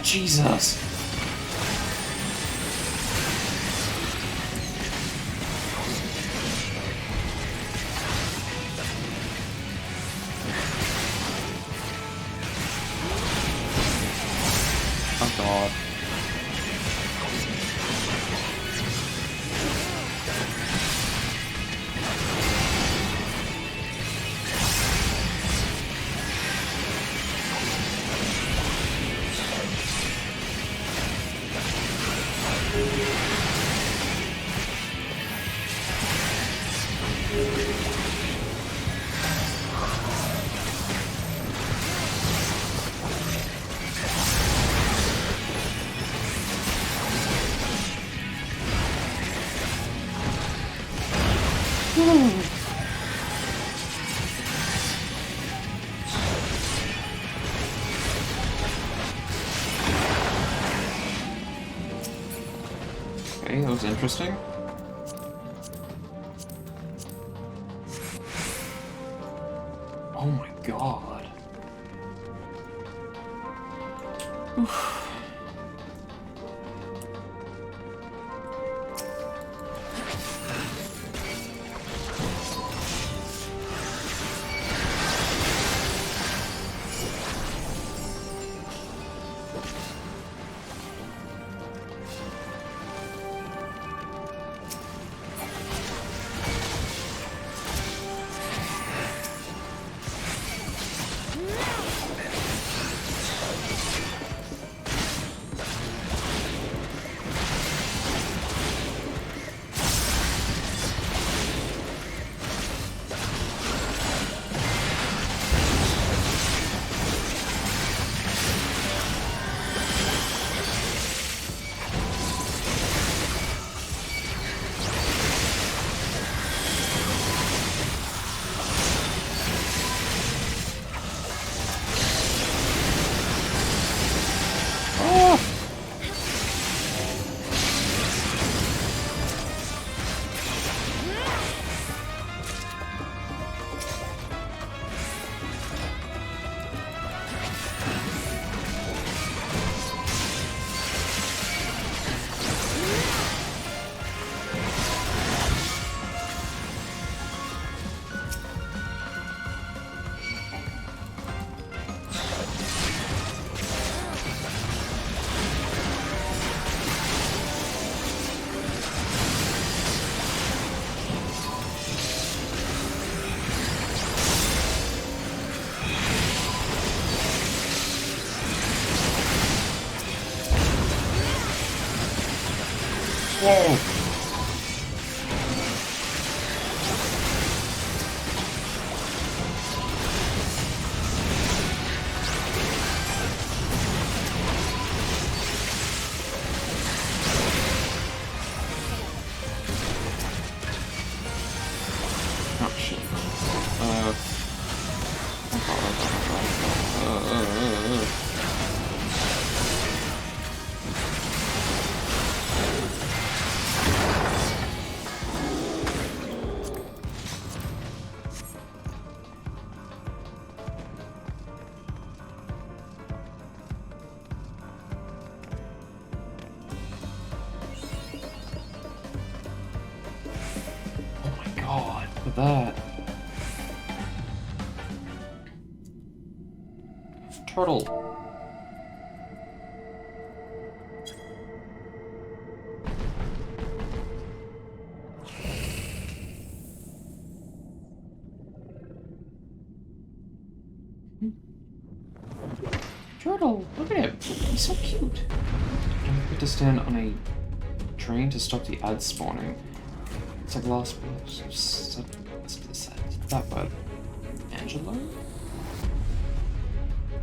Speaker 1: Jesus. Oh god. Okay, that was interesting. Oh my god. Oof. Whoa! Oh shit. God, look at that. Turtle. Turtle, look at him. He's so cute. Don't forget to stand on a train to stop the ad spawning. It's like last that word. Angelo?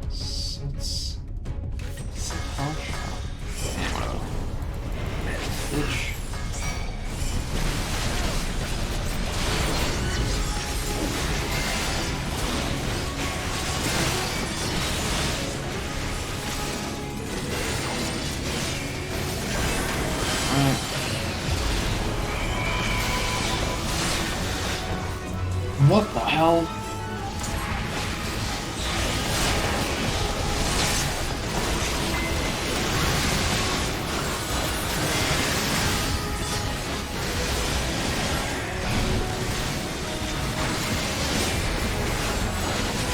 Speaker 1: So it's harsh. Yeah, whatever. Bitch. What the hell?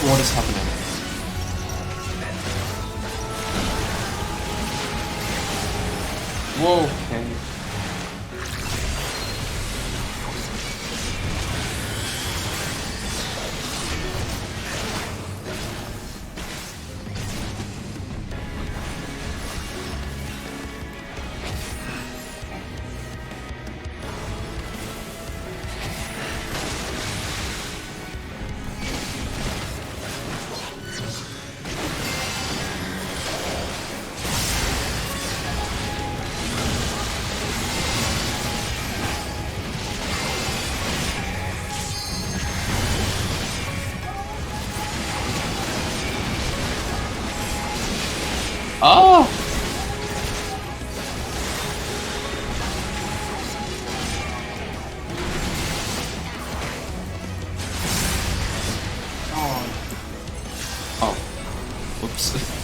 Speaker 1: What is happening? Whoa, okay. Oh! Oh. Oops.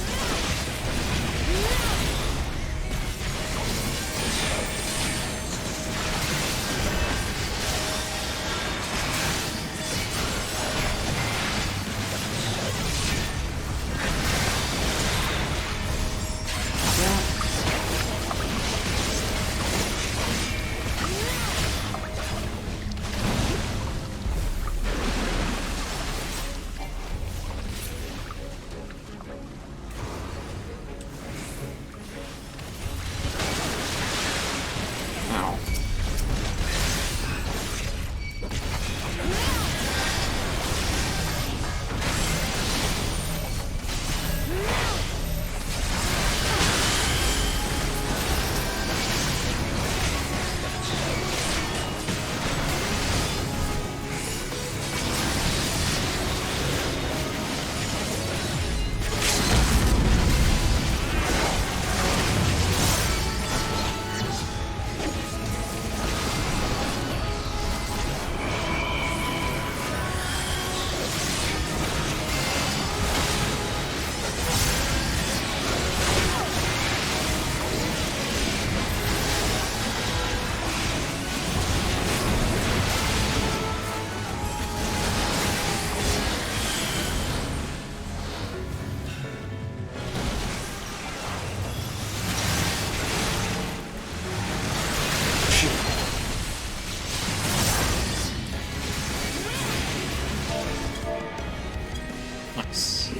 Speaker 1: Nice.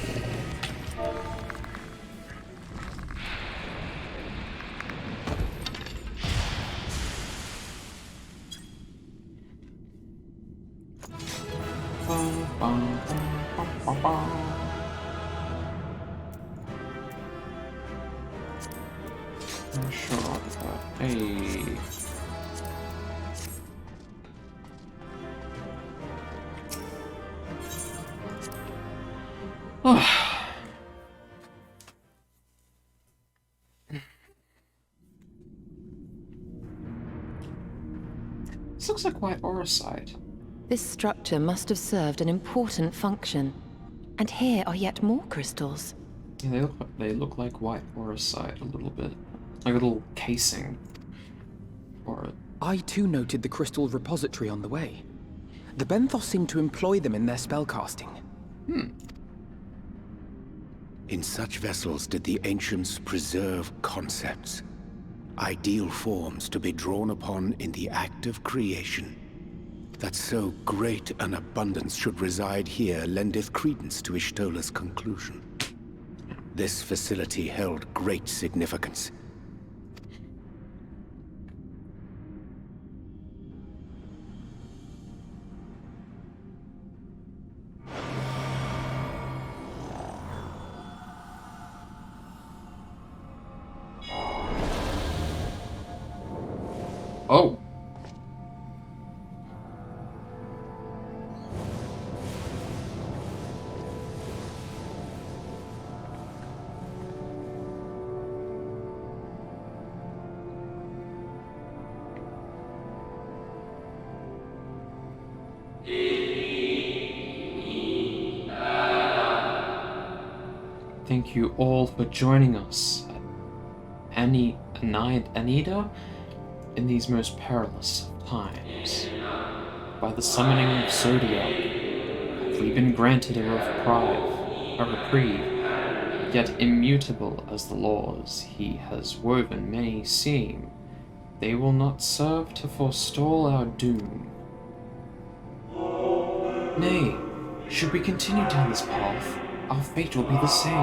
Speaker 1: Sure. Hey. This looks like white aura site.
Speaker 8: This structure must have served an important function. And here are yet more crystals.
Speaker 1: Yeah, they look like white aura site a little bit. Like a little casing for it.
Speaker 7: I too noted the crystal repository on the way. The Benthos seem to employ them in their spellcasting.
Speaker 9: In such vessels did the ancients preserve concepts, ideal forms to be drawn upon in the act of creation. That so great an abundance should reside here lendeth credence to Ishtola's conclusion. this facility held great significance.
Speaker 1: Oh. Thank you all for joining us at Anida in these most perilous of times. By the summoning of Zodiac, have we been granted a reprieve, yet immutable as the laws he has woven may seem, they will not serve to forestall our doom. Nay, should we continue down this path, our fate will be the same.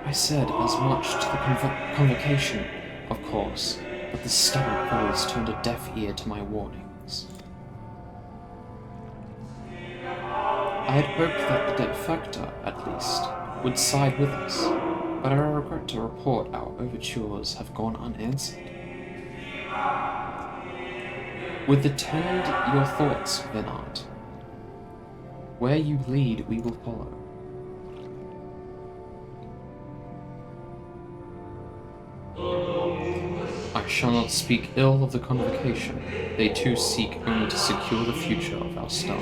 Speaker 1: I said as much to the convocation, of course, but the stubborn foes turned a deaf ear to my warnings. I had hoped that the defector, at least, would side with us, but I regret to report our overtures have gone unanswered. Withstand your thoughts, Venard. Where you lead, we will follow. I shall not speak ill of the convocation. They too seek only to secure the future of our star.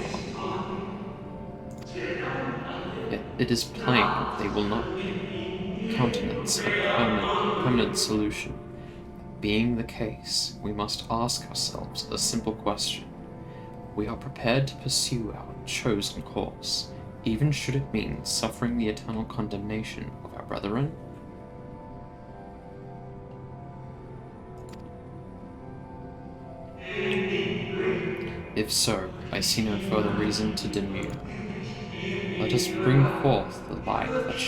Speaker 1: Yet it is plain they will not countenance a permanent solution. Being the case, we must ask ourselves a simple question. We are prepared to pursue our chosen course, even should it mean suffering the eternal condemnation of our brethren? If so, I see no further reason to demur. Let us bring forth the light that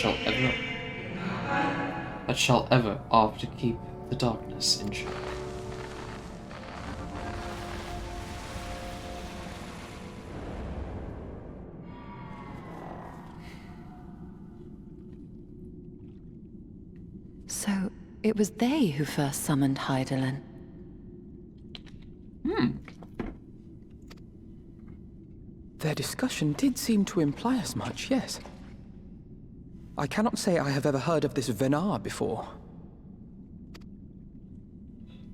Speaker 1: shall ever after keep the darkness in check.
Speaker 8: So, it was they who first summoned Hydaelyn.
Speaker 7: Their discussion did seem to imply as much, yes. I cannot say I have ever heard of this Venard before.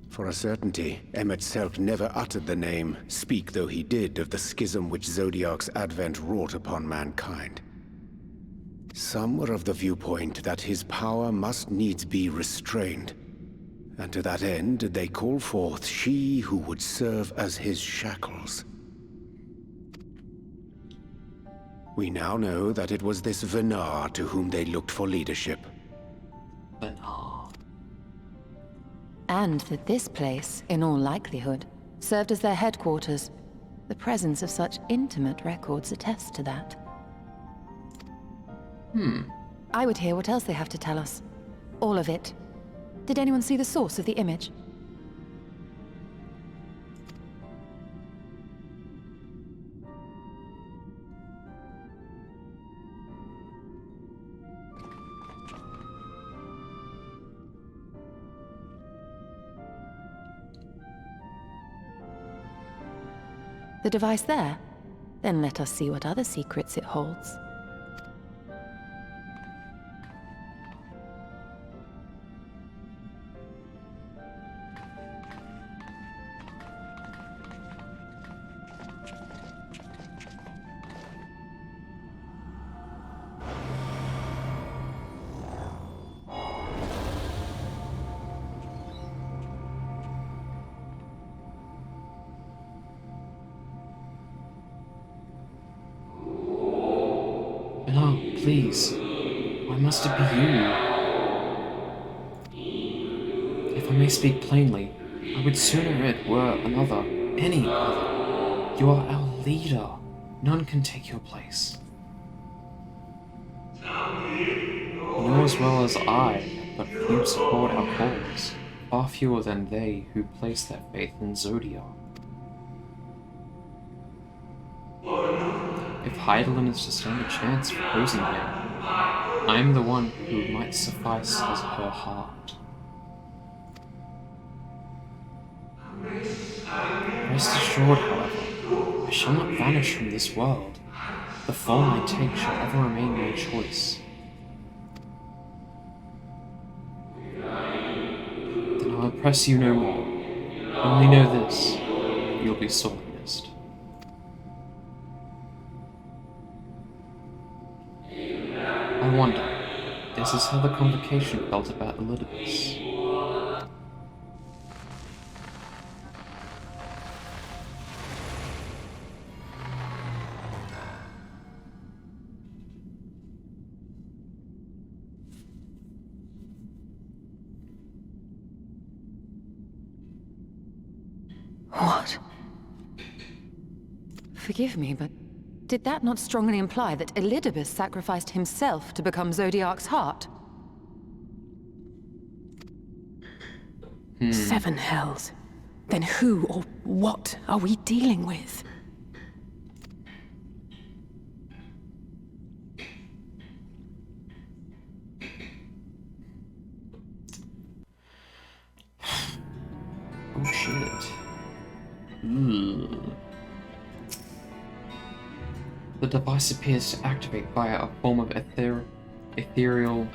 Speaker 9: For a certainty, Emet-Selch never uttered the name, speak though he did of the schism which Zodiac's advent wrought upon mankind. Some were of the viewpoint that his power must needs be restrained, and to that end did they call forth she who would serve as his shackles. We now know that it was this Venard to whom they looked for leadership.
Speaker 1: Venard.
Speaker 8: And that this place, in all likelihood, served as their headquarters. The presence of such intimate records attests to that. I would hear what else they have to tell us. All of it. Did anyone see the source of the image? The device there? Then let us see what other secrets it holds.
Speaker 1: No, please. Why must it be you? If I may speak plainly, I would sooner it were another, any other. You are our leader. None can take your place. You know as well as I that but few support our cause, far fewer than they who place their faith in Zodiac. If Heidelin is to stand a chance of opposing him, I am the one who might suffice as her heart. Rest assured, however, I shall not vanish from this world. The form I take shall ever remain my choice. Then I'll oppress you no more. Only know this, you'll be sorely missed. I wonder, this is how the convocation felt about Elidibus.
Speaker 8: What? Forgive me, but did that not strongly imply that Elidibus sacrificed himself to become Zodiac's heart?
Speaker 17: 7 hells. Then who or what are we dealing with?
Speaker 1: Oh shit. The device appears to activate via a form of ethereal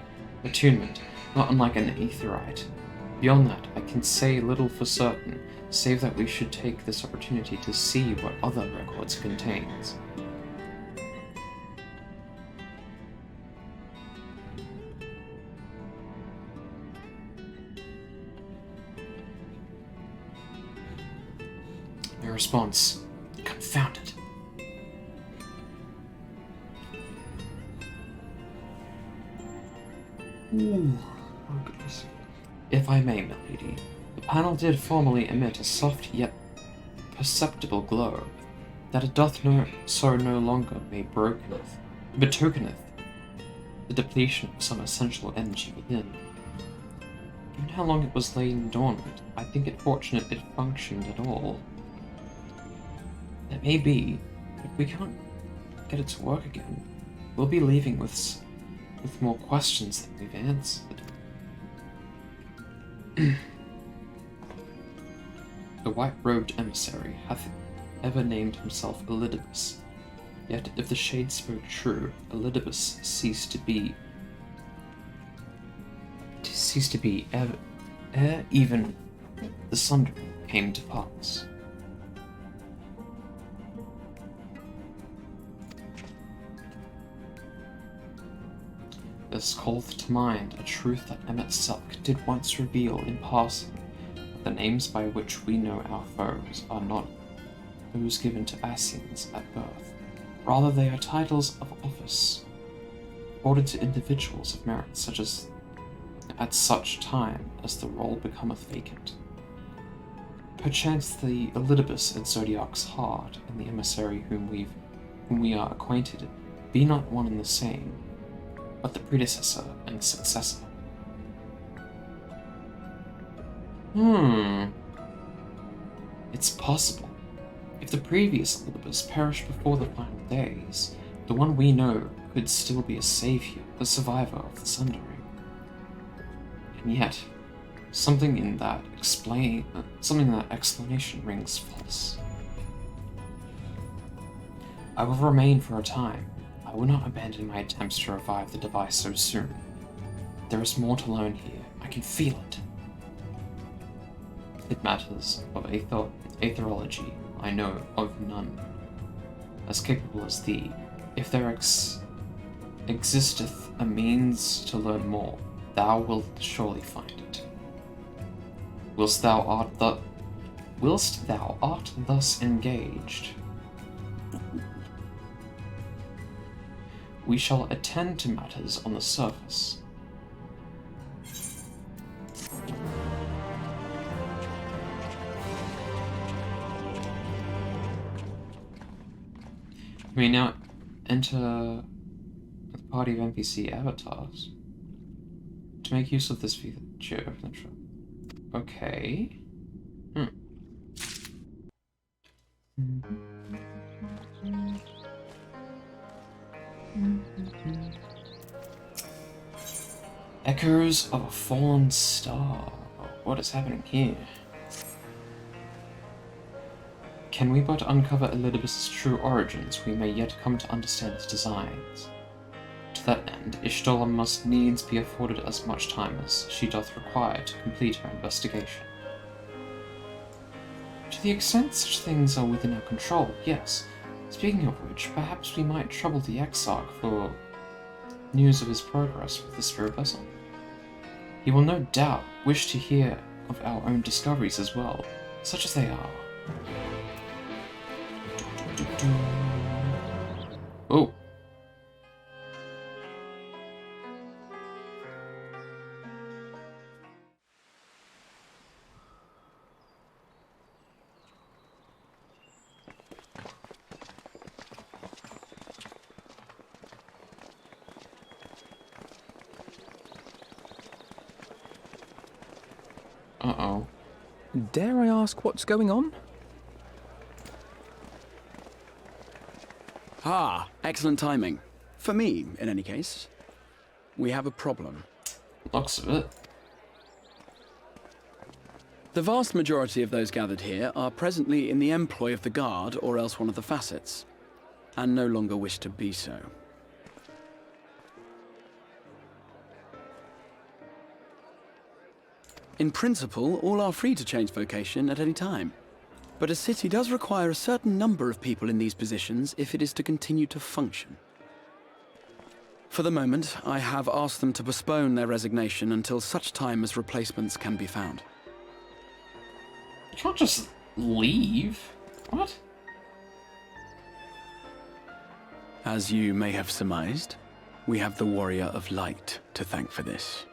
Speaker 1: attunement, not unlike an aetherite. Beyond that, I can say little for certain, save that we should take this opportunity to see what other records it contains. No response. Confound it. Ooh. Oh goodness. If I may, milady, the panel did formerly emit a soft yet perceptible glow. That it doth so no longer may betokeneth the depletion of some essential energy within. Given how long it was lain dormant, I think it fortunate it functioned at all. That may be, but if we can't get it to work again, we'll be leaving with more questions than we've answered. The white-robed emissary hath ever named himself Elidibus. Yet, if the shade spoke true, Elidibus ceased to be ere even the sundering came to pass. This calleth to mind a truth that Emmet Selk did once reveal in passing, that the names by which we know our foes are not those given to Ascians at birth. Rather, they are titles of office, accorded to individuals of merit, such as at such time as the role becometh vacant. Perchance the Elidibus at Zodiac's heart and the emissary whom we are acquainted be not one and the same, but the predecessor and the successor. It's possible. If the previous Elidibus perished before the final days, the one we know could still be a savior, the survivor of the Sundering. And yet, something in that explanation rings false. I will remain for a time. I will not abandon my attempts to revive the device so soon. There is more to learn here. I can feel it. It matters of aetherology. I know of none as capable as thee. If there existeth a means to learn more, thou wilt surely find it. Whilst thou art thus engaged, we shall attend to matters on the surface. We now enter the party of NPC avatars. To make use of this feature, okay. Echoes of a fallen star. What is happening here? Can we but uncover Elidibus's true origins, we may yet come to understand his designs. To that end, Ishtola must needs be afforded as much time as she doth require to complete her investigation. To the extent such things are within our control, yes. Speaking of which, perhaps we might trouble the Exarch for news of his progress with the spirit vessel. He will no doubt wish to hear of our own discoveries as well, such as they are. Oh. Uh-oh.
Speaker 7: Dare I ask what's going on?
Speaker 6: Ah, excellent timing. For me, in any case. We have a problem.
Speaker 1: Looks of it.
Speaker 6: The vast majority of those gathered here are presently in the employ of the Guard or else one of the facets, and no longer wish to be so. In principle, all are free to change vocation at any time. But a city does require a certain number of people in these positions if it is to continue to function. For the moment, I have asked them to postpone their resignation until such time as replacements can be found.
Speaker 1: You can't just leave. What?
Speaker 6: As you may have surmised, we have the Warrior of Light to thank for this.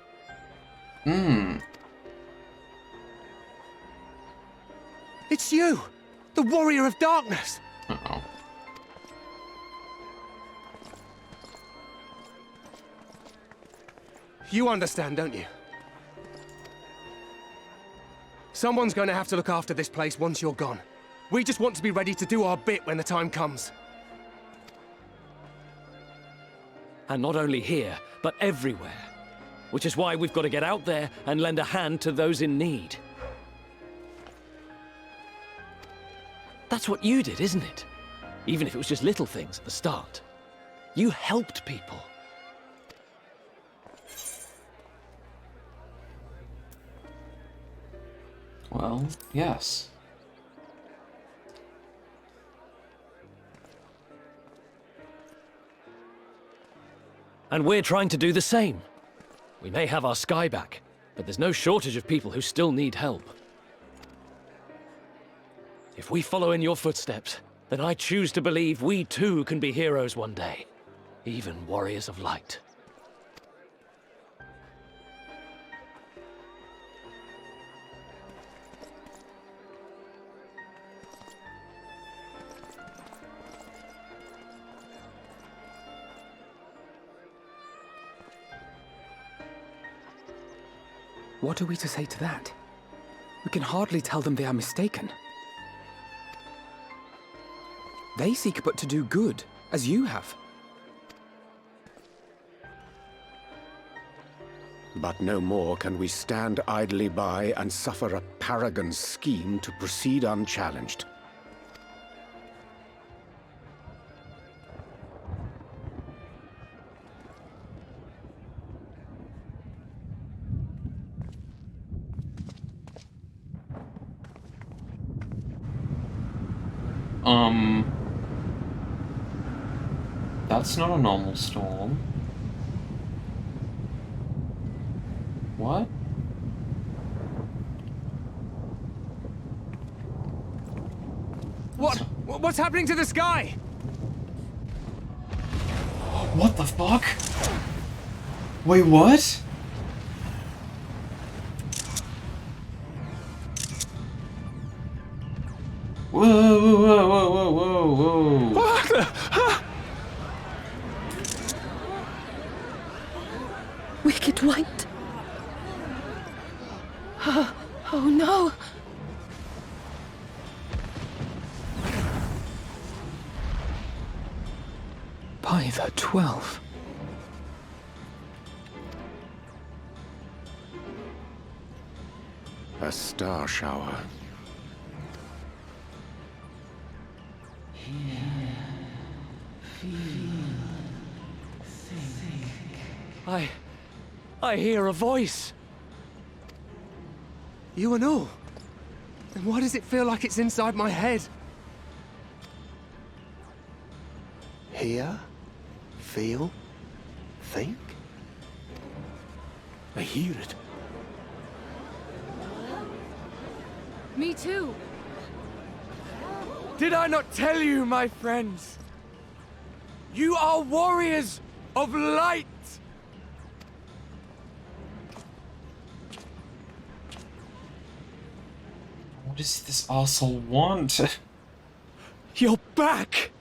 Speaker 12: It's you! The Warrior of Darkness!
Speaker 1: Uh-oh.
Speaker 12: You understand, don't you? Someone's going to have to look after this place once you're gone. We just want to be ready to do our bit when the time comes.
Speaker 2: And not only here, but everywhere. Which is why we've got to get out there and lend a hand to those in need. That's what you did, isn't it? Even if it was just little things at the start. You helped people.
Speaker 1: Well, yes.
Speaker 2: And we're trying to do the same. We may have our sky back, but there's no shortage of people who still need help. If we follow in your footsteps, then I choose to believe we too can be heroes one day. Even warriors of light.
Speaker 7: What are we to say to that? We can hardly tell them they are mistaken. They seek but to do good, as you have.
Speaker 9: But no more can we stand idly by and suffer a paragon's scheme to proceed unchallenged.
Speaker 1: That's not a normal storm. What?
Speaker 12: What's happening to the sky?
Speaker 1: What the fuck? Wait, what? Whoa, whoa, whoa, whoa, whoa, whoa.
Speaker 12: What the?
Speaker 15: it right? Oh no!
Speaker 7: By the 12.
Speaker 9: A star shower.
Speaker 2: I hear a voice.
Speaker 12: You and all? Then why does it feel like it's inside my head?
Speaker 20: Hear, feel, think? I hear it.
Speaker 11: Me too.
Speaker 2: Did I not tell you, my friends? You are warriors of light!
Speaker 1: What does this arsehole want?
Speaker 2: You're back!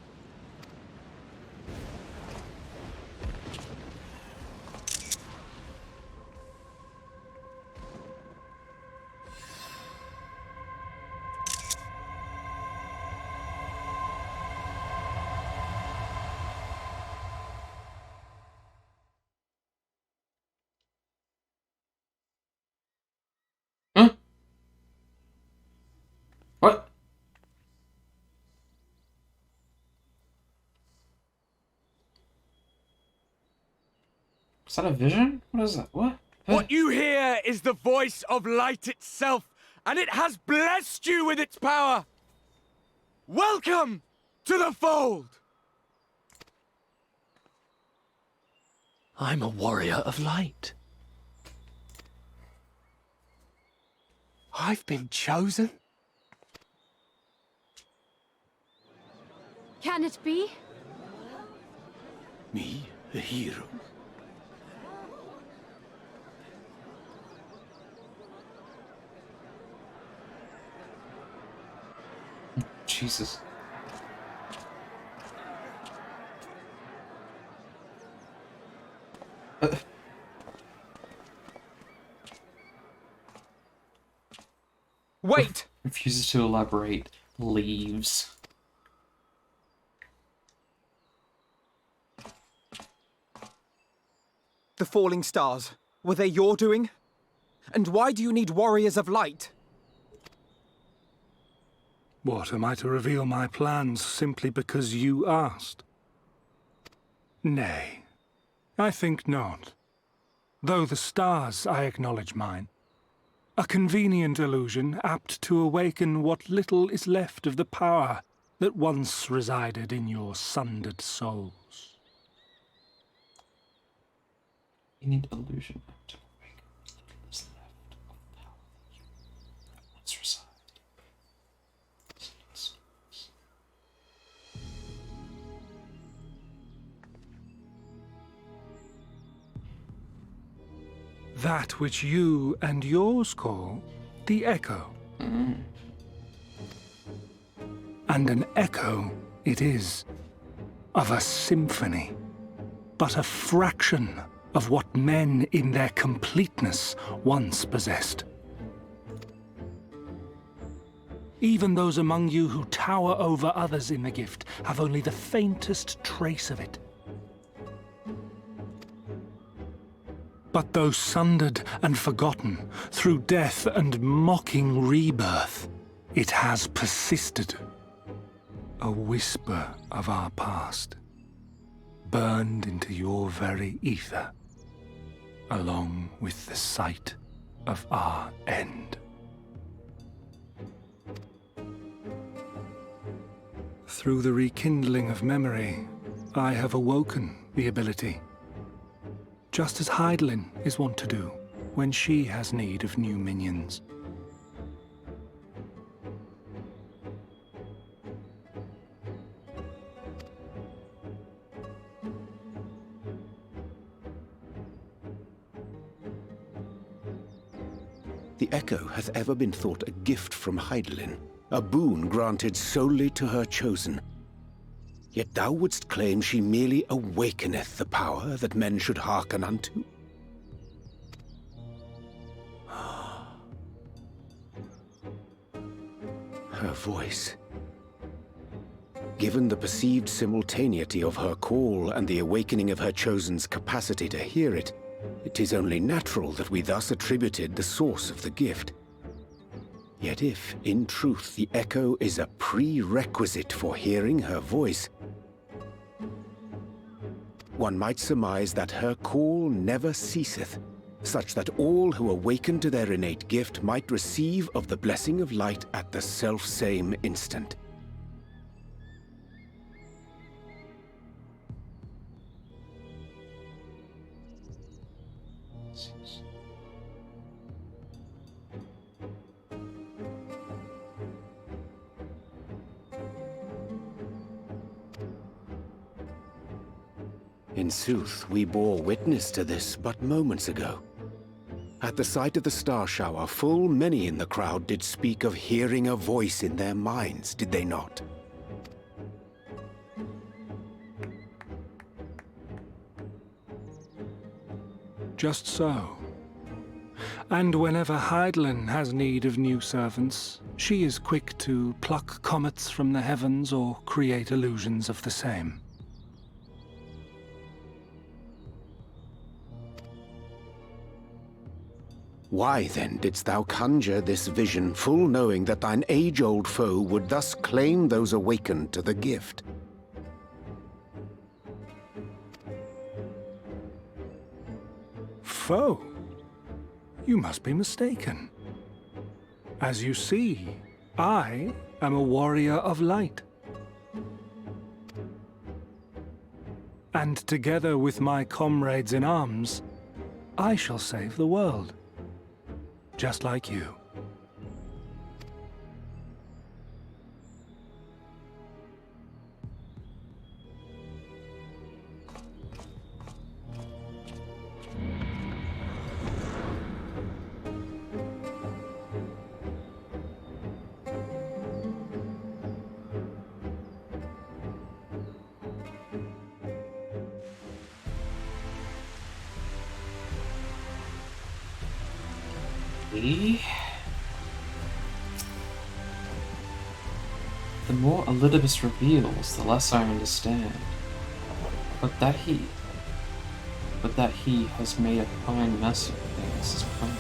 Speaker 1: What? Is that a vision? What is that? What?
Speaker 2: What you hear is the voice of light itself, and it has blessed you with its power. Welcome to the fold! I'm a warrior of light.
Speaker 12: I've been chosen?
Speaker 11: Can it be?
Speaker 20: Me, a hero?
Speaker 1: Jesus.
Speaker 7: Wait!
Speaker 1: Refuses to elaborate. Leaves.
Speaker 7: The falling stars, were they your doing? And why do you need warriors of light?
Speaker 18: What, am I to reveal my plans simply because you asked? Nay, I think not. Though the stars, I acknowledge mine. A convenient illusion, apt to awaken what little is left of the power that once resided in your sundered souls.
Speaker 1: You need illusion to awaken what is left of the power that once resided.
Speaker 18: That which you and yours call the echo. And an echo it is, of a symphony, but a fraction of what men in their completeness once possessed. Even those among you who tower over others in the gift have only the faintest trace of it. But though sundered and forgotten through death and mocking rebirth, it has persisted. A whisper of our past, burned into your very ether, along with the sight of our end. Through the rekindling of memory, I have awoken the ability, just as Hydaelyn is wont to do when she has need of new minions.
Speaker 9: The Echo hath ever been thought a gift from Hydaelyn, a boon granted solely to her chosen. Yet thou wouldst claim she merely awakeneth the power that men should hearken unto? Her voice. Given the perceived simultaneity of her call and the awakening of her chosen's capacity to hear it, it is only natural that we thus attributed the source of the gift. Yet if, in truth, the echo is a prerequisite for hearing her voice, one might surmise that her call never ceaseth, such that all who awaken to their innate gift might receive of the blessing of light at the self-same instant. In sooth, we bore witness to this but moments ago. At the sight of the star shower, full many in the crowd did speak of hearing a voice in their minds, did they not?
Speaker 18: Just so. And whenever Hydaelyn has need of new servants, she is quick to pluck comets from the heavens or create illusions of the same.
Speaker 9: Why then didst thou conjure this vision, full knowing that thine age-old foe would thus claim those awakened to the gift?
Speaker 18: Foe? You must be mistaken. As you see, I am a warrior of light. And together with my comrades in arms, I shall save the world. Just like you.
Speaker 1: The more Elidibus reveals, the less I understand. But that he has made a fine mess of things is plain.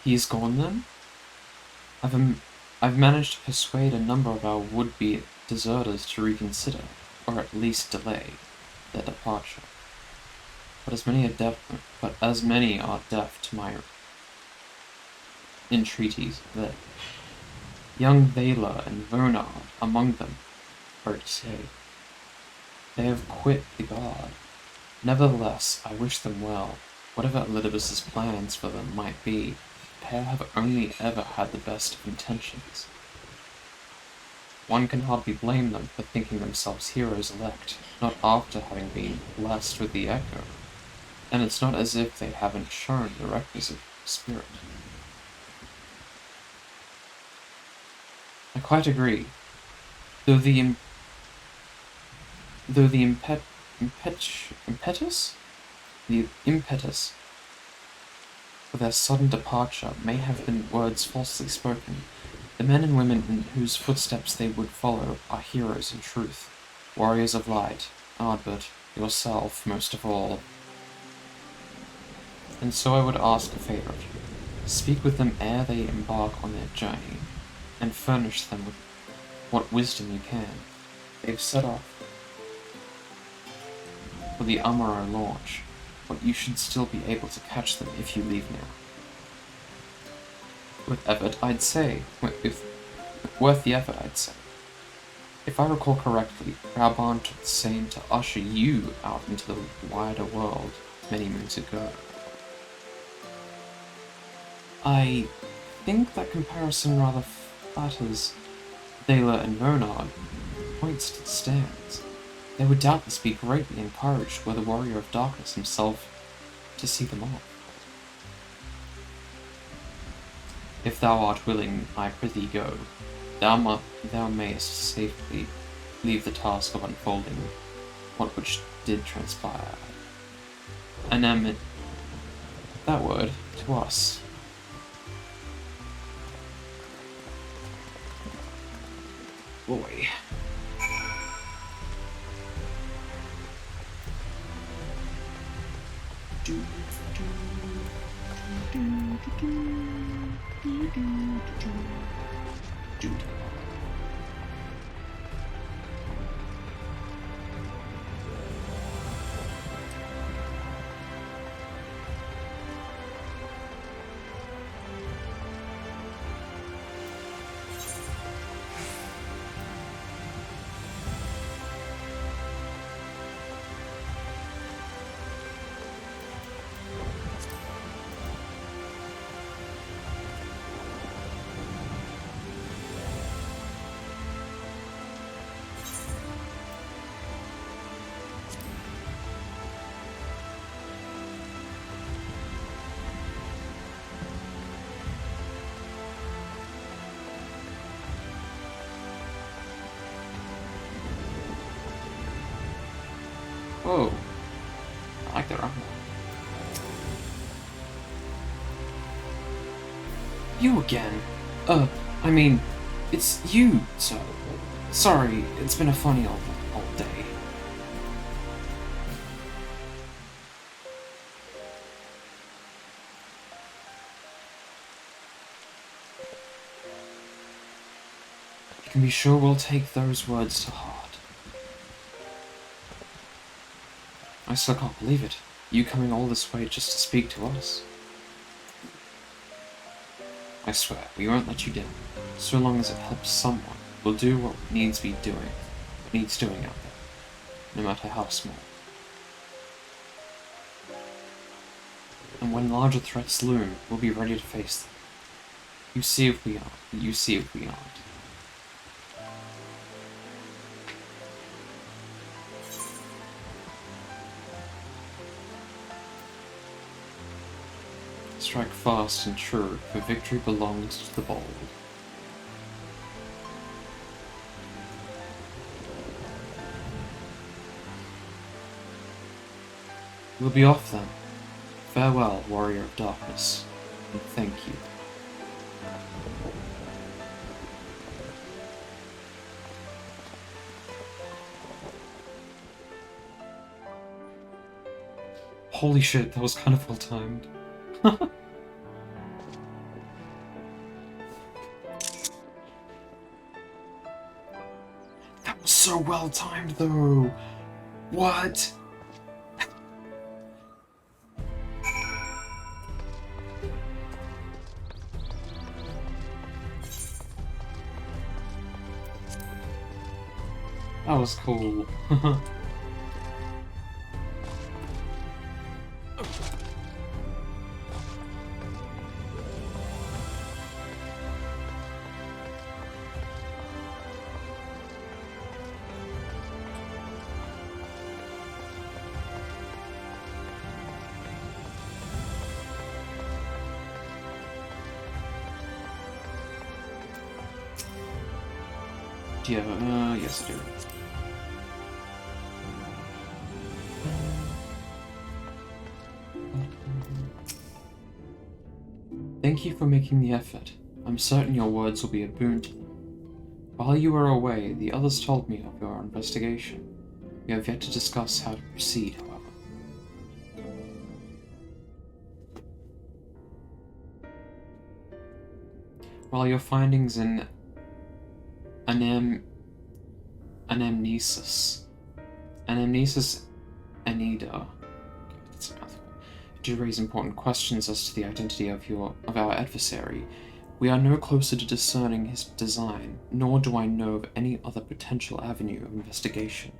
Speaker 1: He's gone then? I've managed to persuade a number of our would-be deserters to reconsider, or at least delay, their departure. But as many are deaf to my entreaties that young Vaylor and Vernard among them, for to say, they have quit the guard. Nevertheless, I wish them well. Whatever Elidibus's plans for them might be, the pair have only ever had the best of intentions. One can hardly blame them for thinking themselves heroes elect, not after having been blessed with the echo, and it's not as if they haven't shown the requisite spirit. I quite agree. Though the impetus for their sudden departure may have been words falsely spoken, the men and women in whose footsteps they would follow are heroes in truth, warriors of light, Ardbert, yourself most of all. And so I would ask a favour of you. Speak with them ere they embark on their journey, and furnish them with what wisdom you can. They've set off for the Amaro launch, but you should still be able to catch them if you leave now. With effort, I'd say. Worth the effort, I'd say. If I recall correctly, Raban took the same to usher you out into the wider world many moons ago. I think that comparison rather flatters Vaylor and Vernard, points to the stands. They would doubtless be greatly encouraged were the Warrior of Darkness himself to see them off. If thou art willing, I prithee go. Thou mayest safely leave the task of unfolding which did transpire. And that word to us. Boy. Whoa. I like that armor. You again? I mean, it's you, so... Sorry, it's been a funny all day. You can be sure we'll take those words to heart. I still can't believe it. You coming all this way just to speak to us. I swear, we won't let you down. So long as it helps someone, we'll do what needs doing out there, no matter how small. And when larger threats loom, we'll be ready to face them. You see if we are. You see if we aren't. Strike fast and true, for victory belongs to the bold. We'll be off then. Farewell, warrior of darkness, and thank you. Holy shit, that was kind of well timed. That was so well timed though. What? That was cool. Yeah, yes I do. Thank you for making the effort. I'm certain your words will be a boon to them. While you were away, the others told me of your investigation. We have yet to discuss how to proceed, however. While your findings in Anamnesis Anida do raise important questions as to the identity of our adversary. We are no closer to discerning his design, nor do I know of any other potential avenue of investigation.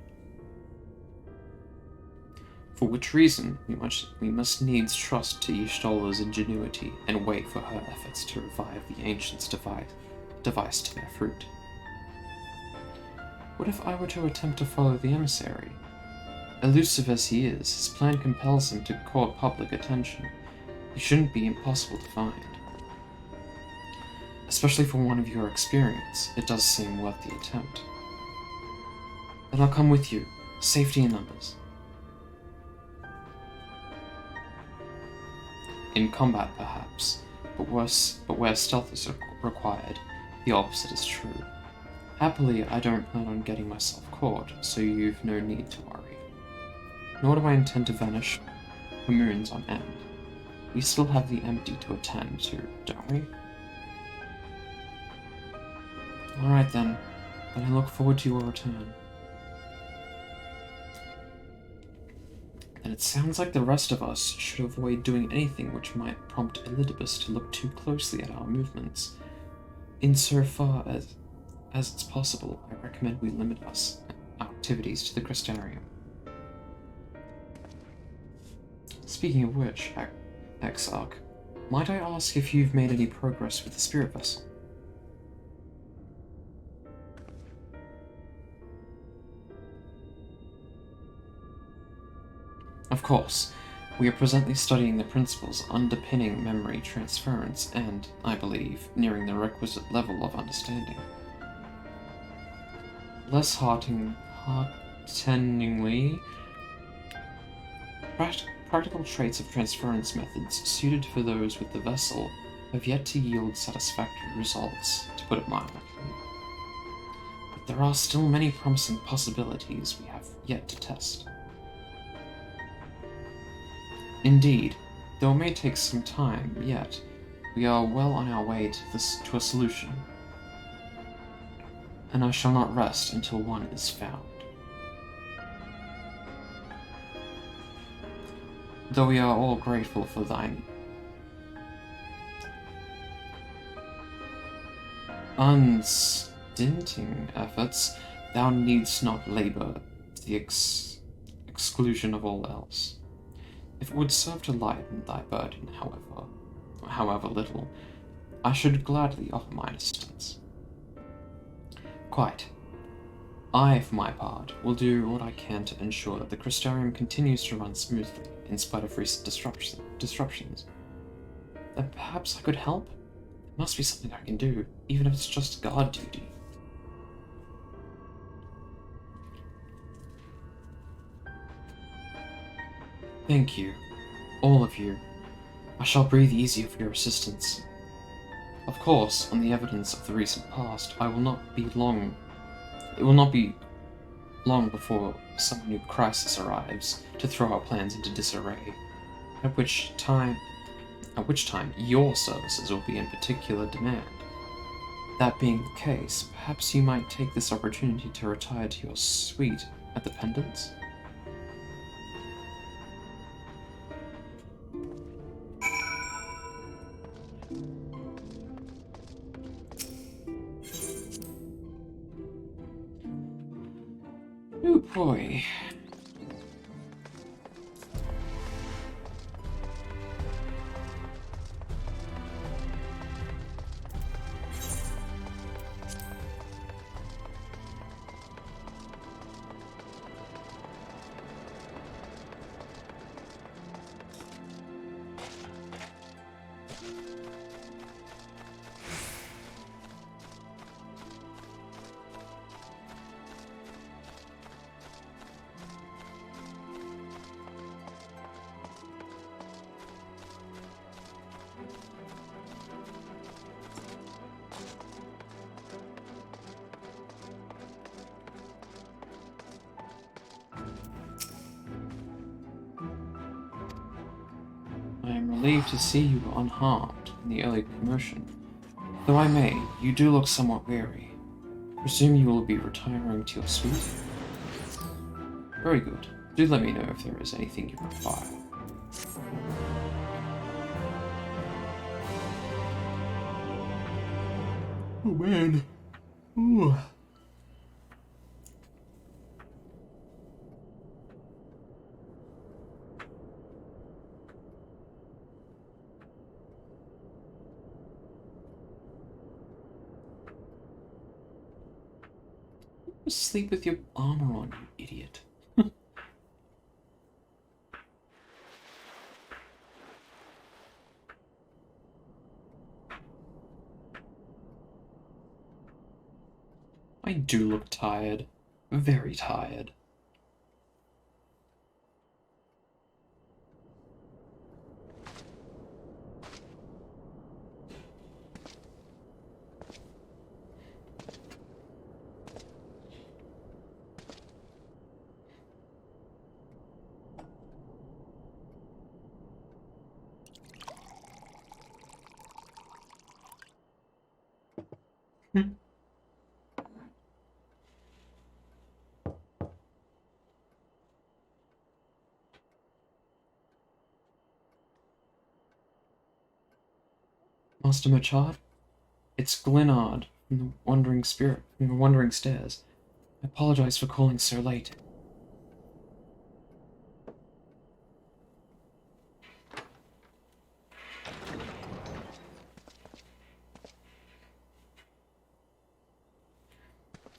Speaker 1: For which reason, we must needs trust to Y'shtola's ingenuity and wait for her efforts to revive the Ancients' device to bear fruit. What if I were to attempt to follow the emissary? Elusive as he is, his plan compels him to court public attention. He shouldn't be impossible to find. Especially for one of your experience, it does seem worth the attempt. Then I'll come with you. Safety in numbers. In combat, perhaps, but where stealth is required, the opposite is true. Happily, I don't plan on getting myself caught, so you've no need to worry. Nor do I intend to vanish for moons on end. We still have the empty to attend to, don't we? Alright then I look forward to your return. And it sounds like the rest of us should avoid doing anything which might prompt Elidibus to look too closely at our movements. Insofar as it's possible, I recommend we limit our activities to the Crystarium. Speaking of which, Exarch, might I ask if you've made any progress with the spirit vessel? Of course, we are presently studying the principles underpinning memory transference and, I believe, nearing the requisite level of understanding. Less hearteningly, practical traits of transference methods suited for those with the vessel have yet to yield satisfactory results, to put it mildly. But there are still many promising possibilities we have yet to test. Indeed, though it may take some time yet, we are well on our way to a solution, and I shall not rest until one is found. Though we are all grateful for thine unstinting efforts, thou needst not labor to the exclusion of all else. If it would serve to lighten thy burden, however little, I should gladly offer my assistance. Quite. I, for my part, will do what I can to ensure that the Crystarium continues to run smoothly, in spite of recent disruptions. Then perhaps I could help? There must be something I can do, even if it's just guard duty. Thank you, all of you. I shall breathe easier for your assistance. Of course, on the evidence of the recent past, it will not be long before some new crisis arrives to throw our plans into disarray, at which time your services will be in particular demand. That being the case, perhaps you might take this opportunity to retire to your suite at the Pendants? Oh boy. I am relieved to see you were unharmed in the early commotion. Though you do look somewhat weary. Presume you will be retiring to your suite? Very good. Do let me know if there is anything you require. Oh man. Ooh. Sleep with your armor on, you idiot. I do look tired. Very tired. Master Machad? It's Glenard from the Wandering Stairs. I apologize for calling so late.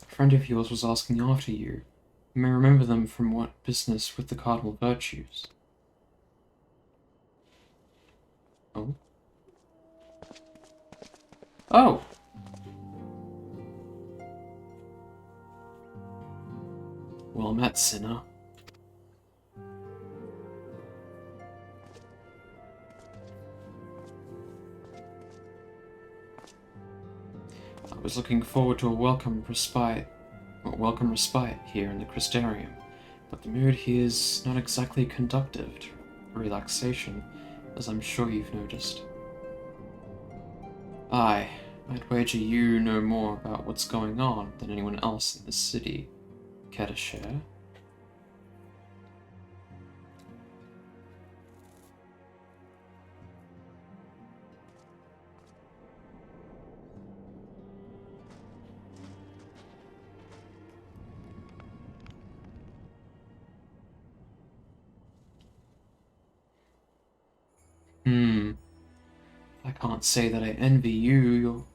Speaker 1: A friend of yours was asking after you. You may remember them from what business with the cardinal virtues. Oh? Oh! Well met, sinner. I was looking forward to a welcome respite here in the Crystarium, but the mood here is not exactly conducive to relaxation, as I'm sure you've noticed. I'd wager you know more about what's going on than anyone else in the city. Care to share? I can't say that I envy you,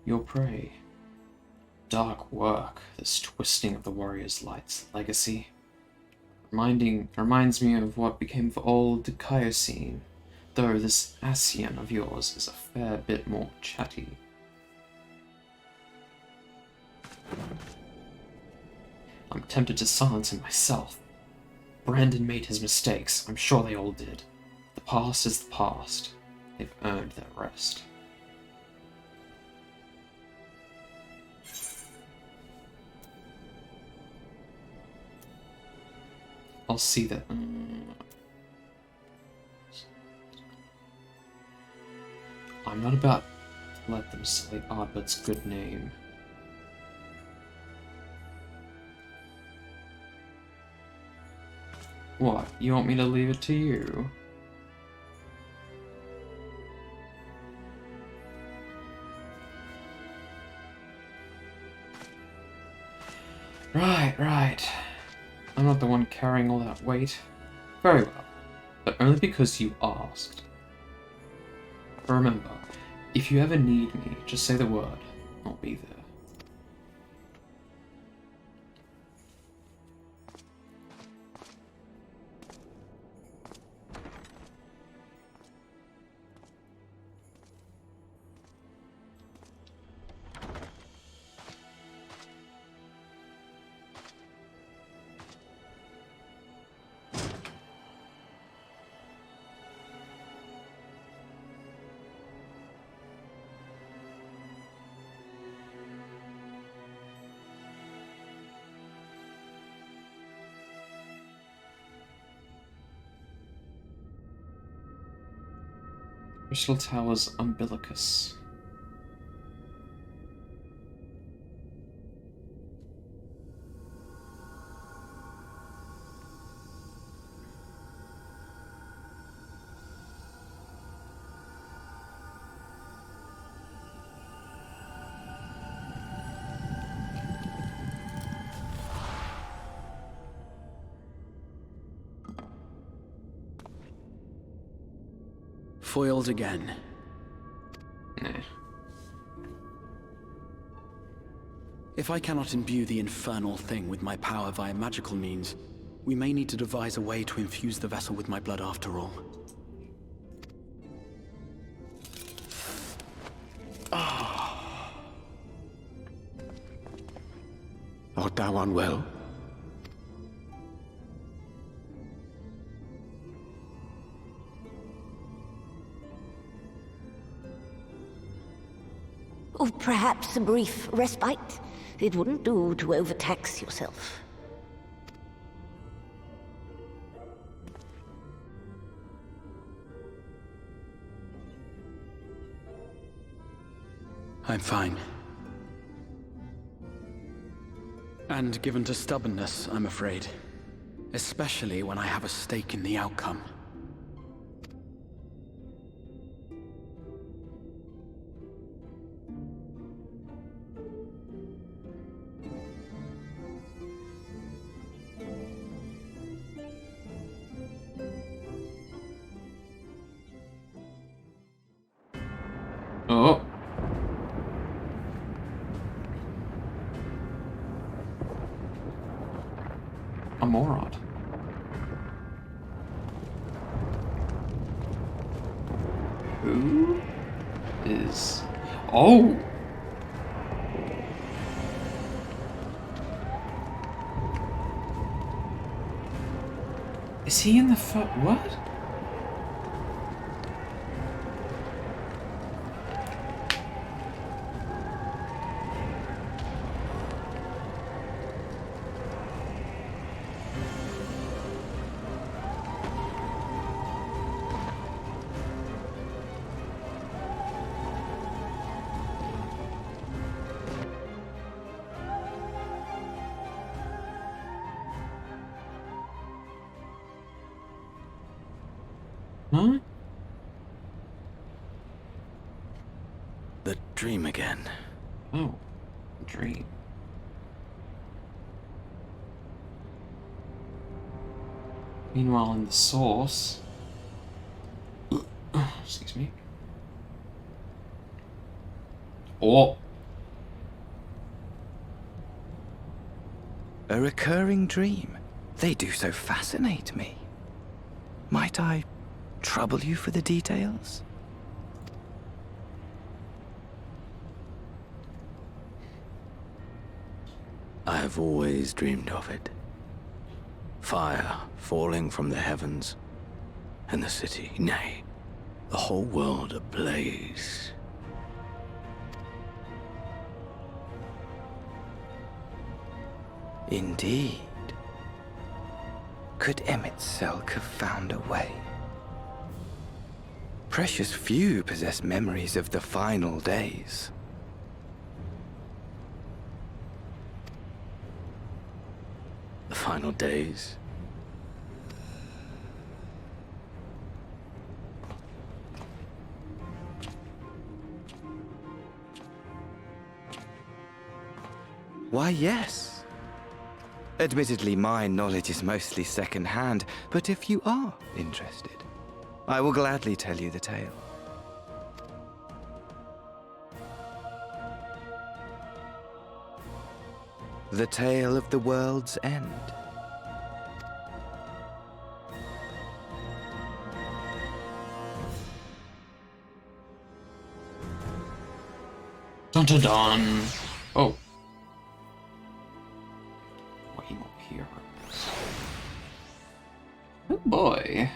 Speaker 1: your prey. Dark work, this twisting of the warrior's light's legacy. Reminds me of what became of old Chiosine, though this Ascian of yours is a fair bit more chatty. I'm tempted to silence him myself. Brandon made his mistakes, I'm sure they all did. The past is the past. They've earned their rest. I'll see that. I'm not about to let them sully Ardbert's good name. What, you want me to leave it to you? Right. I'm not the one carrying all that weight. Very well, but only because you asked. Remember, if you ever need me, just say the word. I'll be there. Crystal Tower's umbilicus.
Speaker 6: Foiled again. If I cannot imbue the infernal thing with my power via magical means, we may need to devise a way to infuse the vessel with my blood after all.
Speaker 9: Art thou unwell?
Speaker 10: Or perhaps a brief respite? It wouldn't do to overtax yourself.
Speaker 6: I'm fine. And given to stubbornness, I'm afraid. Especially when I have a stake in the outcome.
Speaker 1: Oh. A Morad. Who is... Oh! Is he in the what? Huh?
Speaker 13: The dream again.
Speaker 1: Oh, dream. Meanwhile, in the source... Excuse me. Oh!
Speaker 13: A recurring dream. They do so fascinate me. Might I trouble you for the details? I have always dreamed of it. Fire falling from the heavens, and the city, nay, the whole world ablaze. Indeed. Could Emmett Selk have found a way? Precious few possess memories of the final days. The final days? Why, yes. Admittedly, my knowledge is mostly second-hand, but if you are interested, I will gladly tell you the tale. The tale of the world's end.
Speaker 1: Dun dun dun! Oh. Way up here. Oh boy.